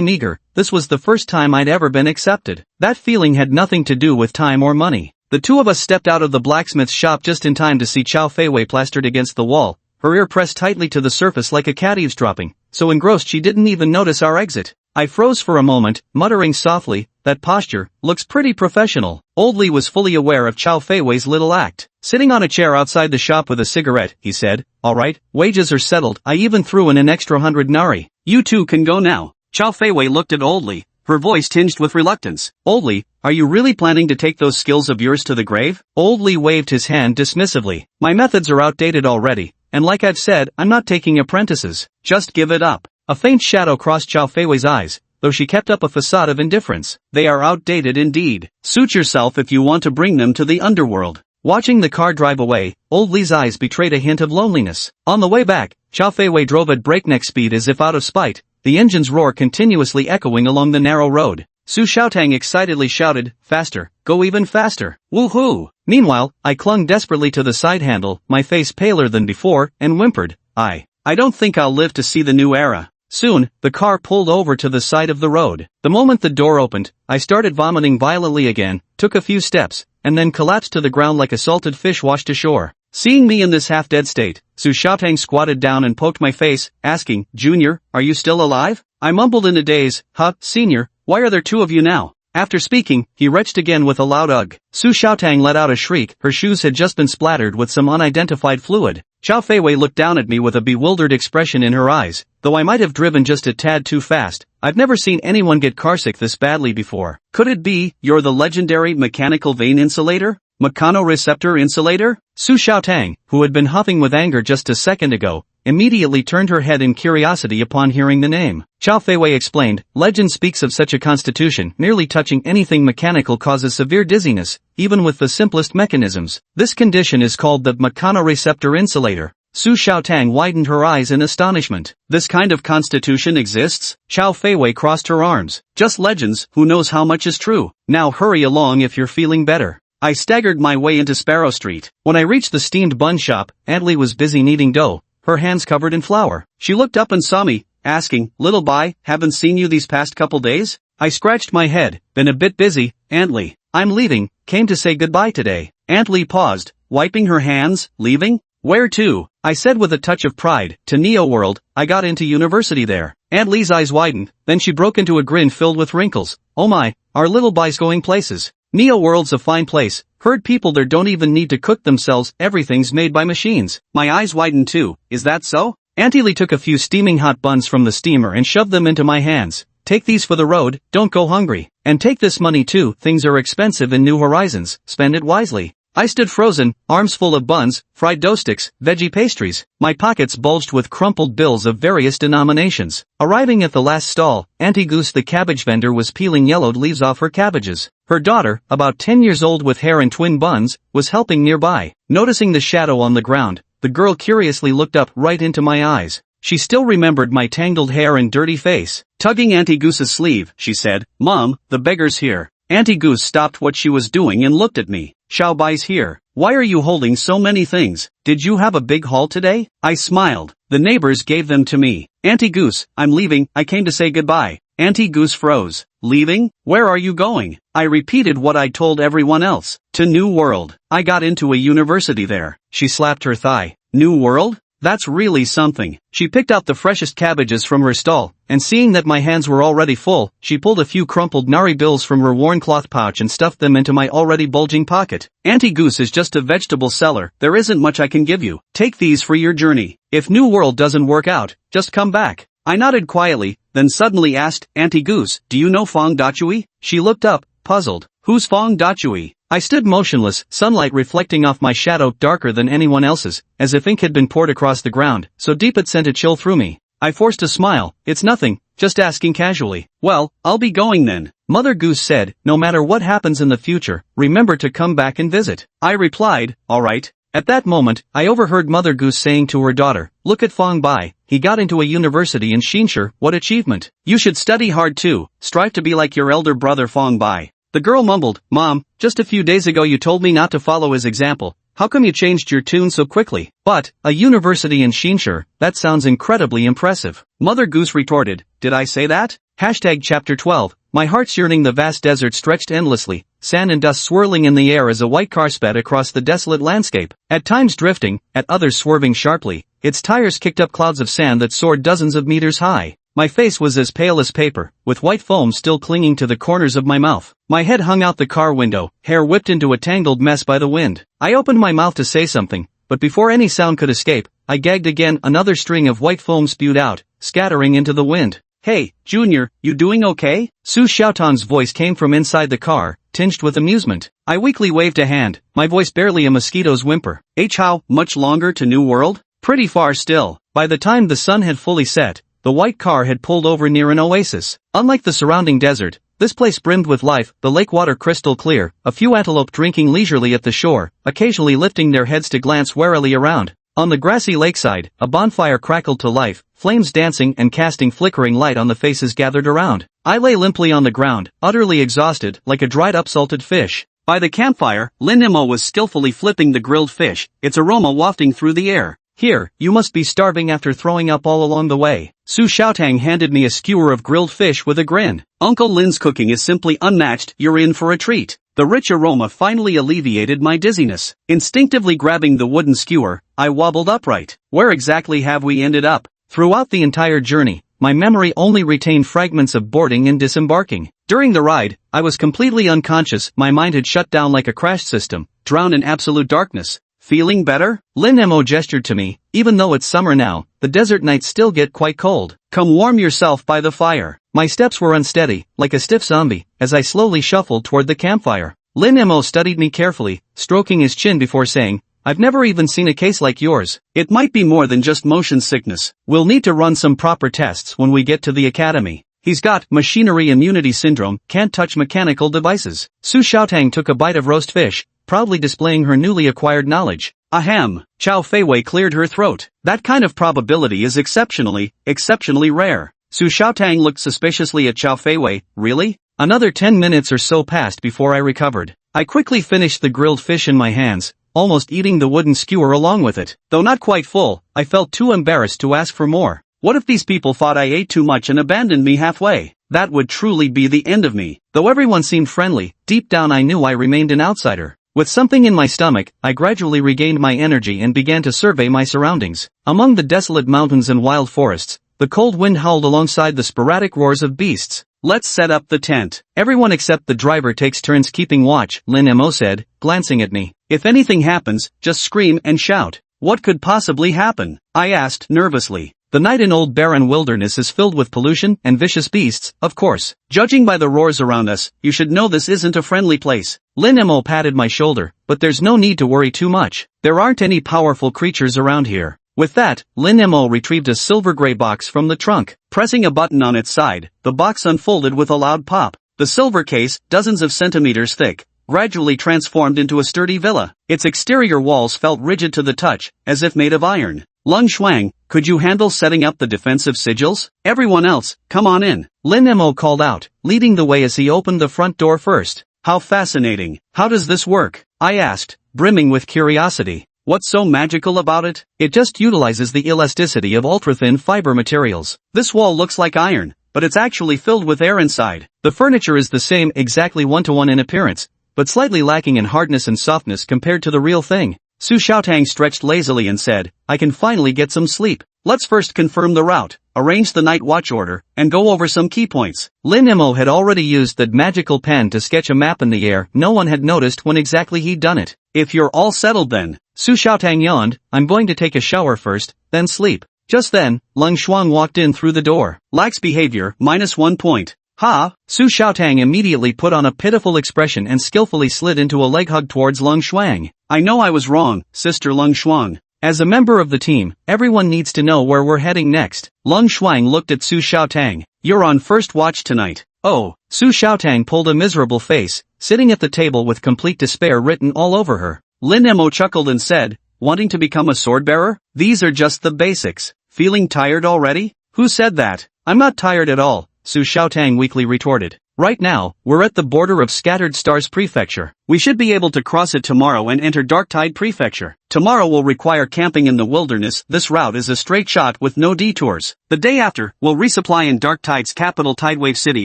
meager, this was the first time I'd ever been accepted. That feeling had nothing to do with time or money. The two of us stepped out of the blacksmith's shop just in time to see Chao Feiwei plastered against the wall, her ear pressed tightly to the surface like a cat eavesdropping, so engrossed she didn't even notice our exit. I froze for a moment, muttering softly, "That posture looks pretty professional." Old Li was fully aware of Chao Feiwei's little act. Sitting on a chair outside the shop with a cigarette, he said, "Alright, wages are settled. I even threw in an extra 100 nari. You two can go now." Chao Feiwei looked at Old Li, her voice tinged with reluctance. "Old Li, are you really planning to take those skills of yours to the grave?" Old Li waved his hand dismissively. "My methods are outdated already, and like I've said, I'm not taking apprentices. Just give it up." A faint shadow crossed Chao Feiwei's eyes, though she kept up a facade of indifference. "They are outdated indeed. Suit yourself if you want to bring them to the underworld." Watching the car drive away, Old Li's eyes betrayed a hint of loneliness. On the way back, Chao Feiwei drove at breakneck speed as if out of spite, the engine's roar continuously echoing along the narrow road. Su Xiaotang excitedly shouted, "Faster, go even faster. Woohoo!" Meanwhile, I clung desperately to the side handle, my face paler than before, and whimpered, I don't think I'll live to see the new era." Soon, the car pulled over to the side of the road. The moment the door opened, I started vomiting violently again, took a few steps, and then collapsed to the ground like a salted fish washed ashore. Seeing me in this half-dead state, Su Xiaotang squatted down and poked my face, asking, "Junior, are you still alive?" I mumbled in a daze, Senior, why are there two of you now?" After speaking, he retched again with a loud ugh. Su Xiaotang let out a shriek, her shoes had just been splattered with some unidentified fluid. Chao Feiwei looked down at me with a bewildered expression in her eyes. Though I might have driven just a tad too fast, I've never seen anyone get carsick this badly before. "Could it be, you're the legendary mechanical vein insulator? Mechanoreceptor insulator?" Su Xiaotang, who had been huffing with anger just a second ago, immediately turned her head in curiosity upon hearing the name. Chao Feiwei explained, "Legend speaks of such a constitution. Merely touching anything mechanical causes severe dizziness, even with the simplest mechanisms. This condition is called the mechanoreceptor insulator." Su Xiaotang widened her eyes in astonishment. "This kind of constitution exists?" Chao Feiwei crossed her arms. "Just legends, who knows how much is true. Now hurry along if you're feeling better." I staggered my way into Sparrow Street. When I reached the steamed bun shop, Aunt Lee was busy kneading dough, her hands covered in flour. She looked up and saw me, asking, "Little Bai, haven't seen you these past couple days?" I scratched my head, "Been a bit busy, Aunt Lee. I'm leaving, came to say goodbye today." Aunt Lee paused, wiping her hands. "Leaving? Where to?" I said with a touch of pride. "To Neo World, I got into university there." Aunt Lee's eyes widened, then she broke into a grin filled with wrinkles. "Oh my, our little Bai's going places. Neo World's a fine place. Heard people there don't even need to cook themselves, everything's made by machines." My eyes widened too. "Is that so?" Auntie Lee took a few steaming hot buns from the steamer and shoved them into my hands. "Take these for the road, don't go hungry. And take this money too, things are expensive in New Horizons, spend it wisely." I stood frozen, arms full of buns, fried dough sticks, veggie pastries. My pockets bulged with crumpled bills of various denominations. Arriving at the last stall, Auntie Goose the cabbage vendor was peeling yellowed leaves off her cabbages. Her daughter, about 10 years old with hair and twin buns, was helping nearby. Noticing the shadow on the ground, the girl curiously looked up right into my eyes. She still remembered my tangled hair and dirty face. Tugging Auntie Goose's sleeve, she said, "Mom, the beggar's here." Auntie Goose stopped what she was doing and looked at me. "Xiao Bai's here. Why are you holding so many things? Did you have a big haul today?" I smiled. "The neighbors gave them to me." "Auntie Goose, I'm leaving, I came to say goodbye." Auntie Goose froze. "Leaving? Where are you going?" I repeated what I told everyone else. "To New World. I got into a university there." She slapped her thigh. "New World? That's really something." She picked out the freshest cabbages from her stall, and seeing that my hands were already full, she pulled a few crumpled nari bills from her worn cloth pouch and stuffed them into my already bulging pocket. "Auntie Goose is just a vegetable seller, there isn't much I can give you. Take these for your journey. If New World doesn't work out, just come back." I nodded quietly, then suddenly asked, "Auntie Goose, do you know Fong Dachui?" She looked up, puzzled. "Who's Fong Dachui?" I stood motionless, sunlight reflecting off my shadow darker than anyone else's, as if ink had been poured across the ground, so deep it sent a chill through me. I forced a smile. "It's nothing, just asking casually." "Well, I'll be going then." Mother Goose said, "No matter what happens in the future, remember to come back and visit." I replied, "All right." At that moment, I overheard Mother Goose saying to her daughter, "Look at Fong Bai, he got into a university in Xinshe, what achievement. You should study hard too, strive to be like your elder brother Fong Bai." The girl mumbled, "Mom, just a few days ago you told me not to follow his example. How come you changed your tune so quickly?" "But, a university in Xinshe, that sounds incredibly impressive." Mother Goose retorted, "Did I say that?" Chapter 12, my heart's yearning. The vast desert stretched endlessly, sand and dust swirling in the air as a white car sped across the desolate landscape, at times drifting, at others swerving sharply. Its tires kicked up clouds of sand that soared dozens of meters high. My face was as pale as paper, with white foam still clinging to the corners of my mouth. My head hung out the car window, hair whipped into a tangled mess by the wind. I opened my mouth to say something, but before any sound could escape, I gagged again. Another string of white foam spewed out, scattering into the wind. "Hey, Junior, you doing okay?" Su Xiaotang's voice came from inside the car, tinged with amusement. I weakly waved a hand, my voice barely a mosquito's whimper. "How much longer to New World?" "Pretty far still." By the time the sun had fully set, the white car had pulled over near an oasis. Unlike the surrounding desert, this place brimmed with life, the lake water crystal clear, a few antelope drinking leisurely at the shore, occasionally lifting their heads to glance warily around. On the grassy lakeside, a bonfire crackled to life, flames dancing and casting flickering light on the faces gathered around. I lay limply on the ground, utterly exhausted, like a dried-up salted fish. By the campfire, Lin Nemo was skillfully flipping the grilled fish, its aroma wafting through the air. "Here, you must be starving after throwing up all along the way." Su Xiaotang handed me a skewer of grilled fish with a grin. "Uncle Lin's cooking is simply unmatched, you're in for a treat." The rich aroma finally alleviated my dizziness. Instinctively grabbing the wooden skewer, I wobbled upright. Where exactly have we ended up? Throughout the entire journey, my memory only retained fragments of boarding and disembarking. During the ride, I was completely unconscious, my mind had shut down like a crash system, drowned in absolute darkness. "Feeling better?" Lin Nemo gestured to me. "Even though it's summer now, the desert nights still get quite cold. Come warm yourself by the fire." My steps were unsteady, like a stiff zombie, as I slowly shuffled toward the campfire. Lin Nemo studied me carefully, stroking his chin before saying, "I've never even seen a case like yours. It might be more than just motion sickness. We'll need to run some proper tests when we get to the academy. He's got machinery immunity syndrome, can't touch mechanical devices." Su Xiaotang took a bite of roast fish, proudly displaying her newly acquired knowledge. "Ahem." Chow Feiwei cleared her throat. "That kind of probability is exceptionally rare." Su Xiaotang looked suspiciously at Chow Feiwei. "Really?" Another 10 minutes or so passed before I recovered. I quickly finished the grilled fish in my hands, almost eating the wooden skewer along with it. Though not quite full, I felt too embarrassed to ask for more. What if these people thought I ate too much and abandoned me halfway? That would truly be the end of me. Though everyone seemed friendly, deep down I knew I remained an outsider. With something in my stomach, I gradually regained my energy and began to survey my surroundings. Among the desolate mountains and wild forests, the cold wind howled alongside the sporadic roars of beasts. Let's set up the tent. Everyone except the driver takes turns keeping watch, Lin Mo said, glancing at me. If anything happens, just scream and shout. What could possibly happen? I asked nervously. The night in Old Barren Wilderness is filled with pollution and vicious beasts, of course. Judging by the roars around us, you should know this isn't a friendly place. Lin Mo patted my shoulder, but there's no need to worry too much. There aren't any powerful creatures around here. With that, Lin Mo retrieved a silver-gray box from the trunk. Pressing a button on its side, the box unfolded with a loud pop. The silver case, dozens of centimeters thick, gradually transformed into a sturdy villa. Its exterior walls felt rigid to the touch, as if made of iron. Lung Shuang, could you handle setting up the defensive sigils? Everyone else, come on in. Lin Mo called out, leading the way as he opened the front door first. How fascinating. How does this work? I asked, brimming with curiosity. What's so magical about it? It just utilizes the elasticity of ultra-thin fiber materials. This wall looks like iron, but it's actually filled with air inside. The furniture is the same, exactly 1-to-1 in appearance, but slightly lacking in hardness and softness compared to the real thing. Su Xiaotang stretched lazily and said, I can finally get some sleep. Let's first confirm the route, arrange the night watch order, and go over some key points. Lin Mo had already used that magical pen to sketch a map in the air. No one had noticed when exactly he'd done it. If you're all settled then, Su Xiaotang yawned, I'm going to take a shower first, then sleep. Just then, Lung Shuang walked in through the door. Lax behavior, -1 point. Ha! Su Xiaotang immediately put on a pitiful expression and skillfully slid into a leg hug towards Lung Shuang. I know I was wrong, Sister Lung Shuang. As a member of the team, everyone needs to know where we're heading next. Lung Shuang looked at Su Xiaotang. You're on first watch tonight. Oh, Su Xiaotang pulled a miserable face, sitting at the table with complete despair written all over her. Lin Mo chuckled and said, wanting to become a sword bearer? These are just the basics. Feeling tired already? Who said that? I'm not tired at all, Su Xiaotang weakly retorted. Right now, we're at the border of Scattered Stars Prefecture. We should be able to cross it tomorrow and enter Darktide Prefecture. Tomorrow will require camping in the wilderness. This route is a straight shot with no detours. The day after, we'll resupply in Darktide's capital Tidewave City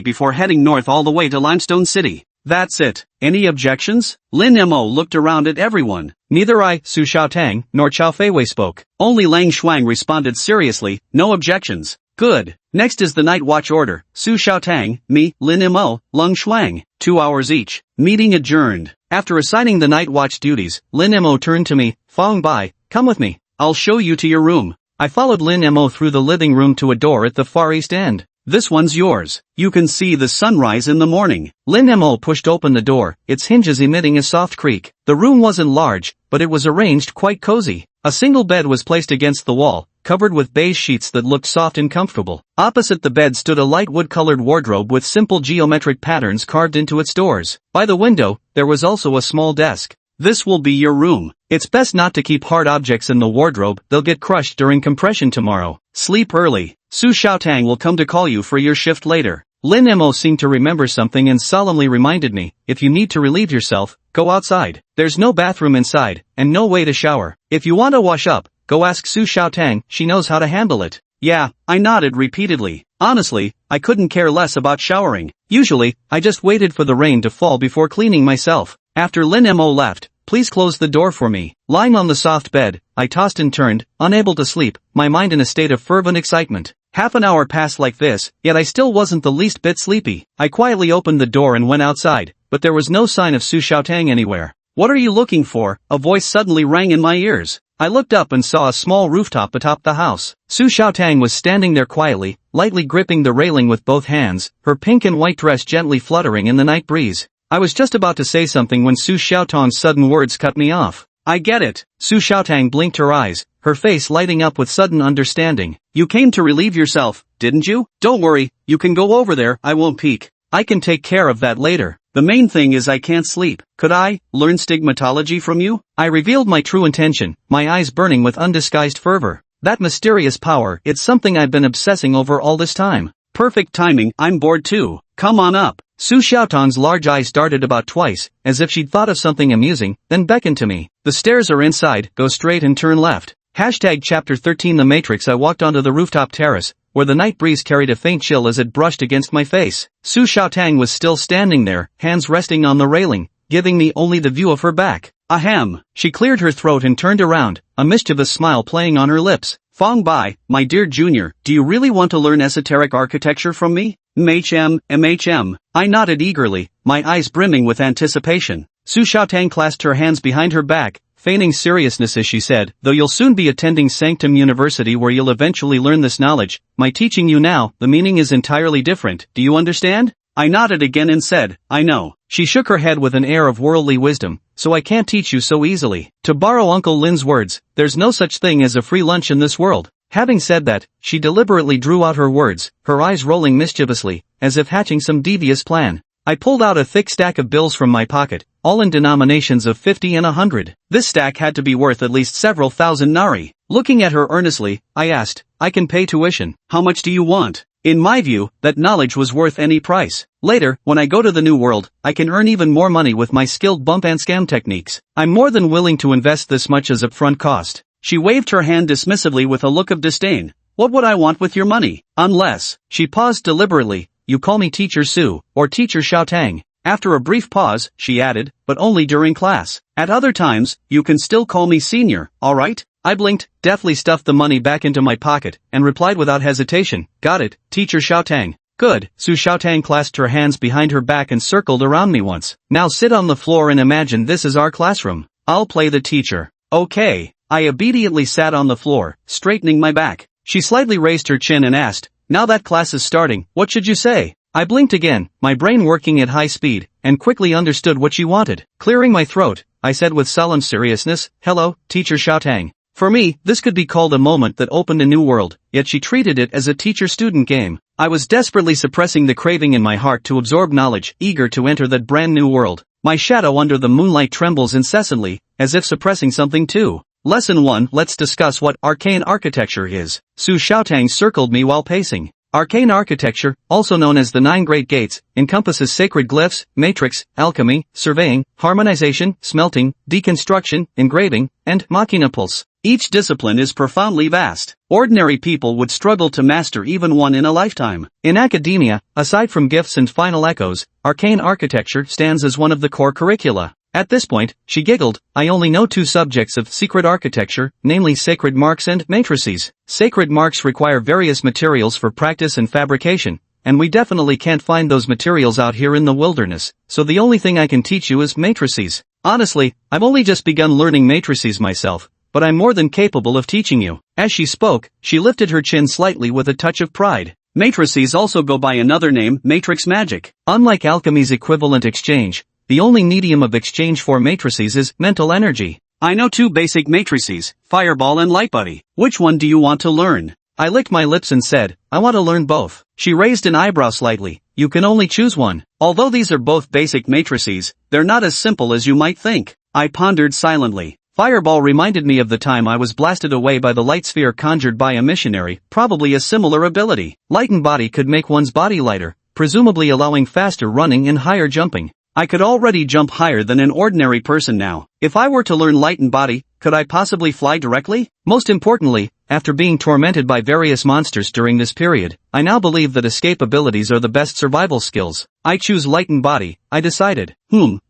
before heading north all the way to Limestone City. That's it. Any objections? Lin Mo looked around at everyone. Neither I, Su Xiaotang, nor Chao Feiwei spoke. Only Lang Shuang responded seriously, no objections. Good. Next is the night watch order. Su Xiaotang, me, Lin Mo, Lung Shuang. 2 hours each. Meeting adjourned. After assigning the night watch duties, Lin Mo turned to me, Fang Bai, come with me. I'll show you to your room. I followed Lin Mo through the living room to a door at the far east end. This one's yours. You can see the sunrise in the morning. Lin Mo pushed open the door, its hinges emitting a soft creak. The room wasn't large, but it was arranged quite cozy. A single bed was placed against the wall, covered with beige sheets that looked soft and comfortable. Opposite the bed stood a light wood-colored wardrobe with simple geometric patterns carved into its doors. By the window, there was also a small desk. This will be your room. It's best not to keep hard objects in the wardrobe, they'll get crushed during compression tomorrow. Sleep early. Su Xiaotang will come to call you for your shift later. Lin Mo seemed to remember something and solemnly reminded me, if you need to relieve yourself, go outside. There's no bathroom inside, and no way to shower. If you want to wash up, go ask Su Xiaotang, she knows how to handle it. Yeah, I nodded repeatedly. Honestly, I couldn't care less about showering. Usually, I just waited for the rain to fall before cleaning myself. After Lin Mo left, please close the door for me. Lying on the soft bed, I tossed and turned, unable to sleep, my mind in a state of fervent excitement. Half an hour passed like this, yet I still wasn't the least bit sleepy. I quietly opened the door and went outside, but there was no sign of Su Xiaotang anywhere. What are you looking for? A voice suddenly rang in my ears. I looked up and saw a small rooftop atop the house. Su Xiaotang was standing there quietly, lightly gripping the railing with both hands, her pink and white dress gently fluttering in the night breeze. I was just about to say something when Su Xiaotang's sudden words cut me off. I get it. Su Xiaotang blinked her eyes, her face lighting up with sudden understanding. You came to relieve yourself, didn't you? Don't worry, you can go over there, I won't peek. I can take care of that later. The main thing is I can't sleep. Could I learn stigmatology from you? I revealed my true intention, my eyes burning with undisguised fervor. That mysterious power, it's something I've been obsessing over all this time. Perfect timing, I'm bored too. Come on up. Su Xiaotang's large eyes darted about twice, as if she'd thought of something amusing, then beckoned to me. The stairs are inside, go straight and turn left. Hashtag Chapter 13 The Matrix. I walked onto the rooftop terrace, where the night breeze carried a faint chill as it brushed against my face. Su Xiaotang was still standing there, hands resting on the railing, giving me only the view of her back. Ahem. She cleared her throat and turned around, a mischievous smile playing on her lips. Fong Bai, my dear junior, do you really want to learn esoteric architecture from me? MHM. I nodded eagerly, my eyes brimming with anticipation. Su Xiaotang clasped her hands behind her back, feigning seriousness as she said, though you'll soon be attending Sanctum University where you'll eventually learn this knowledge, my teaching you now, the meaning is entirely different, do you understand? I nodded again and said, I know. She shook her head with an air of worldly wisdom, so I can't teach you so easily. To borrow Uncle Lin's words, there's no such thing as a free lunch in this world. Having said that, she deliberately drew out her words, her eyes rolling mischievously, as if hatching some devious plan. I pulled out a thick stack of bills from my pocket, all in denominations of 50 and 100. This stack had to be worth at least several thousand nari. Looking at her earnestly, I asked, I can pay tuition. How much do you want? In my view, that knowledge was worth any price. Later, when I go to the new world, I can earn even more money with my skilled bump and scam techniques. I'm more than willing to invest this much as upfront cost. She waved her hand dismissively with a look of disdain. What would I want with your money? Unless, she paused deliberately, you call me Teacher Su, or Teacher Xiaotang. After a brief pause, she added, but only during class. At other times, you can still call me Senior, alright? I blinked, deftly stuffed the money back into my pocket, and replied without hesitation, got it, Teacher Xiaotang. Good. Su Xiaotang clasped her hands behind her back and circled around me once. Now sit on the floor and imagine this is our classroom. I'll play the teacher. Okay. I obediently sat on the floor, straightening my back. She slightly raised her chin and asked, now that class is starting, what should you say? I blinked again, my brain working at high speed, and quickly understood what she wanted. Clearing my throat, I said with solemn seriousness, hello, Teacher Xiaotang. For me, this could be called a moment that opened a new world, yet she treated it as a teacher-student game. I was desperately suppressing the craving in my heart to absorb knowledge, eager to enter that brand new world. My shadow under the moonlight trembles incessantly, as if suppressing something too. Lesson 1. Let's discuss what arcane architecture is. Su Xiaotang circled me while pacing. Arcane architecture, also known as the 9 Great Gates, encompasses sacred glyphs, matrix, alchemy, surveying, harmonization, smelting, deconstruction, engraving, and machina pulse. Each discipline is profoundly vast. Ordinary people would struggle to master even one in a lifetime. In academia, aside from gifts and final echoes, arcane architecture stands as one of the core curricula. At this point, she giggled, I only know 2 subjects of secret architecture, namely sacred marks and matrices. Sacred marks require various materials for practice and fabrication, and we definitely can't find those materials out here in the wilderness, so the only thing I can teach you is matrices. Honestly, I've only just begun learning matrices myself, but I'm more than capable of teaching you. As she spoke, she lifted her chin slightly with a touch of pride. Matrices also go by another name, matrix magic. Unlike alchemy's equivalent exchange, the only medium of exchange for matrices is mental energy. I know 2 basic matrices, Fireball and Lightbody. Which one do you want to learn? I licked my lips and said, I want to learn both. She raised an eyebrow slightly. You can only choose one. Although these are both basic matrices, they're not as simple as you might think. I pondered silently. Fireball reminded me of the time I was blasted away by the light sphere conjured by a missionary, probably a similar ability. Light and body could make one's body lighter, presumably allowing faster running and higher jumping. I could already jump higher than an ordinary person now. If I were to learn light and body, could I possibly fly directly? Most importantly, after being tormented by various monsters during this period, I now believe that escape abilities are the best survival skills. I choose light and body, I decided.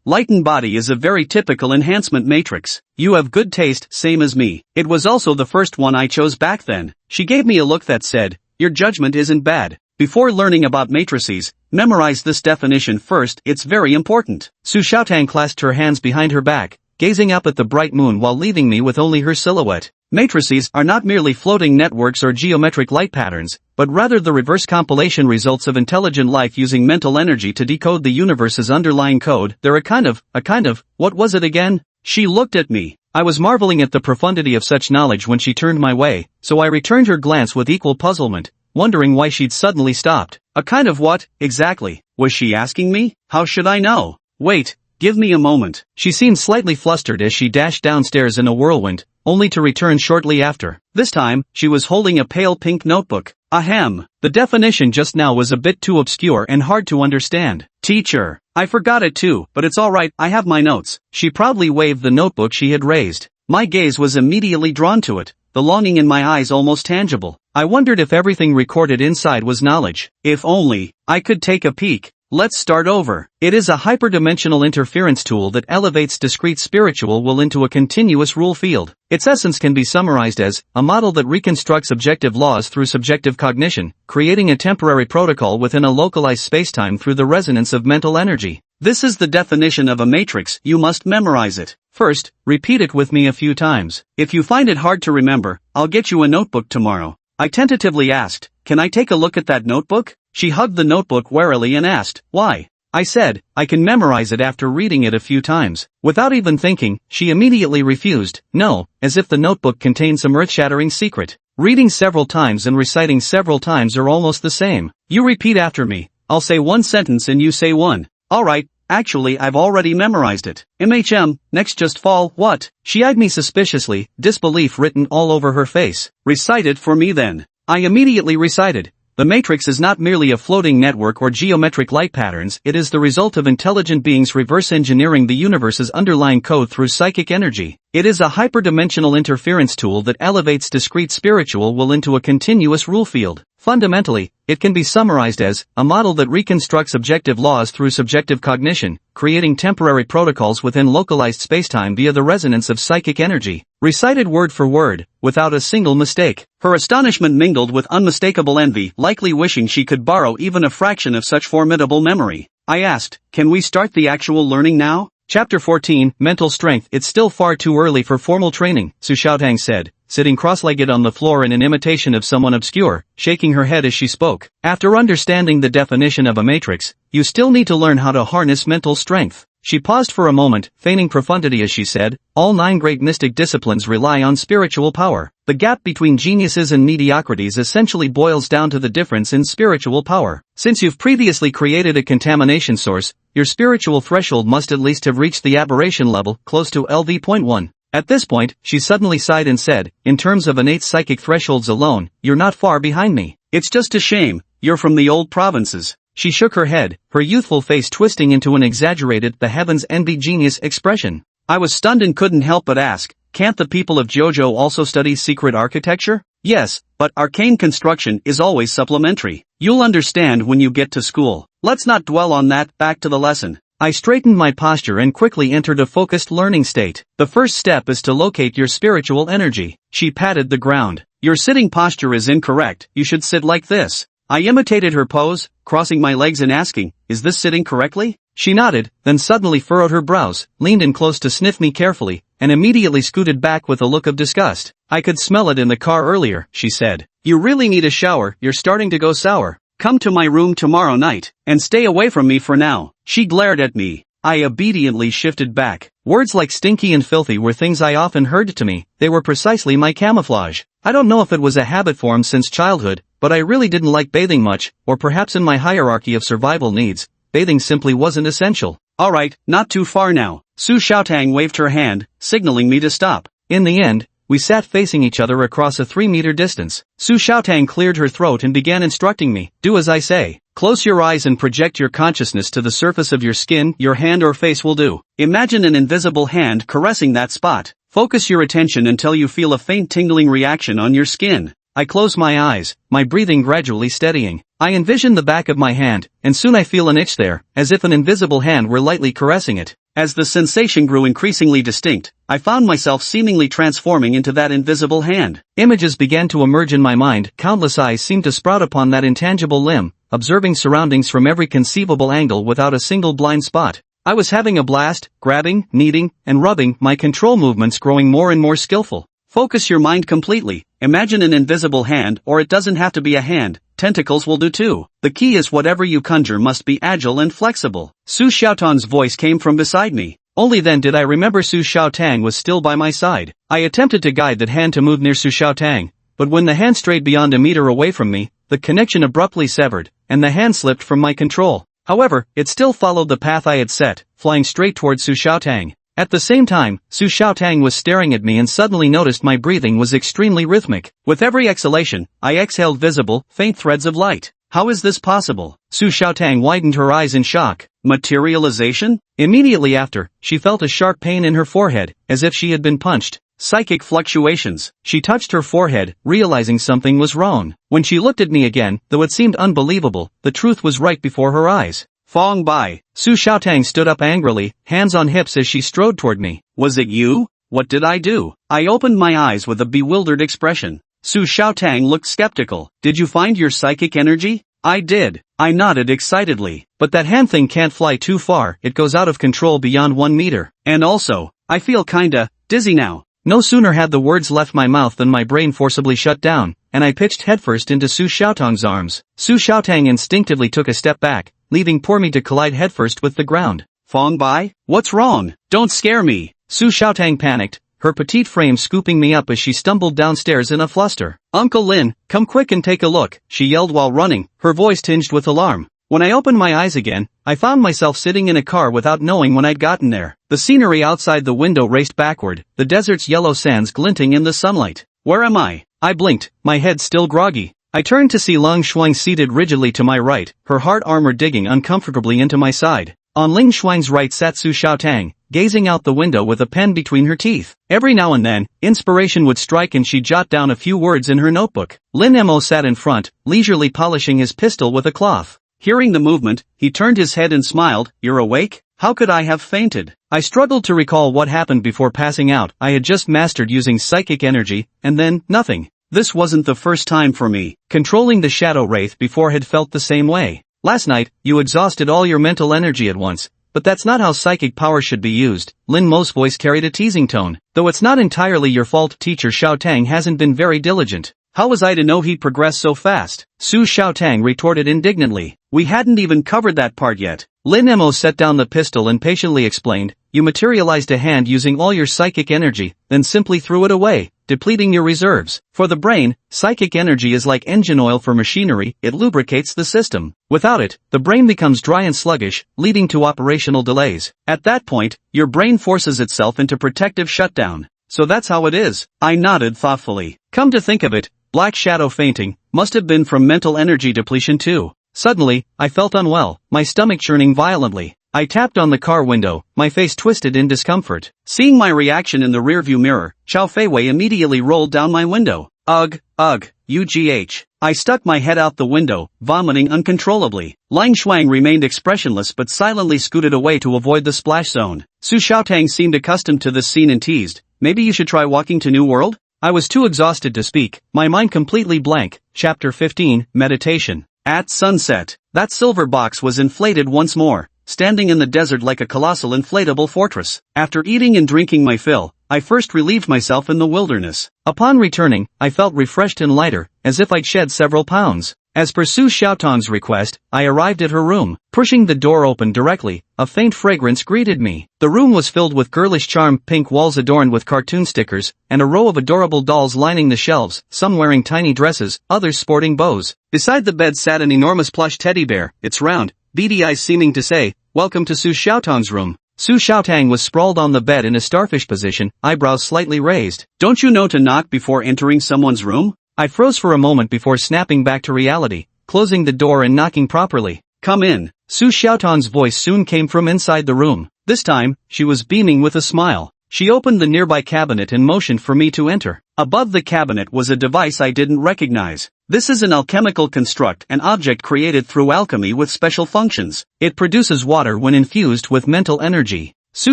Light and body is a very typical enhancement matrix. You have good taste, same as me. It was also the first one I chose back then. She gave me a look that said, your judgment isn't bad. Before learning about matrices, memorize this definition first, it's very important. Su Xiaotang clasped her hands behind her back, gazing up at the bright moon while leaving me with only her silhouette. Matrices are not merely floating networks or geometric light patterns, but rather the reverse compilation results of intelligent life using mental energy to decode the universe's underlying code. They're a kind of, what was it again? She looked at me. I was marveling at the profundity of such knowledge when she turned my way, so I returned her glance with equal puzzlement, wondering why she'd suddenly stopped. A kind of what, exactly, was she asking me? How should I know? Wait, give me a moment. She seemed slightly flustered as she dashed downstairs in a whirlwind, only to return shortly after. This time, she was holding a pale pink notebook. Ahem. The definition just now was a bit too obscure and hard to understand. Teacher. I forgot it too, but it's alright, I have my notes. She proudly waved the notebook she had raised. My gaze was immediately drawn to it. the longing in my eyes almost tangible. I wondered if everything recorded inside was knowledge. If only I could take a peek. Let's start over. It is a hyperdimensional interference tool that elevates discrete spiritual will into a continuous rule field. Its essence can be summarized as a model that reconstructs objective laws through subjective cognition, creating a temporary protocol within a localized spacetime through the resonance of mental energy. This is the definition of a matrix. You must memorize it. First, repeat it with me a few times. If you find it hard to remember, I'll get you a notebook tomorrow. I tentatively asked, "Can I take a look at that notebook?" She hugged the notebook warily and asked, "Why?" I said, "I can memorize it after reading it a few times." Without even thinking, she immediately refused, "No," as if the notebook contained some earth-shattering secret. Reading several times and reciting several times are almost the same. You repeat after me. I'll say one sentence and you say one. Alright, actually I've already memorized it. Next just fall, what? She eyed me suspiciously, disbelief written all over her face. Recite it for me then. I immediately recited. The matrix is not merely a floating network or geometric light patterns, it is the result of intelligent beings reverse engineering the universe's underlying code through psychic energy. It is a hyperdimensional interference tool that elevates discrete spiritual will into a continuous rule field. Fundamentally, it can be summarized as a model that reconstructs objective laws through subjective cognition, creating temporary protocols within localized spacetime via the resonance of psychic energy. Recited word for word, without a single mistake. Her astonishment mingled with unmistakable envy, likely wishing she could borrow even a fraction of such formidable memory. I asked, "Can we start the actual learning now?" Chapter 14, Mental Strength. It's still far too early for formal training, Su Xiaotang said, sitting cross-legged on the floor in an imitation of someone obscure, shaking her head as she spoke. After understanding the definition of a matrix, you still need to learn how to harness mental strength. She paused for a moment, feigning profundity as she said, all 9 great mystic disciplines rely on spiritual power. The gap between geniuses and mediocrities essentially boils down to the difference in spiritual power. Since you've previously created a contamination source, your spiritual threshold must at least have reached the aberration level, close to LV.1. At this point, she suddenly sighed and said, in terms of innate psychic thresholds alone, you're not far behind me. It's just a shame, you're from the old provinces. She shook her head, her youthful face twisting into an exaggerated, the heavens envy genius expression. I was stunned and couldn't help but ask, can't the people of Jojo also study secret architecture? Yes, but arcane construction is always supplementary. You'll understand when you get to school. Let's not dwell on that, back to the lesson. I straightened my posture and quickly entered a focused learning state. The first step is to locate your spiritual energy. She patted the ground. Your sitting posture is incorrect, you should sit like this. I imitated her pose, crossing my legs and asking, is this sitting correctly? She nodded, then suddenly furrowed her brows, leaned in close to sniff me carefully, and immediately scooted back with a look of disgust. I could smell it in the car earlier, she said. You really need a shower, you're starting to go sour. Come to my room tomorrow night, and stay away from me for now. She glared at me. I obediently shifted back. Words like stinky and filthy were things I often heard to me, they were precisely my camouflage. I don't know if it was a habit formed since childhood, but I really didn't like bathing much, or perhaps in my hierarchy of survival needs, bathing simply wasn't essential. Alright, not too far now. Su Xiaotang waved her hand, signaling me to stop. In the end, we sat facing each other across a 3-meter distance. Su Xiaotang cleared her throat and began instructing me, do as I say. Close your eyes and project your consciousness to the surface of your skin, your hand or face will do. Imagine an invisible hand caressing that spot. Focus your attention until you feel a faint tingling reaction on your skin. I close my eyes, my breathing gradually steadying. I envision the back of my hand, and soon I feel an itch there, as if an invisible hand were lightly caressing it. As the sensation grew increasingly distinct, I found myself seemingly transforming into that invisible hand. Images began to emerge in my mind, countless eyes seemed to sprout upon that intangible limb, observing surroundings from every conceivable angle without a single blind spot. I was having a blast, grabbing, kneading, and rubbing, my control movements growing more and more skillful. Focus your mind completely. Imagine an invisible hand, or it doesn't have to be a hand, tentacles will do too. The key is whatever you conjure must be agile and flexible. Su Xiaotang's voice came from beside me. Only then did I remember Su Xiaotang was still by my side. I attempted to guide that hand to move near Su Xiaotang, but when the hand strayed beyond a meter away from me, the connection abruptly severed, and the hand slipped from my control. However, it still followed the path I had set, flying straight towards Su Xiaotang. At the same time, Su Xiaotang was staring at me and suddenly noticed my breathing was extremely rhythmic. With every exhalation, I exhaled visible, faint threads of light. How is this possible? Su Xiaotang widened her eyes in shock. Materialization? Immediately after, she felt a sharp pain in her forehead, as if she had been punched. Psychic fluctuations. She touched her forehead, realizing something was wrong. When she looked at me again, though it seemed unbelievable, the truth was right before her eyes. Fong Bai. Su Xiaotang stood up angrily, hands on hips as she strode toward me. Was it you? What did I do? I opened my eyes with a bewildered expression. Su Xiaotang looked skeptical. Did you find your psychic energy? I did. I nodded excitedly. But that hand thing can't fly too far, it goes out of control beyond 1 meter. And also, I feel kinda dizzy now. No sooner had the words left my mouth than my brain forcibly shut down, and I pitched headfirst into Su Xiaotang's arms. Su Xiaotang instinctively took a step back, leaving poor me to collide headfirst with the ground. Fong Bai? What's wrong? Don't scare me. Su Xiaotang panicked, her petite frame scooping me up as she stumbled downstairs in a fluster. Uncle Lin, come quick and take a look, she yelled while running, her voice tinged with alarm. When I opened my eyes again, I found myself sitting in a car without knowing when I'd gotten there. The scenery outside the window raced backward, the desert's yellow sands glinting in the sunlight. Where am I? I blinked, my head still groggy. I turned to see Ling Shuang seated rigidly to my right, her hard armor digging uncomfortably into my side. On Ling Shuang's right sat Su Xiaotang, gazing out the window with a pen between her teeth. Every now and then, inspiration would strike and she'd jot down a few words in her notebook. Lin Mo sat in front, leisurely polishing his pistol with a cloth. Hearing the movement, he turned his head and smiled. You're awake? How could I have fainted? I struggled to recall what happened before passing out. I had just mastered using psychic energy, and then, nothing. This wasn't the first time for me. Controlling the shadow wraith before had felt the same way. Last night, you exhausted all your mental energy at once, but that's not how psychic power should be used. Lin Mo's voice carried a teasing tone. Though it's not entirely your fault, teacher Xiaotang hasn't been very diligent. How was I to know he'd progress so fast? Su Xiaotang retorted indignantly. We hadn't even covered that part yet. Lin Mo set down the pistol and patiently explained, you materialized a hand using all your psychic energy, then simply threw it away, depleting your reserves. For the brain, psychic energy is like engine oil for machinery, it lubricates the system. Without it, the brain becomes dry and sluggish, leading to operational delays. At that point, your brain forces itself into protective shutdown. So that's how it is. I nodded thoughtfully. Come to think of it, Black Shadow fainting must have been from mental energy depletion too. Suddenly, I felt unwell, my stomach churning violently. I tapped on the car window, my face twisted in discomfort. Seeing my reaction in the rearview mirror, Chao Feiwei immediately rolled down my window. Ugh, UGH. I stuck my head out the window, vomiting uncontrollably. Ling Shuang remained expressionless but silently scooted away to avoid the splash zone. Su Xiaotang seemed accustomed to this scene and teased, maybe you should try walking to New World? I was too exhausted to speak, my mind completely blank. Chapter 15, Meditation. At sunset, that silver box was inflated once more, standing in the desert like a colossal inflatable fortress. After eating and drinking my fill, I first relieved myself in the wilderness. Upon returning, I felt refreshed and lighter, as if I'd shed several pounds. As per Su Xiaotang's request, I arrived at her room. Pushing the door open directly, a faint fragrance greeted me. The room was filled with girlish charm, pink walls adorned with cartoon stickers, and a row of adorable dolls lining the shelves, some wearing tiny dresses, others sporting bows. Beside the bed sat an enormous plush teddy bear, its round, beady eyes seeming to say, "Welcome to Su Xiaotang's room." Su Xiaotang was sprawled on the bed in a starfish position, eyebrows slightly raised. Don't you know to knock before entering someone's room? I froze for a moment before snapping back to reality, closing the door and knocking properly. Come in. Su Xiaotang's voice soon came from inside the room. This time, she was beaming with a smile. She opened the nearby cabinet and motioned for me to enter. Above the cabinet was a device I didn't recognize. This is an alchemical construct, an object created through alchemy with special functions. It produces water when infused with mental energy. Su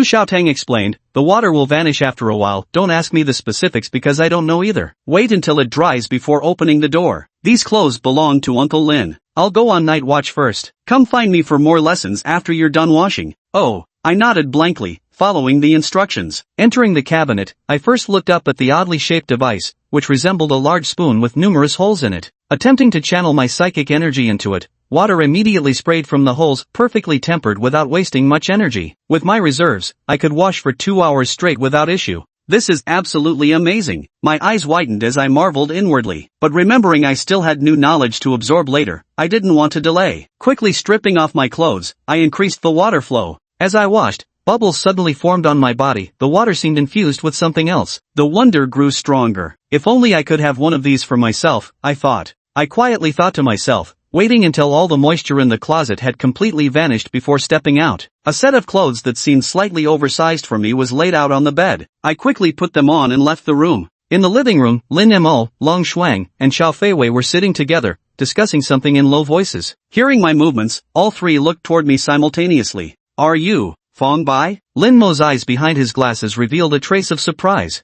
Xiaotang explained, the water will vanish after a while, don't ask me the specifics because I don't know either. Wait until it dries before opening the door. These clothes belong to Uncle Lin. I'll go on night watch first. Come find me for more lessons after you're done washing. Oh, I nodded blankly, following the instructions. Entering the cabinet, I first looked up at the oddly shaped device, which resembled a large spoon with numerous holes in it. Attempting to channel my psychic energy into it, water immediately sprayed from the holes, perfectly tempered without wasting much energy. With my reserves, I could wash for 2 hours straight without issue. This is absolutely amazing. My eyes widened as I marveled inwardly, but remembering I still had new knowledge to absorb later, I didn't want to delay. Quickly stripping off my clothes, I increased the water flow. As I washed, bubbles suddenly formed on my body, the water seemed infused with something else. The wonder grew stronger. If only I could have one of these for myself, I thought. I quietly thought to myself, waiting until all the moisture in the closet had completely vanished before stepping out. A set of clothes that seemed slightly oversized for me was laid out on the bed. I quickly put them on and left the room. In the living room, Lin Mo, Long Shuang, and Xiao Feiwei were sitting together, discussing something in low voices. Hearing my movements, all three looked toward me simultaneously. "Are you, Fong Bai?" Lin Mo's eyes behind his glasses revealed a trace of surprise.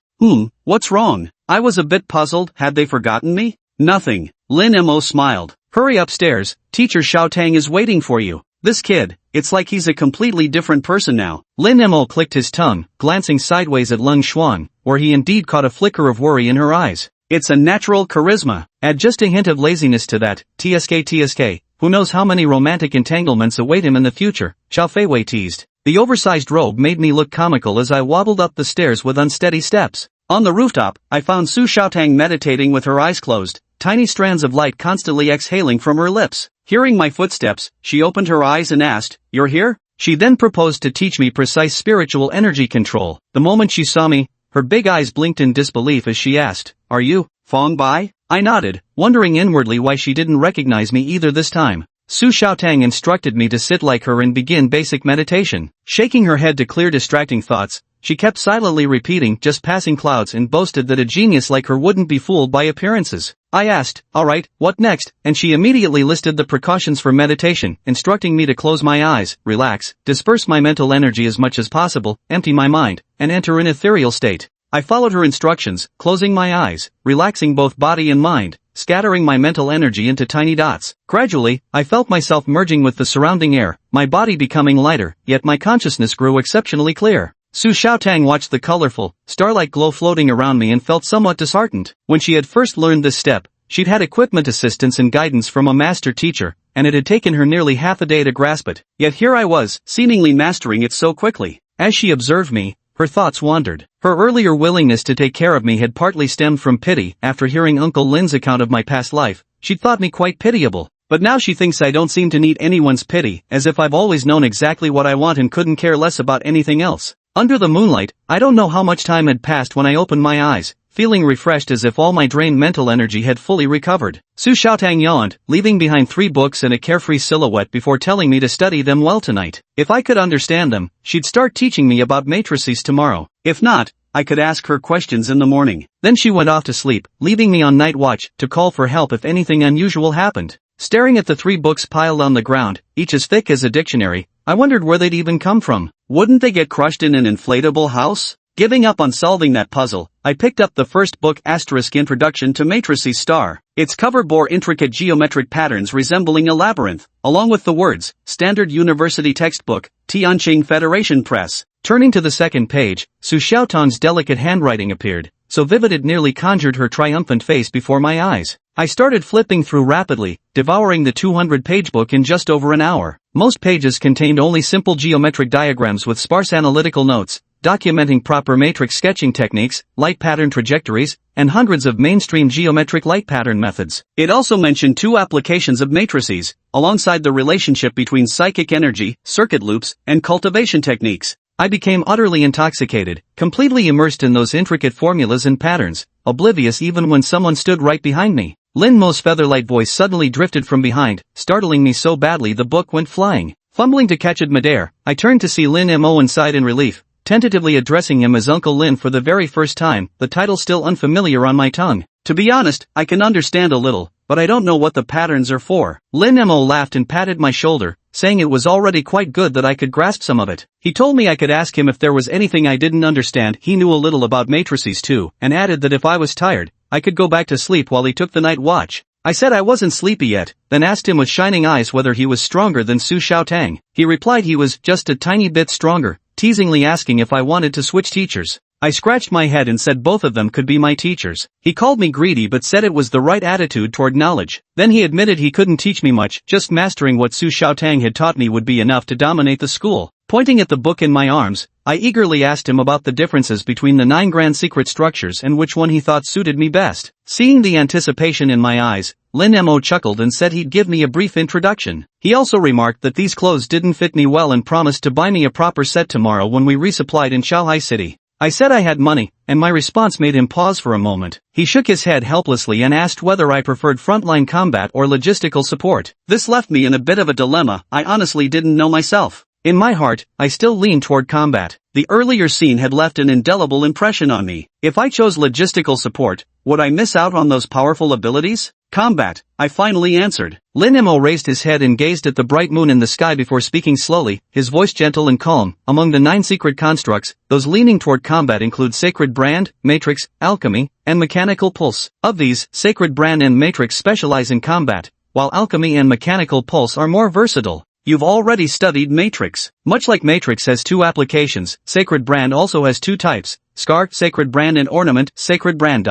What's wrong?" I was a bit puzzled. Had they forgotten me? "Nothing." Lin Mo smiled. "Hurry upstairs, teacher Xiao Tang is waiting for you. This kid, it's like he's a completely different person now." Lin Mo clicked his tongue, glancing sideways at Lung Xuan, where he indeed caught a flicker of worry in her eyes. "It's a natural charisma. Add just a hint of laziness to that, TSK. Who knows how many romantic entanglements await him in the future," Xiao Feiwei teased. The oversized robe made me look comical as I waddled up the stairs with unsteady steps. On the rooftop, I found Su Xiaotang meditating with her eyes closed, tiny strands of light constantly exhaling from her lips. Hearing my footsteps, she opened her eyes and asked, "You're here?" She then proposed to teach me precise spiritual energy control. The moment she saw me, her big eyes blinked in disbelief as she asked, "Are you, Fong Bai?" I nodded, wondering inwardly why she didn't recognize me either this time. Su Xiaotang instructed me to sit like her and begin basic meditation. Shaking her head to clear distracting thoughts, she kept silently repeating "just passing clouds" and boasted that a genius like her wouldn't be fooled by appearances. I asked, "Alright, what next?" And she immediately listed the precautions for meditation, instructing me to close my eyes, relax, disperse my mental energy as much as possible, empty my mind, and enter an ethereal state. I followed her instructions, closing my eyes, relaxing both body and mind, scattering my mental energy into tiny dots. Gradually, I felt myself merging with the surrounding air, my body becoming lighter, yet my consciousness grew exceptionally clear. Su Xiaotang watched the colorful, starlight glow floating around me and felt somewhat disheartened. When she had first learned this step, she'd had equipment assistance and guidance from a master teacher, and it had taken her nearly half a day to grasp it. Yet here I was, seemingly mastering it so quickly. As she observed me, her thoughts wandered. Her earlier willingness to take care of me had partly stemmed from pity. After hearing Uncle Lin's account of my past life, she'd thought me quite pitiable. But now she thinks I don't seem to need anyone's pity, as if I've always known exactly what I want and couldn't care less about anything else. Under the moonlight, I don't know how much time had passed when I opened my eyes, feeling refreshed as if all my drained mental energy had fully recovered. Su Xiaotang yawned, leaving behind 3 books and a carefree silhouette before telling me to study them well tonight. If I could understand them, she'd start teaching me about matrices tomorrow. If not, I could ask her questions in the morning. Then she went off to sleep, leaving me on night watch to call for help if anything unusual happened. Staring at the 3 books piled on the ground, each as thick as a dictionary, I wondered where they'd even come from. Wouldn't they get crushed in an inflatable house? Giving up on solving that puzzle, I picked up the first book, Introduction to Matrices Star. Its cover bore intricate geometric patterns resembling a labyrinth, along with the words, Standard University Textbook, Tianqing Federation Press. Turning to the second page, Su Xiaotang's delicate handwriting appeared, so vivid it nearly conjured her triumphant face before my eyes. I started flipping through rapidly, devouring the 200-page book in just over an hour. Most pages contained only simple geometric diagrams with sparse analytical notes, documenting proper matrix sketching techniques, light pattern trajectories, and hundreds of mainstream geometric light pattern methods. It also mentioned 2 applications of matrices, alongside the relationship between psychic energy, circuit loops, and cultivation techniques. I became utterly intoxicated, completely immersed in those intricate formulas and patterns, oblivious even when someone stood right behind me. Lin Mo's featherlight voice suddenly drifted from behind, startling me so badly the book went flying. Fumbling to catch it midair, I turned to see Lin Mo inside in relief, tentatively addressing him as Uncle Lin for the very first time, the title still unfamiliar on my tongue. To be honest, I can understand a little, but I don't know what the patterns are for. Lin Mo laughed and patted my shoulder, saying it was already quite good that I could grasp some of it. He told me I could ask him if there was anything I didn't understand. He knew a little about matrices too, and added that if I was tired, I could go back to sleep while he took the night watch. I said I wasn't sleepy yet, then asked him with shining eyes whether he was stronger than Su Xiaotang. He replied he was just a tiny bit stronger, teasingly asking if I wanted to switch teachers. I scratched my head and said both of them could be my teachers. He called me greedy but said it was the right attitude toward knowledge. Then he admitted he couldn't teach me much, just mastering what Su Xiaotang had taught me would be enough to dominate the school. Pointing at the book in my arms, I eagerly asked him about the differences between the 9 grand secret structures and which one he thought suited me best. Seeing the anticipation in my eyes, Lin Mo chuckled and said he'd give me a brief introduction. He also remarked that these clothes didn't fit me well and promised to buy me a proper set tomorrow when we resupplied in Shanghai City. I said I had money, and my response made him pause for a moment. He shook his head helplessly and asked whether I preferred frontline combat or logistical support. This left me in a bit of a dilemma. I honestly didn't know myself. In my heart, I still leaned toward combat. The earlier scene had left an indelible impression on me. If I chose logistical support, would I miss out on those powerful abilities? Combat, I finally answered. Lin Mo raised his head and gazed at the bright moon in the sky before speaking slowly, his voice gentle and calm. Among the 9 secret constructs, those leaning toward combat include Sacred Brand, Matrix, Alchemy, and Mechanical Pulse. Of these, Sacred Brand and Matrix specialize in combat, while Alchemy and Mechanical Pulse are more versatile. You've already studied Matrix. Much like Matrix has 2 applications, Sacred Brand also has 2 types, Scar, Sacred Brand and Ornament, Sacred Brand.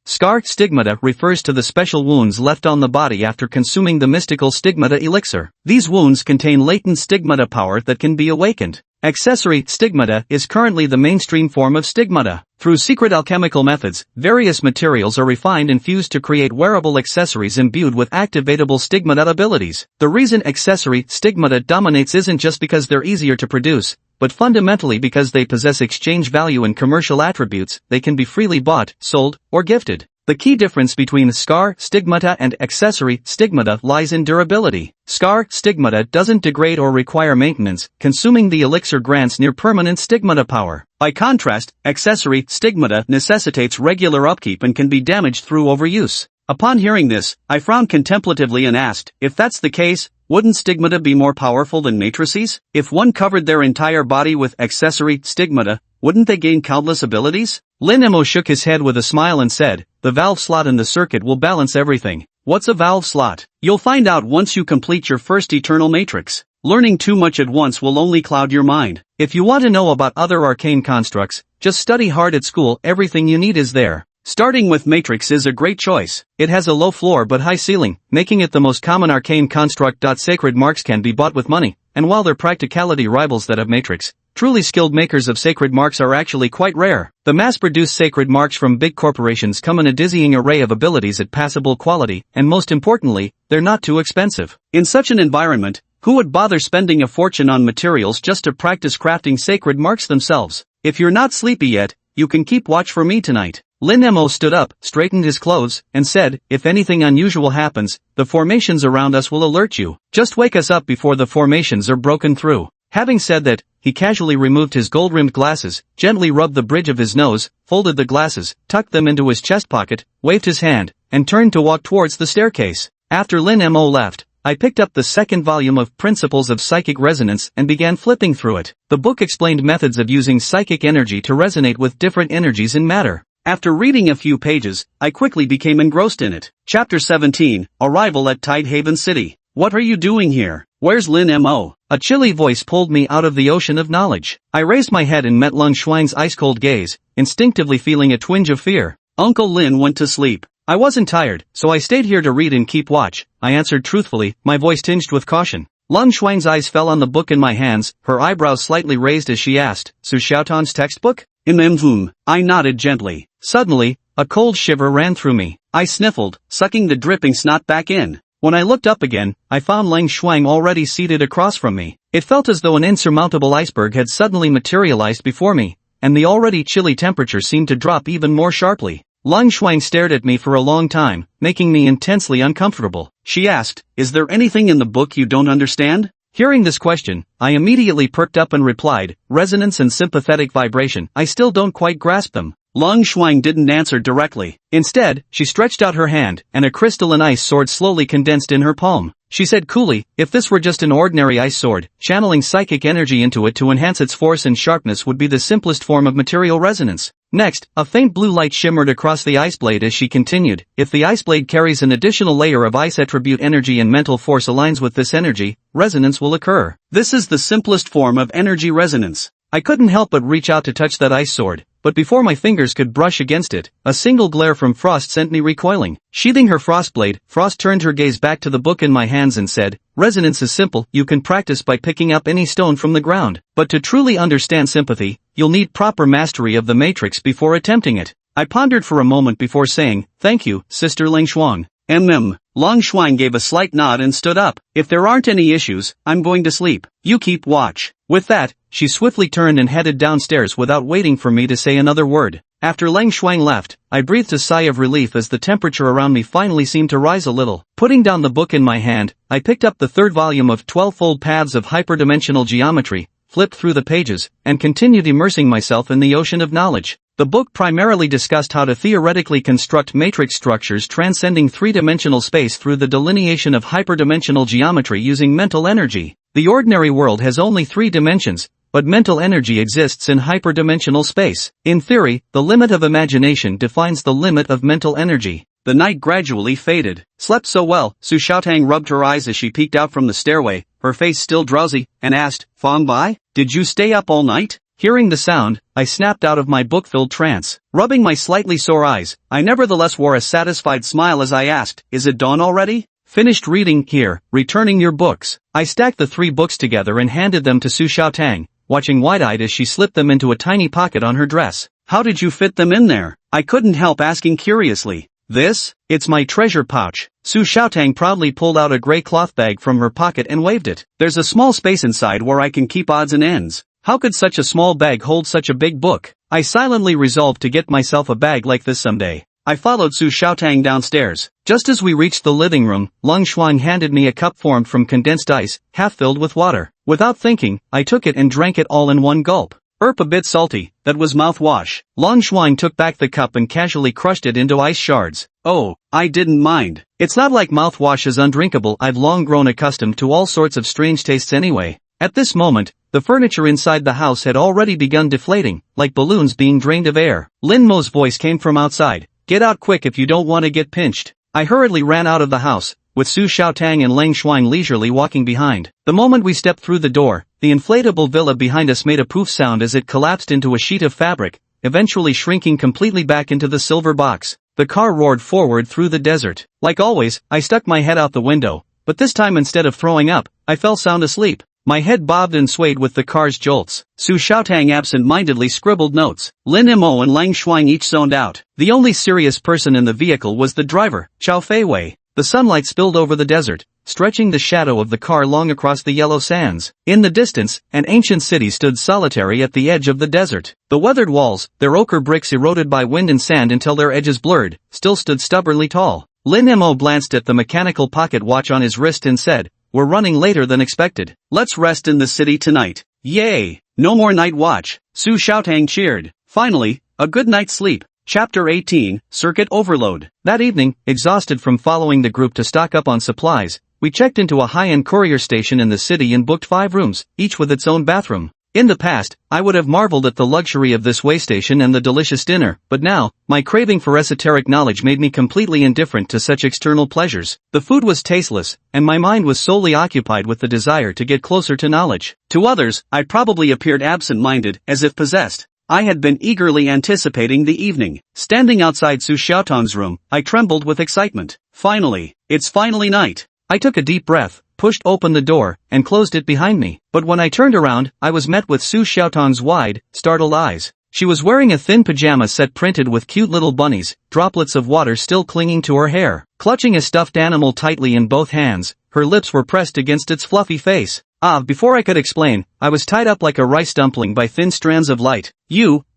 Scar, Stigmata, refers to the special wounds left on the body after consuming the mystical Stigmata elixir. These wounds contain latent Stigmata power that can be awakened. Accessory, Stigmata, is currently the mainstream form of Stigmata. Through secret alchemical methods, various materials are refined and fused to create wearable accessories imbued with activatable Stigmata abilities. The reason accessory, Stigmata dominates isn't just because they're easier to produce, but fundamentally because they possess exchange value and commercial attributes. They can be freely bought, sold, or gifted. The key difference between Scar, Stigmata and Accessory, Stigmata lies in durability. Scar, Stigmata doesn't degrade or require maintenance, consuming the elixir grants near-permanent Stigmata power. By contrast, Accessory, Stigmata necessitates regular upkeep and can be damaged through overuse. Upon hearing this, I frowned contemplatively and asked, if that's the case, wouldn't Stigmata be more powerful than matrices? If one covered their entire body with Accessory, Stigmata, wouldn't they gain countless abilities? Lin Mo shook his head with a smile and said, the valve slot in the circuit will balance everything. What's a valve slot? You'll find out once you complete your first eternal matrix. Learning too much at once will only cloud your mind. If you want to know about other arcane constructs, just study hard at school. Everything you need is there. Starting with Matrix is a great choice. It has a low floor but high ceiling, making it the most common arcane construct. Sacred marks can be bought with money, and while their practicality rivals that of Matrix, truly skilled makers of sacred marks are actually quite rare. The mass-produced sacred marks from big corporations come in a dizzying array of abilities at passable quality, and most importantly, they're not too expensive. In such an environment, who would bother spending a fortune on materials just to practice crafting sacred marks themselves? If you're not sleepy yet, you can keep watch for me tonight. Lin Mo stood up, straightened his clothes, and said, if anything unusual happens, the formations around us will alert you. Just wake us up before the formations are broken through. Having said that, he casually removed his gold-rimmed glasses, gently rubbed the bridge of his nose, folded the glasses, tucked them into his chest pocket, waved his hand, and turned to walk towards the staircase. After Lin Mo left, I picked up the second volume of Principles of Psychic Resonance and began flipping through it. The book explained methods of using psychic energy to resonate with different energies in matter. After reading a few pages, I quickly became engrossed in it. Chapter 17, Arrival at Tidehaven City. What are you doing here? Where's Lin Mo? A chilly voice pulled me out of the ocean of knowledge. I raised my head and met Lung Xuan's ice-cold gaze, instinctively feeling a twinge of fear. Uncle Lin went to sleep. I wasn't tired, so I stayed here to read and keep watch, I answered truthfully, my voice tinged with caution. Lung Xuan's eyes fell on the book in my hands, her eyebrows slightly raised as she asked, Su Xiaotan's textbook? I nodded gently. Suddenly, a cold shiver ran through me. I sniffled, sucking the dripping snot back in. When I looked up again, I found Lang Xuang already seated across from me. It felt as though an insurmountable iceberg had suddenly materialized before me, and the already chilly temperature seemed to drop even more sharply. Lang Xuang stared at me for a long time, making me intensely uncomfortable. She asked, is there anything in the book you don't understand? Hearing this question, I immediately perked up and replied, resonance and sympathetic vibration. I still don't quite grasp them. Lang Xuang didn't answer directly. Instead, she stretched out her hand, and a crystalline ice sword slowly condensed in her palm. She said coolly, if this were just an ordinary ice sword, channeling psychic energy into it to enhance its force and sharpness would be the simplest form of material resonance. Next, a faint blue light shimmered across the ice blade as she continued, if the ice blade carries an additional layer of ice attribute energy and mental force aligns with this energy, resonance will occur. This is the simplest form of energy resonance. I couldn't help but reach out to touch that ice sword, but before my fingers could brush against it, a single glare from Frost sent me recoiling. Sheathing her frost blade, Frost turned her gaze back to the book in my hands and said, resonance is simple, you can practice by picking up any stone from the ground, but to truly understand sympathy, you'll need proper mastery of the matrix before attempting it. I pondered for a moment before saying, thank you, Sister Lang Xuang. Long Shuang gave a slight nod and stood up. If there aren't any issues, I'm going to sleep. You keep watch. With that, she swiftly turned and headed downstairs without waiting for me to say another word. After Lang Shuang left, I breathed a sigh of relief as the temperature around me finally seemed to rise a little. Putting down the book in my hand, I picked up the third volume of 12-fold Paths of Hyperdimensional Geometry, flipped through the pages, and continued immersing myself in the ocean of knowledge. The book primarily discussed how to theoretically construct matrix structures transcending three-dimensional space through the delineation of hyperdimensional geometry using mental energy. The ordinary world has only 3 dimensions, but mental energy exists in hyperdimensional space. In theory, the limit of imagination defines the limit of mental energy. The night gradually faded. Slept so well, Su Xiaotang rubbed her eyes as she peeked out from the stairway, her face still drowsy, and asked, Fang Bai, did you stay up all night? Hearing the sound, I snapped out of my book-filled trance. Rubbing my slightly sore eyes, I nevertheless wore a satisfied smile as I asked, is it dawn already? Finished reading, here, returning your books. I stacked the 3 books together and handed them to Su Xiaotang, watching wide-eyed as she slipped them into a tiny pocket on her dress. How did you fit them in there? I couldn't help asking curiously. This? It's my treasure pouch. Su Xiaotang proudly pulled out a gray cloth bag from her pocket and waved it. There's a small space inside where I can keep odds and ends. How could such a small bag hold such a big book? I silently resolved to get myself a bag like this someday. I followed Su Xiaotang downstairs. Just as we reached the living room, Lang Shuang handed me a cup formed from condensed ice, half filled with water. Without thinking, I took it and drank it all in one gulp. A bit salty, that was mouthwash. Lang Shuang took back the cup and casually crushed it into ice shards. Oh, I didn't mind. It's not like mouthwash is undrinkable. I've long grown accustomed to all sorts of strange tastes anyway. At this moment, the furniture inside the house had already begun deflating, like balloons being drained of air. Lin Mo's voice came from outside. Get out quick if you don't want to get pinched. I hurriedly ran out of the house, with Su Xiaotang and Lang Shuang leisurely walking behind. The moment we stepped through the door, the inflatable villa behind us made a poof sound as it collapsed into a sheet of fabric, eventually shrinking completely back into the silver box. The car roared forward through the desert. Like always, I stuck my head out the window, but this time instead of throwing up, I fell sound asleep. My head bobbed and swayed with the car's jolts. Su Xiaotang absent-mindedly scribbled notes. Lin Mo and Lang Shuang each zoned out. The only serious person in the vehicle was the driver, Chao Feiwei. The sunlight spilled over the desert, stretching the shadow of the car long across the yellow sands. In the distance, an ancient city stood solitary at the edge of the desert. The weathered walls, their ochre bricks eroded by wind and sand until their edges blurred, still stood stubbornly tall. Lin Mo glanced at the mechanical pocket watch on his wrist and said, We're running later than expected. Let's rest in the city tonight. Yay! No more night watch. Su Xiaotang cheered. Finally, a good night's sleep. Chapter 18, Circuit Overload. That evening, exhausted from following the group to stock up on supplies, we checked into a high-end courier station in the city and booked 5 rooms, each with its own bathroom. In the past, I would have marveled at the luxury of this way station and the delicious dinner, but now, my craving for esoteric knowledge made me completely indifferent to such external pleasures. The food was tasteless, and my mind was solely occupied with the desire to get closer to knowledge. To others, I probably appeared absent-minded, as if possessed. I had been eagerly anticipating the evening. Standing outside Su Xiaotang's room, I trembled with excitement. Finally, it's finally night. I took a deep breath, pushed open the door, and closed it behind me. But when I turned around, I was met with Su Xiaotang's wide, startled eyes. She was wearing a thin pajama set printed with cute little bunnies, droplets of water still clinging to her hair. Clutching a stuffed animal tightly in both hands, her lips were pressed against its fluffy face. Before I could explain, I was tied up like a rice dumpling by thin strands of light.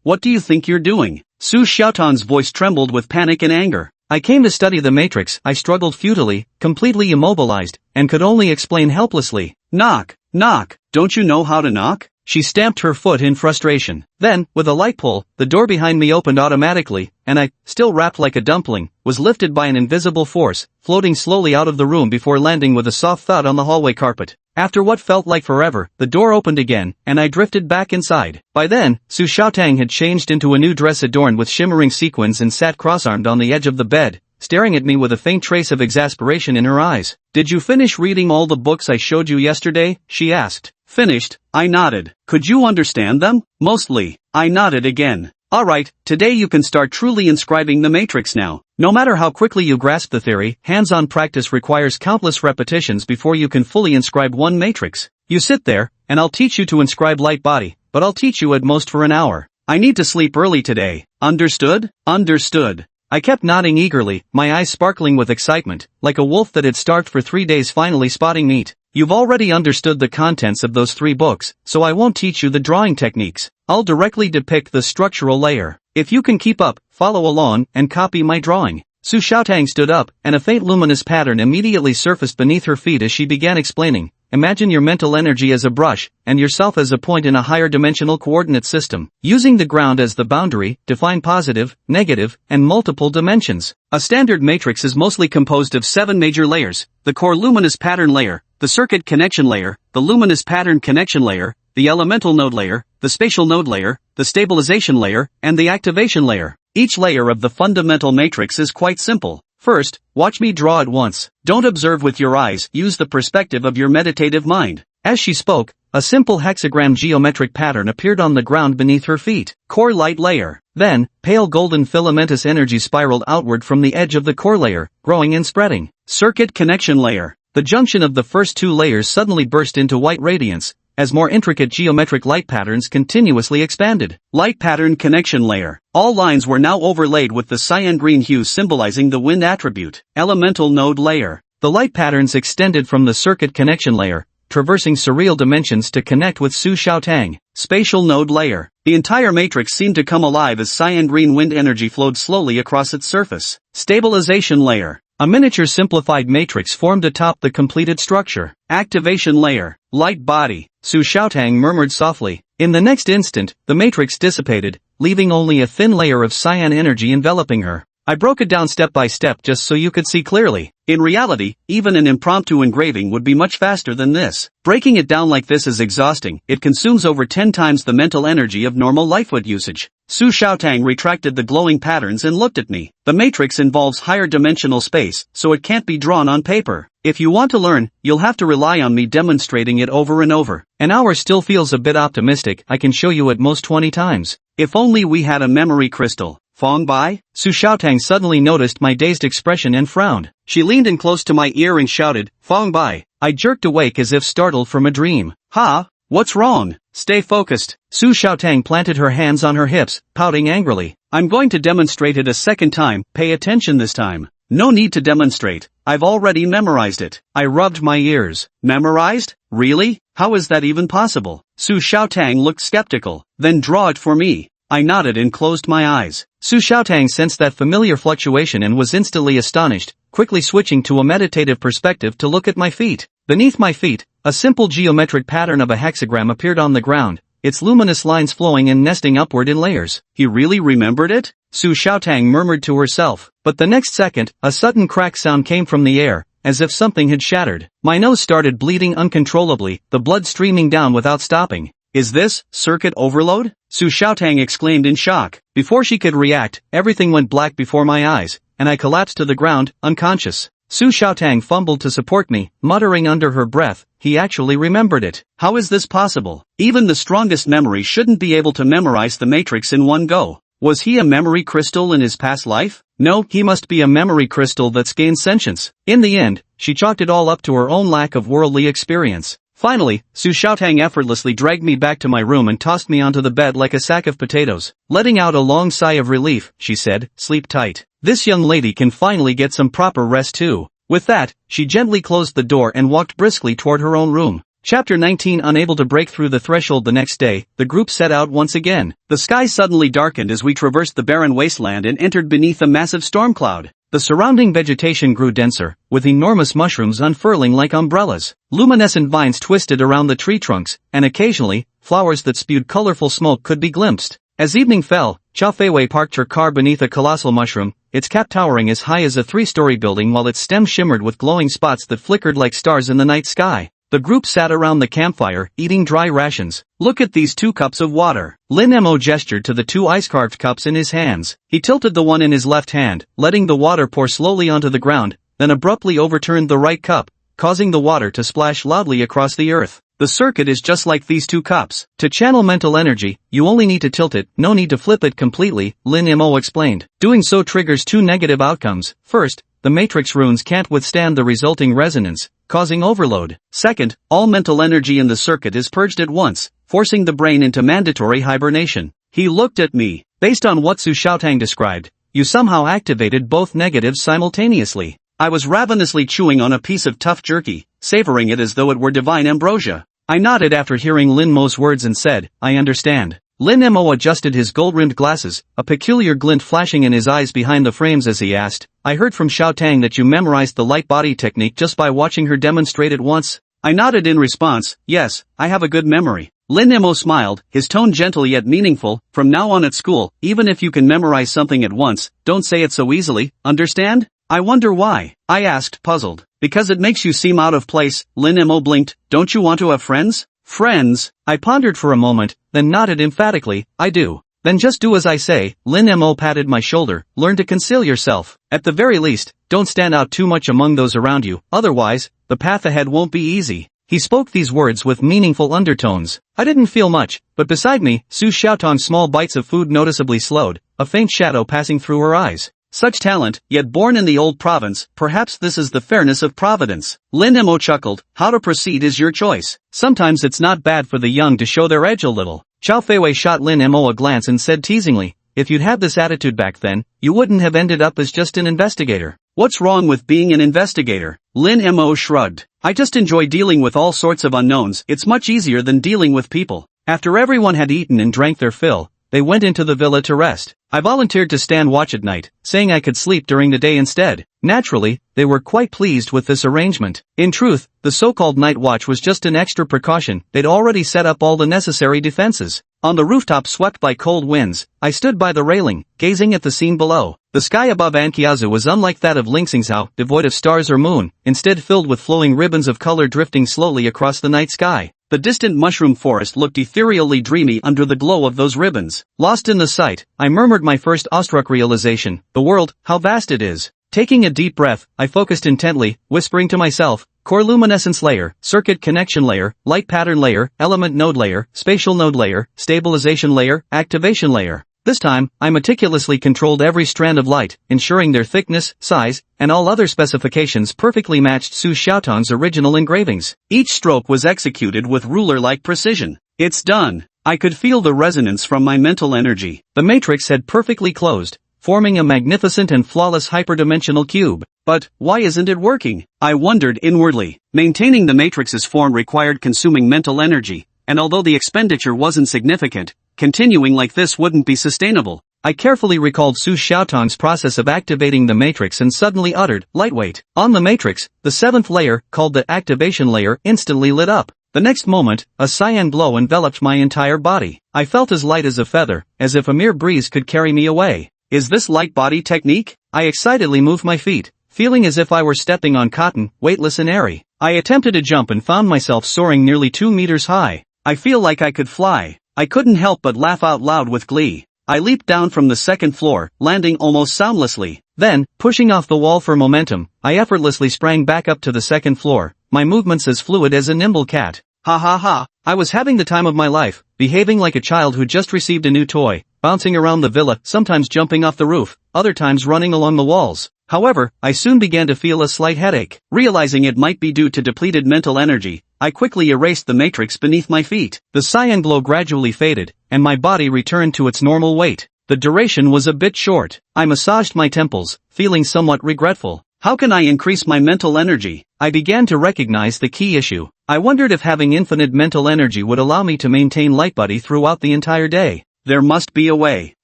What do you think you're doing? Su Xiaotang's voice trembled with panic and anger. I came to study the matrix. I struggled futilely, completely immobilized, and could only explain helplessly. Knock, knock, don't you know how to knock? She stamped her foot in frustration. Then, with a light pull, the door behind me opened automatically, and I, still wrapped like a dumpling, was lifted by an invisible force, floating slowly out of the room before landing with a soft thud on the hallway carpet. After what felt like forever, the door opened again, and I drifted back inside. By then, Su Xiaotang had changed into a new dress adorned with shimmering sequins and sat cross-armed on the edge of the bed, staring at me with a faint trace of exasperation in her eyes. Did you finish reading all the books I showed you yesterday? She asked. Finished, I nodded. Could you understand them? Mostly. I nodded again. Alright, today you can start truly inscribing the matrix now. No matter how quickly you grasp the theory, hands-on practice requires countless repetitions before you can fully inscribe one matrix. You sit there, and I'll teach you to inscribe light body, but I'll teach you at most for an hour. I need to sleep early today. Understood? Understood. I kept nodding eagerly, my eyes sparkling with excitement, like a wolf that had starved for 3 days finally spotting meat. You've already understood the contents of those 3 books, so I won't teach you the drawing techniques. I'll directly depict the structural layer. If you can keep up, follow along, and copy my drawing. Su Xiaotang stood up, and a faint luminous pattern immediately surfaced beneath her feet as she began explaining. Imagine your mental energy as a brush, and yourself as a point in a higher dimensional coordinate system. Using the ground as the boundary, define positive, negative, and multiple dimensions. A standard matrix is mostly composed of 7 major layers: the core luminous pattern layer, the circuit connection layer, the luminous pattern connection layer, the elemental node layer, the spatial node layer, the stabilization layer, and the activation layer. Each layer of the fundamental matrix is quite simple. First, watch me draw it once. Don't observe with your eyes, use the perspective of your meditative mind. As she spoke, a simple hexagram geometric pattern appeared on the ground beneath her feet. Core light layer. Then, pale golden filamentous energy spiraled outward from the edge of the core layer, growing and spreading. Circuit connection layer. The junction of the first 2 layers suddenly burst into white radiance, as more intricate geometric light patterns continuously expanded. Light pattern connection layer. All lines were now overlaid with the cyan green hue symbolizing the wind attribute. Elemental node layer. The light patterns extended from the circuit connection layer, traversing surreal dimensions to connect with Su Xiaotang. Spatial node layer. The entire matrix seemed to come alive as cyan green wind energy flowed slowly across its surface. Stabilization layer. A miniature simplified matrix formed atop the completed structure. Activation layer. Light body. Su Xiaotang murmured softly. In the next instant, the matrix dissipated, leaving only a thin layer of cyan energy enveloping her. I broke it down step by step just so you could see clearly. In reality, even an impromptu engraving would be much faster than this. Breaking it down like this is exhausting. It consumes over 10 times the mental energy of normal lifewood usage. Su Xiaotang retracted the glowing patterns and looked at me. The matrix involves higher dimensional space, so it can't be drawn on paper. If you want to learn, you'll have to rely on me demonstrating it over and over. An hour still feels a bit optimistic. I can show you at most 20 times. If only we had a memory crystal. Fong Bai? Su Xiaotang suddenly noticed my dazed expression and frowned. She leaned in close to my ear and shouted, Fong Bai. I jerked awake as if startled from a dream. Ha? What's wrong? Stay focused. Su Xiaotang planted her hands on her hips, pouting angrily. I'm going to demonstrate it a second time. Pay attention this time. No need to demonstrate. I've already memorized it. I rubbed my ears. Memorized? Really? How is that even possible? Su Xiaotang looked skeptical. Then draw it for me. I nodded and closed my eyes. Su Xiaotang sensed that familiar fluctuation and was instantly astonished, quickly switching to a meditative perspective to look at my feet. Beneath my feet, a simple geometric pattern of a hexagram appeared on the ground, its luminous lines flowing and nesting upward in layers. He really remembered it? Su Xiaotang murmured to herself. But the next second, a sudden crack sound came from the air, as if something had shattered. My nose started bleeding uncontrollably, the blood streaming down without stopping. Is this circuit overload? Su Xiaotang exclaimed in shock. Before she could react, everything went black before my eyes, and I collapsed to the ground, unconscious. Su Xiaotang fumbled to support me, muttering under her breath, he actually remembered it. How is this possible? Even the strongest memory shouldn't be able to memorize the matrix in one go. Was he a memory crystal in his past life? No, he must be a memory crystal that's gained sentience. In the end, she chalked it all up to her own lack of worldly experience. Finally, Su Xiaotang effortlessly dragged me back to my room and tossed me onto the bed like a sack of potatoes. Letting out a long sigh of relief, she said, sleep tight. This young lady can finally get some proper rest too. With that, she gently closed the door and walked briskly toward her own room. Chapter 19. Unable to break through the threshold the next day, the group set out once again. The sky suddenly darkened as we traversed the barren wasteland and entered beneath a massive storm cloud. The surrounding vegetation grew denser, with enormous mushrooms unfurling like umbrellas. Luminescent vines twisted around the tree trunks, and occasionally, flowers that spewed colorful smoke could be glimpsed. As evening fell, Chao Feiwei parked her car beneath a colossal mushroom, its cap towering as high as a 3-story building while its stem shimmered with glowing spots that flickered like stars in the night sky. The group sat around the campfire, eating dry rations. Look at these 2 cups of water. Lin Mo gestured to the 2 ice-carved cups in his hands. He tilted the one in his left hand, letting the water pour slowly onto the ground, then abruptly overturned the right cup, causing the water to splash loudly across the earth. The circuit is just like these 2 cups. To channel mental energy, you only need to tilt it, no need to flip it completely, Lin Mo explained. Doing so triggers 2 negative outcomes. First, the matrix runes can't withstand the resulting resonance, causing overload. Second, all mental energy in the circuit is purged at once, forcing the brain into mandatory hibernation. He looked at me. Based on what Su Xiaotang described, you somehow activated both negatives simultaneously. I was ravenously chewing on a piece of tough jerky, savoring it as though it were divine ambrosia. I nodded after hearing Lin Mo's words and said, I understand. Lin Mo adjusted his gold-rimmed glasses, a peculiar glint flashing in his eyes behind the frames as he asked, I heard from Xiao Tang that you memorized the light body technique just by watching her demonstrate it once. I nodded in response, yes, I have a good memory. Lin Mo smiled, his tone gentle yet meaningful, from now on at school, even if you can memorize something at once, don't say it so easily, understand? I wonder why, I asked, puzzled. Because it makes you seem out of place, Lin Mo blinked, don't you want to have friends? Friends? I pondered for a moment, then nodded emphatically, I do. Then just do as I say, Lin Mo patted my shoulder, learn to conceal yourself. At the very least, don't stand out too much among those around you, otherwise, the path ahead won't be easy. He spoke these words with meaningful undertones. I didn't feel much, but beside me, Su Xiaotang's small bites of food noticeably slowed, a faint shadow passing through her eyes. Such talent, yet born in the old province, perhaps this is the fairness of providence. Lin Mo chuckled, how to proceed is your choice. Sometimes it's not bad for the young to show their edge a little. Chao Feiwei shot Lin Mo a glance and said teasingly, if you'd had this attitude back then, you wouldn't have ended up as just an investigator. What's wrong with being an investigator? Lin Mo shrugged. I just enjoy dealing with all sorts of unknowns. It's much easier than dealing with people. After everyone had eaten and drank their fill, they went into the villa to rest. I volunteered to stand watch at night, saying I could sleep during the day instead. Naturally, they were quite pleased with this arrangement. In truth, the so-called night watch was just an extra precaution. They'd already set up all the necessary defenses. On the rooftop swept by cold winds, I stood by the railing, gazing at the scene below. The sky above Anqiazu was unlike that of Lingxingzhou, devoid of stars or moon, instead filled with flowing ribbons of color drifting slowly across the night sky. The distant mushroom forest looked ethereally dreamy under the glow of those ribbons. Lost in the sight, I murmured my first awestruck realization, the world, how vast it is. Taking a deep breath, I focused intently, whispering to myself, core luminescence layer, circuit connection layer, light pattern layer, element node layer, spatial node layer, stabilization layer, activation layer. This time, I meticulously controlled every strand of light, ensuring their thickness, size, and all other specifications perfectly matched Su Xiaotang's original engravings. Each stroke was executed with ruler-like precision. It's done. I could feel the resonance from my mental energy. The matrix had perfectly closed, forming a magnificent and flawless hyperdimensional cube. But, why isn't it working? I wondered inwardly. Maintaining the matrix's form required consuming mental energy, and although the expenditure wasn't significant, continuing like this wouldn't be sustainable. I carefully recalled Su Xiaotang's process of activating the matrix and suddenly uttered, lightweight. On the matrix, the seventh layer, called the activation layer, instantly lit up. The next moment, a cyan glow enveloped my entire body. I felt as light as a feather, as if a mere breeze could carry me away. Is this light body technique? I excitedly moved my feet, feeling as if I were stepping on cotton, weightless and airy. I attempted a jump and found myself soaring nearly 2 meters high. I feel like I could fly. I couldn't help but laugh out loud with glee. I leaped down from the second floor, landing almost soundlessly. Then, pushing off the wall for momentum, I effortlessly sprang back up to the second floor, my movements as fluid as a nimble cat. Ha ha ha, I was having the time of my life, behaving like a child who just received a new toy, bouncing around the villa, sometimes jumping off the roof, other times running along the walls. However, I soon began to feel a slight headache. Realizing it might be due to depleted mental energy, I quickly erased the matrix beneath my feet. The cyan glow gradually faded, and my body returned to its normal weight. The duration was a bit short. I massaged my temples, feeling somewhat regretful. How can I increase my mental energy? I began to recognize the key issue. I wondered if having infinite mental energy would allow me to maintain light body throughout the entire day. There must be a way.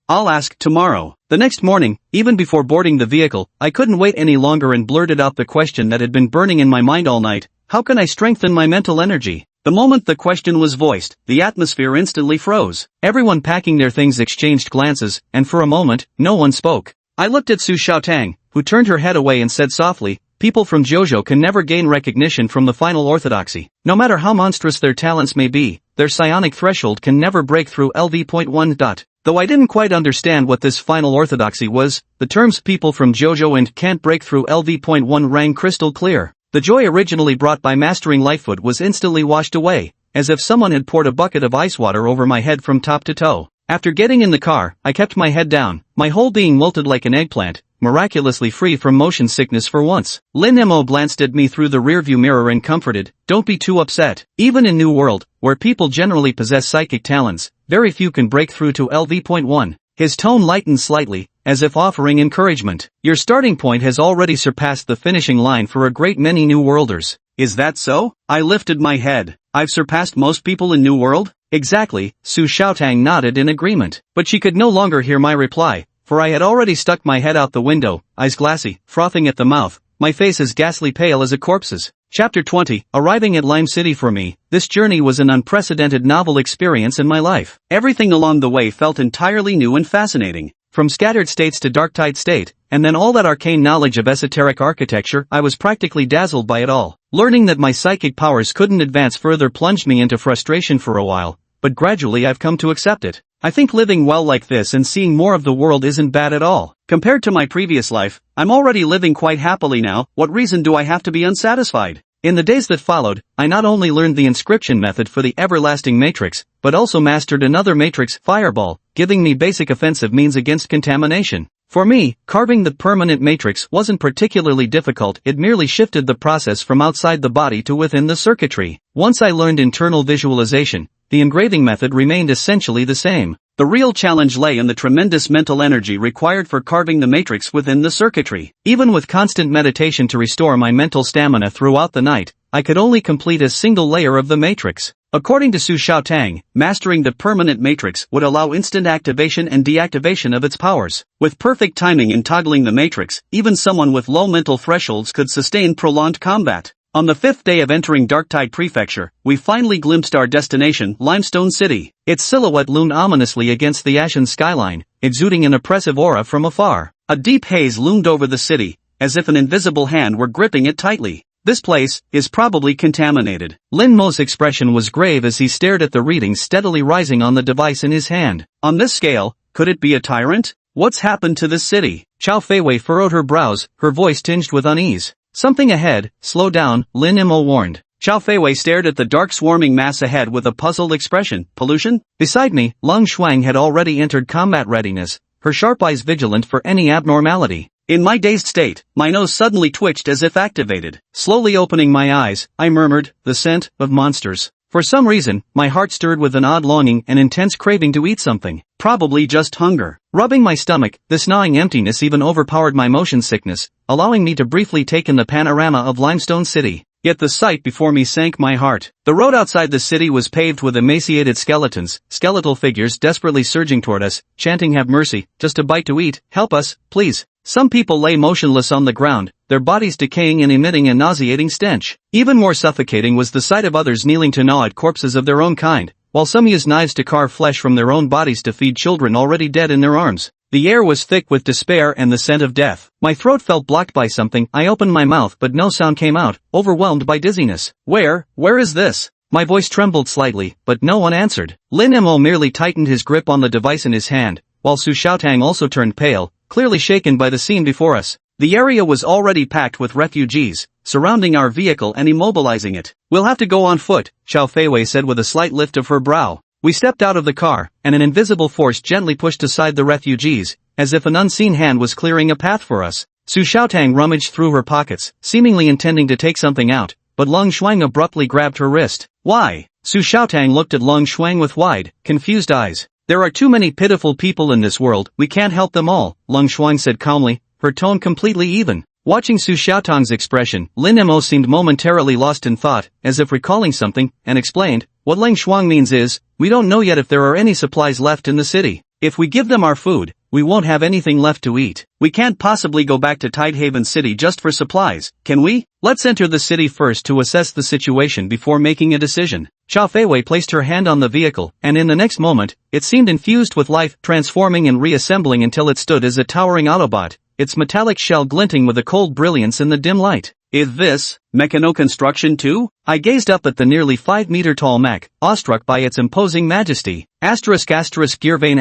I'll ask tomorrow. The next morning, even before boarding the vehicle, I couldn't wait any longer and blurted out the question that had been burning in my mind all night. How can I strengthen my mental energy? The moment the question was voiced, the atmosphere instantly froze. Everyone packing their things exchanged glances, and for a moment, no one spoke. I looked at Su Xiaotang, who turned her head away and said softly, people from Zhouzhou can never gain recognition from the final orthodoxy. No matter how monstrous their talents may be, their psionic threshold can never break through LV.1. Though I didn't quite understand what this final orthodoxy was, the terms people from Zhouzhou and can't break through LV.1 rang crystal clear. The joy originally brought by mastering Lightfoot was instantly washed away, as if someone had poured a bucket of ice water over my head from top to toe. After getting in the car, I kept my head down, my whole being wilted like an eggplant, miraculously free from motion sickness for once. Lin Mo glanced at me through the rearview mirror and comforted, don't be too upset. Even in New World, where people generally possess psychic talents, very few can break through to LV.1. His tone lightened slightly, as if offering encouragement. Your starting point has already surpassed the finishing line for a great many New Worlders. Is that so? I lifted my head. I've surpassed most people in New World? Exactly, Su Xiaotang nodded in agreement. But she could no longer hear my reply, for I had already stuck my head out the window, eyes glassy, frothing at the mouth, my face as ghastly pale as a corpse's. Chapter 20, Arriving at Lime City. For me, this journey was an unprecedented novel experience in my life. Everything along the way felt entirely new and fascinating. From scattered states to Dark-Tide State, and then all that arcane knowledge of esoteric architecture, I was practically dazzled by it all. Learning that my psychic powers couldn't advance further plunged me into frustration for a while, but gradually I've come to accept it. I think living well like this and seeing more of the world isn't bad at all. Compared to my previous life, I'm already living quite happily now. What reason do I have to be unsatisfied? In the days that followed, I not only learned the inscription method for the everlasting matrix, but also mastered another matrix, Fireball, giving me basic offensive means against contamination. For me, carving the permanent matrix wasn't particularly difficult, it merely shifted the process from outside the body to within the circuitry. Once I learned internal visualization, the engraving method remained essentially the same. The real challenge lay in the tremendous mental energy required for carving the matrix within the circuitry. Even with constant meditation to restore my mental stamina throughout the night, I could only complete a single layer of the matrix. According to Su Xiaotang, mastering the permanent matrix would allow instant activation and deactivation of its powers. With perfect timing in toggling the matrix, even someone with low mental thresholds could sustain prolonged combat. On the 5th day of entering Dark-Tide Prefecture, we finally glimpsed our destination, Limestone City. Its silhouette loomed ominously against the ashen skyline, exuding an oppressive aura from afar. A deep haze loomed over the city, as if an invisible hand were gripping it tightly. This place is probably contaminated. Lin Mo's expression was grave as he stared at the readings steadily rising on the device in his hand. On this scale, could it be a tyrant? What's happened to this city? Qiao Feiwei furrowed her brows, her voice tinged with unease. Something ahead, slow down, Lin Mo warned. Qiao Feiwei stared at the dark swarming mass ahead with a puzzled expression. Pollution? Beside me, Lung Shuang had already entered combat readiness, her sharp eyes vigilant for any abnormality. In my dazed state, my nose suddenly twitched as if activated. Slowly opening my eyes, I murmured, the scent of monsters. For some reason, my heart stirred with an odd longing and intense craving to eat something. Probably just hunger. Rubbing my stomach, this gnawing emptiness even overpowered my motion sickness, allowing me to briefly take in the panorama of Limestone City. Yet the sight before me sank my heart. The road outside the city was paved with emaciated skeletons, skeletal figures desperately surging toward us, chanting "Have mercy, just a bite to eat, help us, please." Some people lay motionless on the ground, their bodies decaying and emitting a nauseating stench. Even more suffocating was the sight of others kneeling to gnaw at corpses of their own kind, while some used knives to carve flesh from their own bodies to feed children already dead in their arms. The air was thick with despair and the scent of death. My throat felt blocked by something. I opened my mouth but no sound came out, overwhelmed by dizziness. Where is this? My voice trembled slightly, but no one answered. Lin Mo merely tightened his grip on the device in his hand, while Su Xiaotang also turned pale, clearly shaken by the scene before us. The area was already packed with refugees, surrounding our vehicle and immobilizing it. "We'll have to go on foot," Qiao Feiwei said with a slight lift of her brow. We stepped out of the car, and an invisible force gently pushed aside the refugees, as if an unseen hand was clearing a path for us. Su Xiaotang rummaged through her pockets, seemingly intending to take something out, but Lung Shuang abruptly grabbed her wrist. "Why?" Su Xiaotang looked at Lung Shuang with wide, confused eyes. "There are too many pitiful people in this world, we can't help them all," Lung Shuang said calmly, her tone completely even. Watching Su Xiaotang's expression, Lin Mo seemed momentarily lost in thought, as if recalling something, and explained, "What Lung Shuang means is, we don't know yet if there are any supplies left in the city. If we give them our food, we won't have anything left to eat. We can't possibly go back to Tidehaven City just for supplies, can we? Let's enter the city first to assess the situation before making a decision." Qiao Feiwei placed her hand on the vehicle, and in the next moment, it seemed infused with life, transforming and reassembling until it stood as a towering Autobot, its metallic shell glinting with a cold brilliance in the dim light. "Is this mechano-construction too?" I gazed up at the nearly 5-meter-tall mech, awestruck by its imposing majesty. Gearvane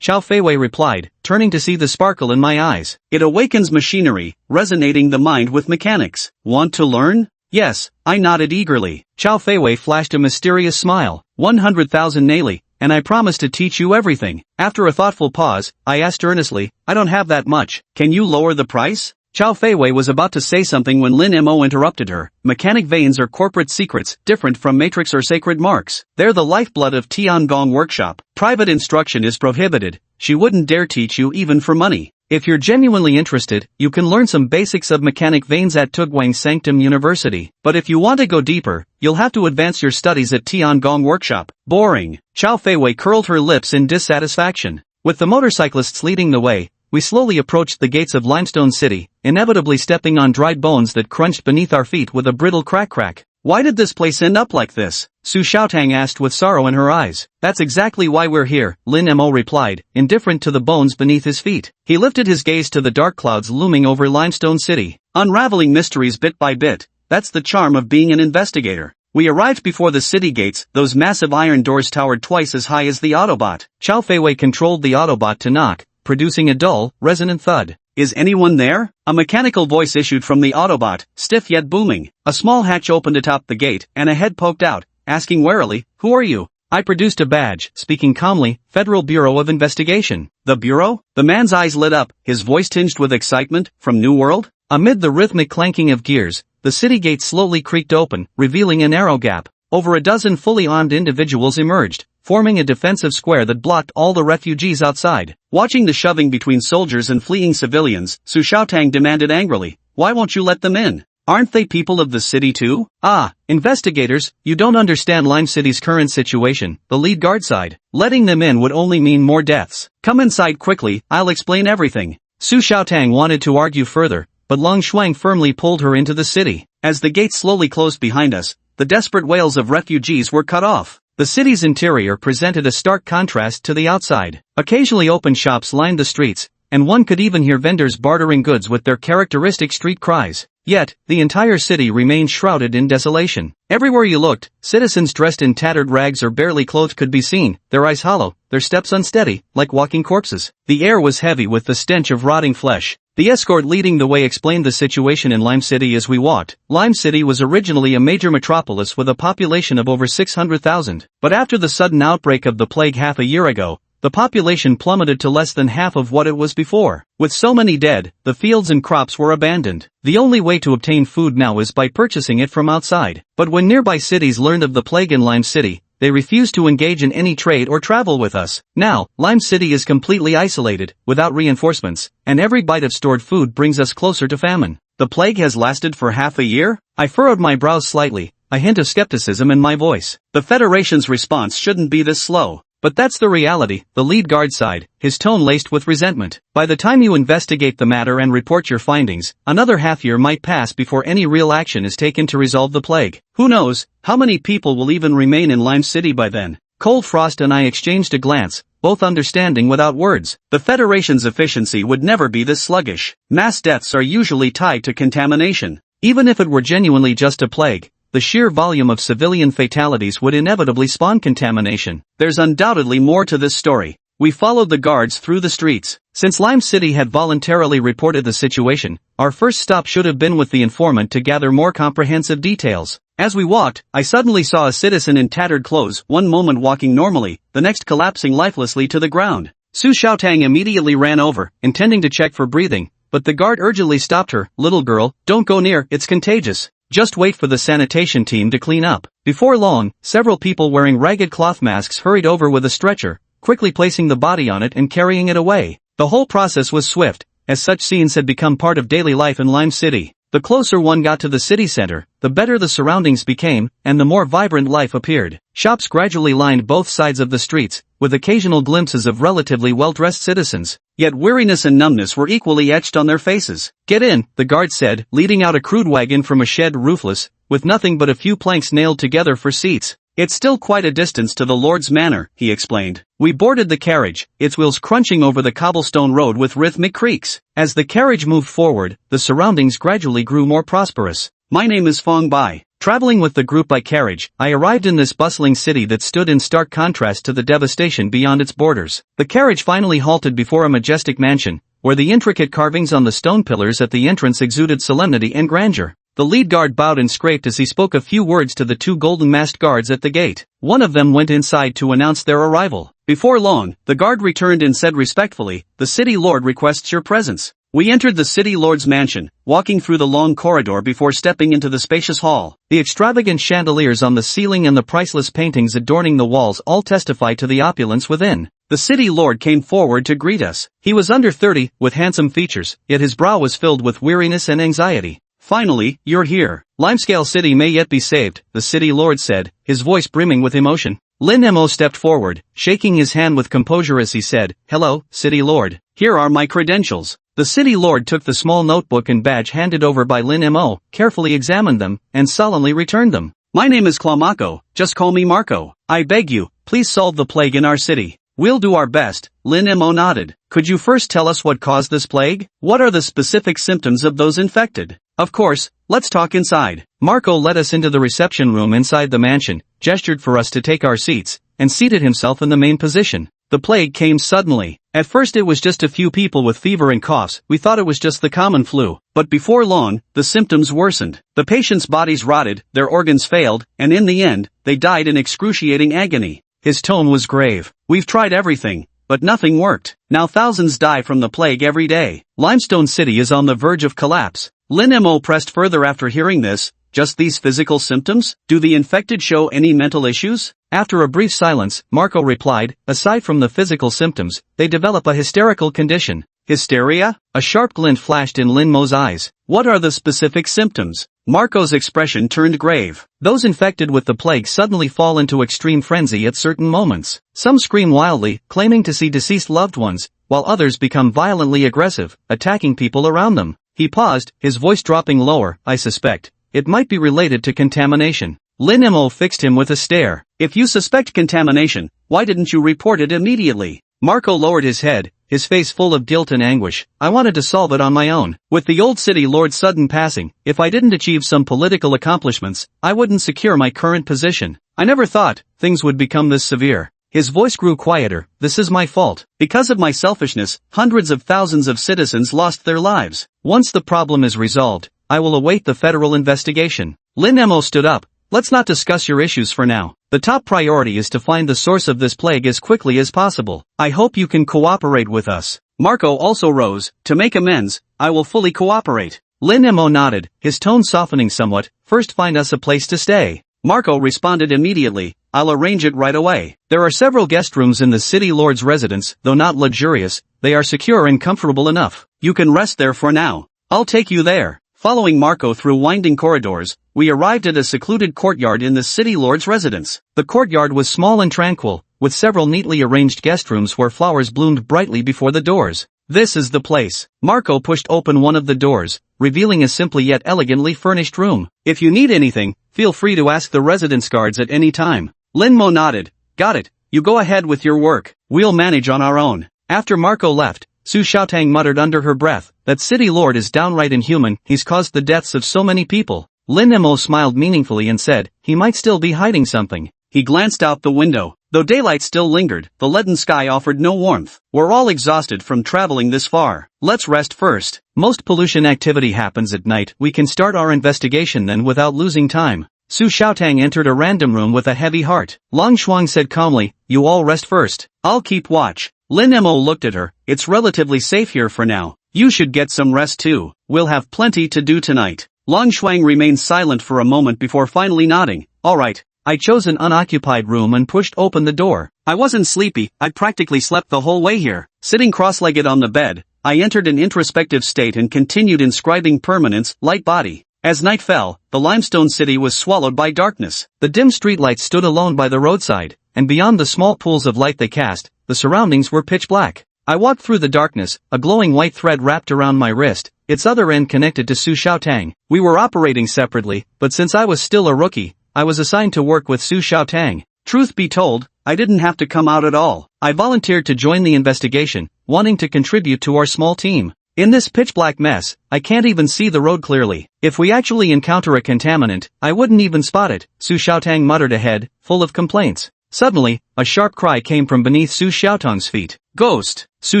Qiao Feiwei replied, turning to see the sparkle in my eyes. "It awakens machinery, resonating the mind with mechanics. Want to learn?" "Yes," I nodded eagerly. Qiao Feiwei flashed a mysterious smile. 100,000 Nali, and I promise to teach you everything. After a thoughtful pause, I asked earnestly, "I don't have that much. Can you lower the price?" Chow Feiwei was about to say something when Lin Mo interrupted her. Mechanic veins are corporate secrets, different from matrix or sacred marks. They're the lifeblood of Tiangong workshop. Private instruction is prohibited. She wouldn't dare teach you even for money. If you're genuinely interested, you can learn some basics of mechanic veins at Tugwang Sanctum University. But if you want to go deeper, you'll have to advance your studies at Tiangong workshop. Boring. Chow Feiwei curled her lips in dissatisfaction. With the motorcyclists leading the way, we slowly approached the gates of Limestone City, inevitably stepping on dried bones that crunched beneath our feet with a brittle crack. Why did this place end up like this? Su Xiaotang asked with sorrow in her eyes. That's exactly why we're here, Lin Mo replied, indifferent to the bones beneath his feet. He lifted his gaze to the dark clouds looming over Limestone City. Unraveling mysteries bit by bit, that's the charm of being an investigator. We arrived before the city gates, those massive iron doors towered twice as high as the Autobot. Chow Feiwei controlled the Autobot to knock, producing a dull, resonant thud. Is anyone there? A mechanical voice issued from the Autobot, stiff yet booming. A small hatch opened atop the gate, and a head poked out, asking warily, "Who are you?" I produced a badge, speaking calmly, Federal Bureau of Investigation. The Bureau? The man's eyes lit up, his voice tinged with excitement, from New World? Amid the rhythmic clanking of gears, the city gate slowly creaked open, revealing a narrow gap. Over a dozen fully armed individuals emerged, forming a defensive square that blocked all the refugees outside. Watching the shoving between soldiers and fleeing civilians, Su Xiaotang demanded angrily, "Why won't you let them in? Aren't they people of the city too?" "Ah, investigators, you don't understand Lime City's current situation," the lead guard sighed. "Letting them in would only mean more deaths. Come inside quickly, I'll explain everything." Su Xiaotang wanted to argue further, but Long Shuang firmly pulled her into the city. As the gates slowly closed behind us, the desperate wails of refugees were cut off. The city's interior presented a stark contrast to the outside. Occasionally open shops lined the streets, and one could even hear vendors bartering goods with their characteristic street cries. Yet, the entire city remained shrouded in desolation. Everywhere you looked, citizens dressed in tattered rags or barely clothed could be seen, their eyes hollow, their steps unsteady, like walking corpses. The air was heavy with the stench of rotting flesh. The escort leading the way explained the situation in Lime City as we walked. Lime City was originally a major metropolis with a population of over 600,000. But after the sudden outbreak of the plague half a year ago, the population plummeted to less than half of what it was before. With so many dead, the fields and crops were abandoned. The only way to obtain food now is by purchasing it from outside. But when nearby cities learned of the plague in Lime City, they refused to engage in any trade or travel with us. Now, Lime City is completely isolated, without reinforcements, and every bite of stored food brings us closer to famine. The plague has lasted for half a year? I furrowed my brows slightly, a hint of skepticism in my voice. The Federation's response shouldn't be this slow. But that's the reality, the lead guard sighed, his tone laced with resentment. By the time you investigate the matter and report your findings, another half year might pass before any real action is taken to resolve the plague. Who knows, how many people will even remain in Lime City by then? Cold Frost and I exchanged a glance, both understanding without words. The Federation's efficiency would never be this sluggish. Mass deaths are usually tied to contamination. Even if it were genuinely just a plague, the sheer volume of civilian fatalities would inevitably spawn contamination. There's undoubtedly more to this story. We followed the guards through the streets. Since Lime City had voluntarily reported the situation, our first stop should have been with the informant to gather more comprehensive details. As we walked, I suddenly saw a citizen in tattered clothes, one moment walking normally, the next collapsing lifelessly to the ground. Su Xiaotang immediately ran over, intending to check for breathing, but the guard urgently stopped her. "Little girl, don't go near, it's contagious. Just wait for the sanitation team to clean up." Before long, several people wearing ragged cloth masks hurried over with a stretcher, quickly placing the body on it and carrying it away. The whole process was swift, as such scenes had become part of daily life in Lime City. The closer one got to the city center, the better the surroundings became, and the more vibrant life appeared. Shops gradually lined both sides of the streets, with occasional glimpses of relatively well-dressed citizens. Yet weariness and numbness were equally etched on their faces. "Get in," the guard said, leading out a crude wagon from a shed roofless, with nothing but a few planks nailed together for seats. "It's still quite a distance to the Lord's Manor," he explained. We boarded the carriage, its wheels crunching over the cobblestone road with rhythmic creaks. As the carriage moved forward, the surroundings gradually grew more prosperous. "My name is Fong Bai. Traveling with the group by carriage, I arrived in this bustling city that stood in stark contrast to the devastation beyond its borders." The carriage finally halted before a majestic mansion, where the intricate carvings on the stone pillars at the entrance exuded solemnity and grandeur. The lead guard bowed and scraped as he spoke a few words to the two golden-masked guards at the gate. One of them went inside to announce their arrival. Before long, the guard returned and said respectfully, "The city lord requests your presence." We entered the city lord's mansion, walking through the long corridor before stepping into the spacious hall. The extravagant chandeliers on the ceiling and the priceless paintings adorning the walls all testify to the opulence within. The city lord came forward to greet us. He was under 30, with handsome features, yet his brow was filled with weariness and anxiety. Finally, you're here. Limescale City may yet be saved, the city lord said, his voice brimming with emotion. Lin Mo stepped forward, shaking his hand with composure as he said, "Hello, city lord. Here are my credentials." The city lord took the small notebook and badge handed over by Lin Mo, carefully examined them, and solemnly returned them. "My name is Clamaco, just call me Marco. I beg you, please solve the plague in our city." "We'll do our best," Lin Mo nodded. "Could you first tell us what caused this plague? What are the specific symptoms of those infected?" "Of course, let's talk inside." Marco led us into the reception room inside the mansion, gestured for us to take our seats, and seated himself in the main position. The plague came suddenly. At first it was just a few people with fever and coughs. We thought it was just the common flu. But before long, the symptoms worsened. The patients' bodies rotted, their organs failed, and in the end, they died in excruciating agony. His tone was grave. "We've tried everything, but nothing worked. Now thousands die from the plague every day. Limestone City is on the verge of collapse." Lin Mo pressed further after hearing this. "Just these physical symptoms? Do the infected show any mental issues?" After a brief silence, Marco replied, "Aside from the physical symptoms, they develop a hysterical condition." "Hysteria?" A sharp glint flashed in Lin Mo's eyes. "What are the specific symptoms?" Marco's expression turned grave. "Those infected with the plague suddenly fall into extreme frenzy at certain moments. Some scream wildly, claiming to see deceased loved ones, while others become violently aggressive, attacking people around them." He paused, his voice dropping lower. "I suspect it might be related to contamination." Lin Mo fixed him with a stare. "If you suspect contamination, why didn't you report it immediately?" Marco lowered his head, his face full of guilt and anguish. "I wanted to solve it on my own. With the old city lord's sudden passing, if I didn't achieve some political accomplishments, I wouldn't secure my current position. I never thought things would become this severe." His voice grew quieter. "This is my fault. Because of my selfishness, hundreds of thousands of citizens lost their lives. Once the problem is resolved, I will await the federal investigation." Lin Mo stood up. "Let's not discuss your issues for now. The top priority is to find the source of this plague as quickly as possible. I hope you can cooperate with us." Marco also rose. "To make amends, I will fully cooperate." Lin Mo nodded, his tone softening somewhat. "First find us a place to stay." Marco responded immediately. "I'll arrange it right away." There are several guest rooms in the city lord's residence, though not luxurious, they are secure and comfortable enough. "You can rest there for now. I'll take you there." Following Marco through winding corridors, we arrived at a secluded courtyard in the city lord's residence. The courtyard was small and tranquil, with several neatly arranged guest rooms where flowers bloomed brightly before the doors. "This is the place." Marco pushed open one of the doors, revealing a simply yet elegantly furnished room. "If you need anything, feel free to ask the residence guards at any time." Lin Mo nodded. "Got it, you go ahead with your work, we'll manage on our own." After Marco left, Su Xiaotang muttered under her breath, "That city lord is downright inhuman, he's caused the deaths of so many people." Lin Mo smiled meaningfully and said, "He might still be hiding something." He glanced out the window. Though daylight still lingered, the leaden sky offered no warmth. "We're all exhausted from traveling this far. Let's rest first." "Most pollution activity happens at night. We can start our investigation then without losing time." Su Xiaotang entered a random room with a heavy heart. Long Shuang said calmly, "You all rest first. I'll keep watch." Lin Mo looked at her. "It's relatively safe here for now. You should get some rest too. We'll have plenty to do tonight." Long Shuang remained silent for a moment before finally nodding. "All right." I chose an unoccupied room and pushed open the door. I wasn't sleepy, I practically slept the whole way here. Sitting cross-legged on the bed, I entered an introspective state and continued inscribing permanence, light body. As night fell, the limestone city was swallowed by darkness. The dim streetlights stood alone by the roadside, and beyond the small pools of light they cast, the surroundings were pitch black. I walked through the darkness, a glowing white thread wrapped around my wrist, its other end connected to Su Xiaotang. We were operating separately, but since I was still a rookie, I was assigned to work with Su Xiaotang. Truth be told, I didn't have to come out at all. I volunteered to join the investigation, wanting to contribute to our small team. In this pitch-black mess, I can't even see the road clearly. If we actually encounter a contaminant, I wouldn't even spot it, Su Xiaotang muttered ahead, full of complaints. Suddenly, a sharp cry came from beneath Su Xiaotang's feet. "Ghost!" Su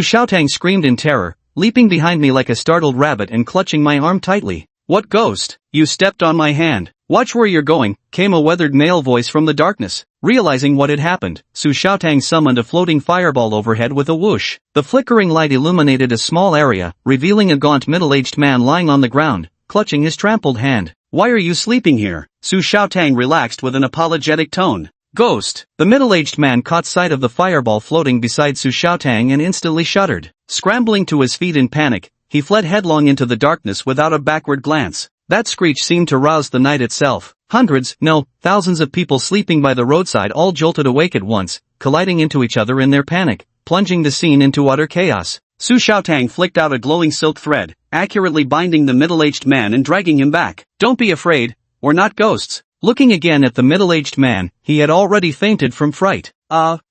Xiaotang screamed in terror, leaping behind me like a startled rabbit and clutching my arm tightly. "What ghost? You stepped on my hand. Watch where you're going, came a weathered male voice from the darkness. Realizing what had happened, Su Xiaotang summoned a floating fireball overhead with a whoosh. The flickering light illuminated a small area, revealing a gaunt middle-aged man lying on the ground, clutching his trampled hand. Why are you sleeping here? Su Xiaotang relaxed with an apologetic tone. Ghost. The middle-aged man caught sight of the fireball floating beside Su Xiaotang and instantly shuddered. Scrambling to his feet in panic, he fled headlong into the darkness without a backward glance. That screech seemed to rouse the night itself. Hundreds, no, thousands of people sleeping by the roadside all jolted awake at once, colliding into each other in their panic, plunging the scene into utter chaos. Su Xiaotang flicked out a glowing silk thread, accurately binding the middle-aged man and dragging him back. Don't be afraid, we're not ghosts. Looking again at the middle-aged man, he had already fainted from fright.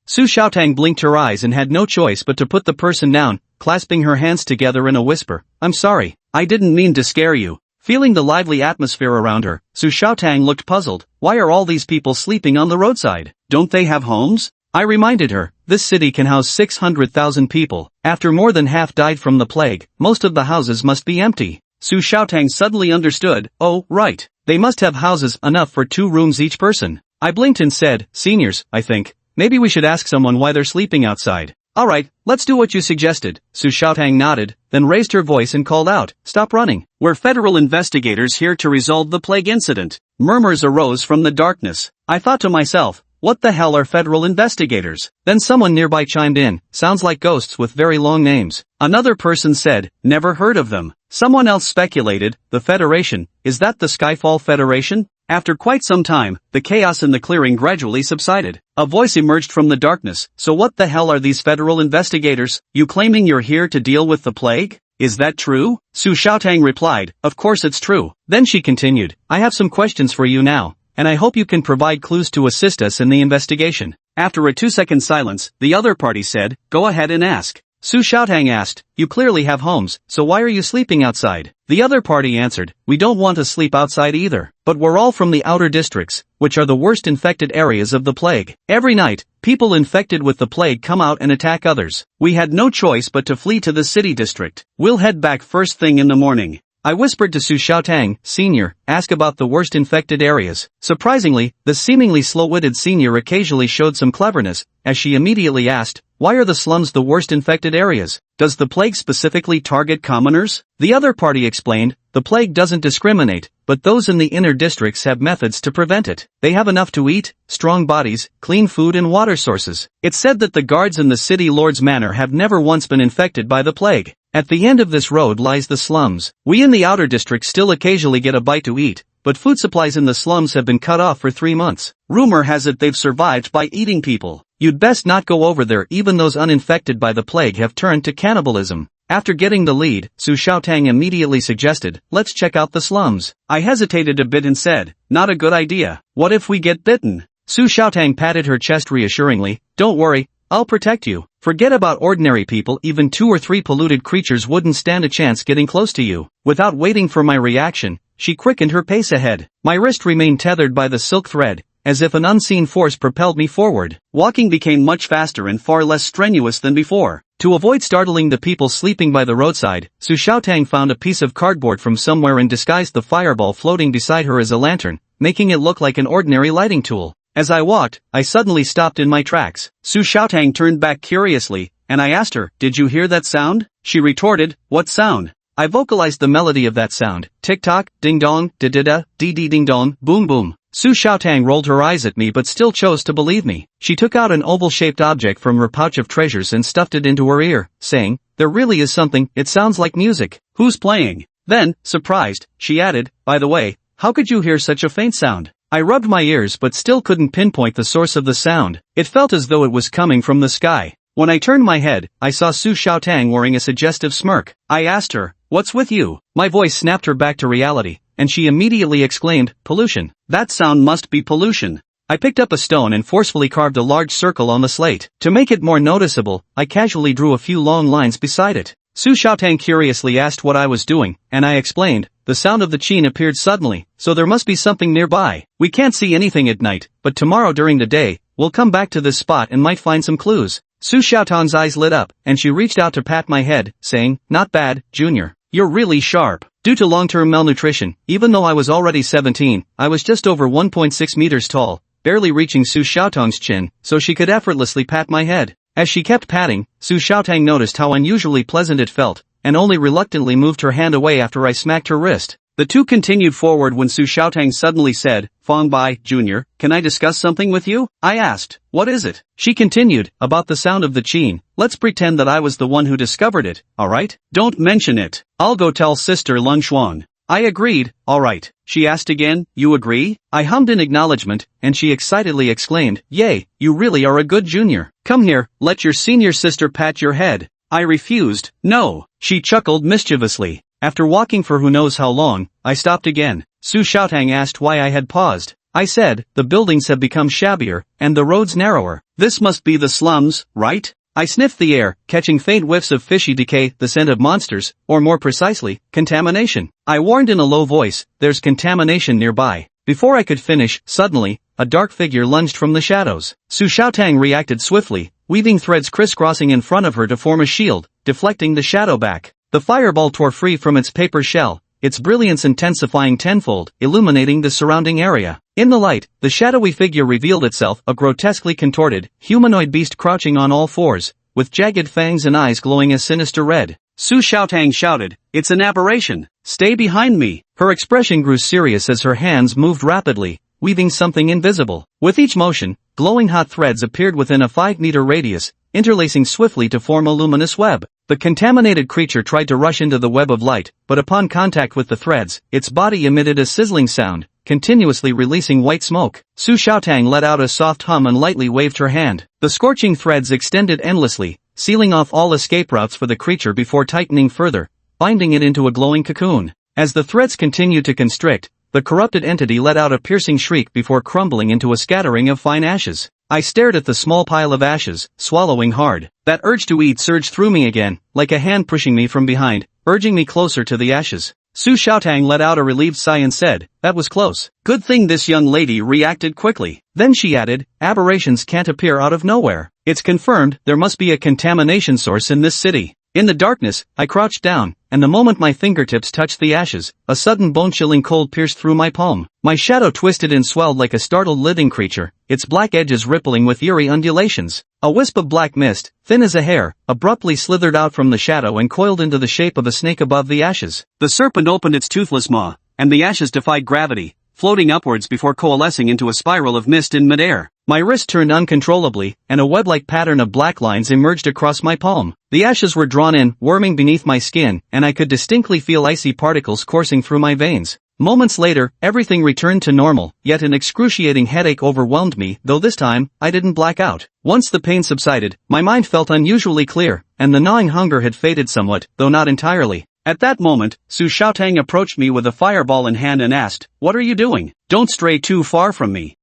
Su Xiaotang blinked her eyes and had no choice but to put the person down, clasping her hands together in a whisper. I'm sorry, I didn't mean to scare you. Feeling the lively atmosphere around her, Su Xiaotang looked puzzled. Why are all these people sleeping on the roadside? Don't they have homes? I reminded her, this city can house 600,000 people. After more than half died from the plague, most of the houses must be empty. Su Xiaotang suddenly understood. Oh, right. They must have houses enough for 2 rooms each person. I blinked and said, seniors, I think. Maybe we should ask someone why they're sleeping outside. Alright, let's do what you suggested. Su Xiaotang nodded, then raised her voice and called out, stop running. We're federal investigators here to resolve the plague incident. Murmurs arose from the darkness. I thought to myself, what the hell are federal investigators? Then someone nearby chimed in, sounds like ghosts with very long names. Another person said, never heard of them. Someone else speculated, the Federation, is that the Skyfall Federation? After quite some time, the chaos in the clearing gradually subsided. A voice emerged from the darkness. So what the hell are these federal investigators? You claiming you're here to deal with the plague? Is that true? Su Xiaotang replied, of course it's true. Then she continued, I have some questions for you now, and I hope you can provide clues to assist us in the investigation. After a 2-second silence, the other party said, go ahead and ask. Su Xiaotang asked, you clearly have homes, so why are you sleeping outside? The other party answered, we don't want to sleep outside either, but we're all from the outer districts, which are the worst infected areas of the plague. Every night, people infected with the plague come out and attack others. We had no choice but to flee to the city district. We'll head back first thing in the morning. I whispered to Su Xiaotang, senior, ask about the worst infected areas. Surprisingly, the seemingly slow-witted senior occasionally showed some cleverness, as she immediately asked, why are the slums the worst infected areas? Does the plague specifically target commoners? The other party explained, the plague doesn't discriminate, but those in the inner districts have methods to prevent it. They have enough to eat, strong bodies, clean food and water sources. It's said that the guards in the city lord's manor have never once been infected by the plague. At the end of this road lies the slums. We in the outer districts still occasionally get a bite to eat, but food supplies in the slums have been cut off for 3 months. Rumor has it they've survived by eating people. You'd best not go over there. Even those uninfected by the plague have turned to cannibalism. After getting the lead, Su Xiaotang immediately suggested, let's check out the slums. I hesitated a bit and said, not a good idea. What if we get bitten? Su Xiaotang patted her chest reassuringly, don't worry, I'll protect you. Forget about ordinary people, even 2 or 3 polluted creatures wouldn't stand a chance getting close to you. Without waiting for my reaction, she quickened her pace ahead. My wrist remained tethered by the silk thread, as if an unseen force propelled me forward. Walking became much faster and far less strenuous than before. To avoid startling the people sleeping by the roadside, Su Xiaotang found a piece of cardboard from somewhere and disguised the fireball floating beside her as a lantern, making it look like an ordinary lighting tool. As I walked, I suddenly stopped in my tracks. Su Xiaotang turned back curiously, and I asked her, did you hear that sound? She retorted, what sound? I vocalized the melody of that sound. Tick-tock, ding-dong, da-da-da, dee-dee-ding-dong, boom-boom. Su Xiaotang rolled her eyes at me but still chose to believe me. She took out an oval-shaped object from her pouch of treasures and stuffed it into her ear, saying, there really is something, it sounds like music. Who's playing? Then, surprised, she added, by the way, how could you hear such a faint sound? I rubbed my ears but still couldn't pinpoint the source of the sound. It felt as though it was coming from the sky. When I turned my head, I saw Su Xiaotang wearing a suggestive smirk. I asked her, what's with you? My voice snapped her back to reality, and she immediately exclaimed, pollution. That sound must be pollution. I picked up a stone and forcefully carved a large circle on the slate. To make it more noticeable, I casually drew a few long lines beside it. Su Xiaotang curiously asked what I was doing, and I explained, the sound of the qin appeared suddenly, so there must be something nearby. We can't see anything at night, but tomorrow during the day, we'll come back to this spot and might find some clues. Su Xiaotang's eyes lit up, and she reached out to pat my head, saying, not bad, Junior. You're really sharp. Due to long-term malnutrition, even though I was already 17, I was just over 1.6 meters tall, barely reaching Su Xiaotang's chin, so she could effortlessly pat my head. As she kept patting, Su Xiaotang noticed how unusually pleasant it felt, and only reluctantly moved her hand away after I smacked her wrist. The two continued forward when Su Xiaotang suddenly said, "Fang Bai, Jr., can I discuss something with you?" I asked, "What is it?" She continued, "About the sound of the qin. Let's pretend that I was the one who discovered it, alright? Don't mention it. I'll go tell Sister Lung Xuan." I agreed, "Alright." She asked again, "You agree?" I hummed in acknowledgement, and she excitedly exclaimed, "Yay, you really are a good junior. Come here, let your senior sister pat your head." I refused. "No." She chuckled mischievously. After walking for who knows how long, I stopped again. Su Xiaotang asked why I had paused. I said, "The buildings have become shabbier, and the roads narrower. This must be the slums, right?" I sniffed the air, catching faint whiffs of fishy decay, the scent of monsters, or more precisely, contamination. I warned in a low voice, "There's contamination nearby." Before I could finish, suddenly, a dark figure lunged from the shadows. Su Xiaotang reacted swiftly, weaving threads crisscrossing in front of her to form a shield, deflecting the shadow back. The fireball tore free from its paper shell, its brilliance intensifying tenfold, illuminating the surrounding area. In the light, the shadowy figure revealed itself, a grotesquely contorted, humanoid beast crouching on all fours, with jagged fangs and eyes glowing a sinister red. Su Xiaotang shouted, "It's an aberration! Stay behind me!" Her expression grew serious as her hands moved rapidly, weaving something invisible. With each motion, glowing hot threads appeared within a 5-meter radius, interlacing swiftly to form a luminous web. The contaminated creature tried to rush into the web of light, but upon contact with the threads, its body emitted a sizzling sound, continuously releasing white smoke. Su Xiaotang let out a soft hum and lightly waved her hand. The scorching threads extended endlessly, sealing off all escape routes for the creature before tightening further, binding it into a glowing cocoon. As the threads continued to constrict, the corrupted entity let out a piercing shriek before crumbling into a scattering of fine ashes. I stared at the small pile of ashes, swallowing hard. That urge to eat surged through me again, like a hand pushing me from behind, urging me closer to the ashes. Su Xiaotang let out a relieved sigh and said, "That was close. Good thing this young lady reacted quickly." Then she added, "Aberrations can't appear out of nowhere. It's confirmed there must be a contamination source in this city." In the darkness, I crouched down, and the moment my fingertips touched the ashes, a sudden bone-chilling cold pierced through my palm. My shadow twisted and swelled like a startled living creature, its black edges rippling with eerie undulations. A wisp of black mist, thin as a hair, abruptly slithered out from the shadow and coiled into the shape of a snake above the ashes. The serpent opened its toothless maw, and the ashes defied gravity, floating upwards before coalescing into a spiral of mist in midair. My wrist turned uncontrollably, and a web-like pattern of black lines emerged across my palm. The ashes were drawn in, worming beneath my skin, and I could distinctly feel icy particles coursing through my veins. Moments later, everything returned to normal, yet an excruciating headache overwhelmed me, though this time, I didn't black out. Once the pain subsided, my mind felt unusually clear, and the gnawing hunger had faded somewhat, though not entirely. At that moment, Su Xiaotang approached me with a fireball in hand and asked, "What are you doing? Don't stray too far from me."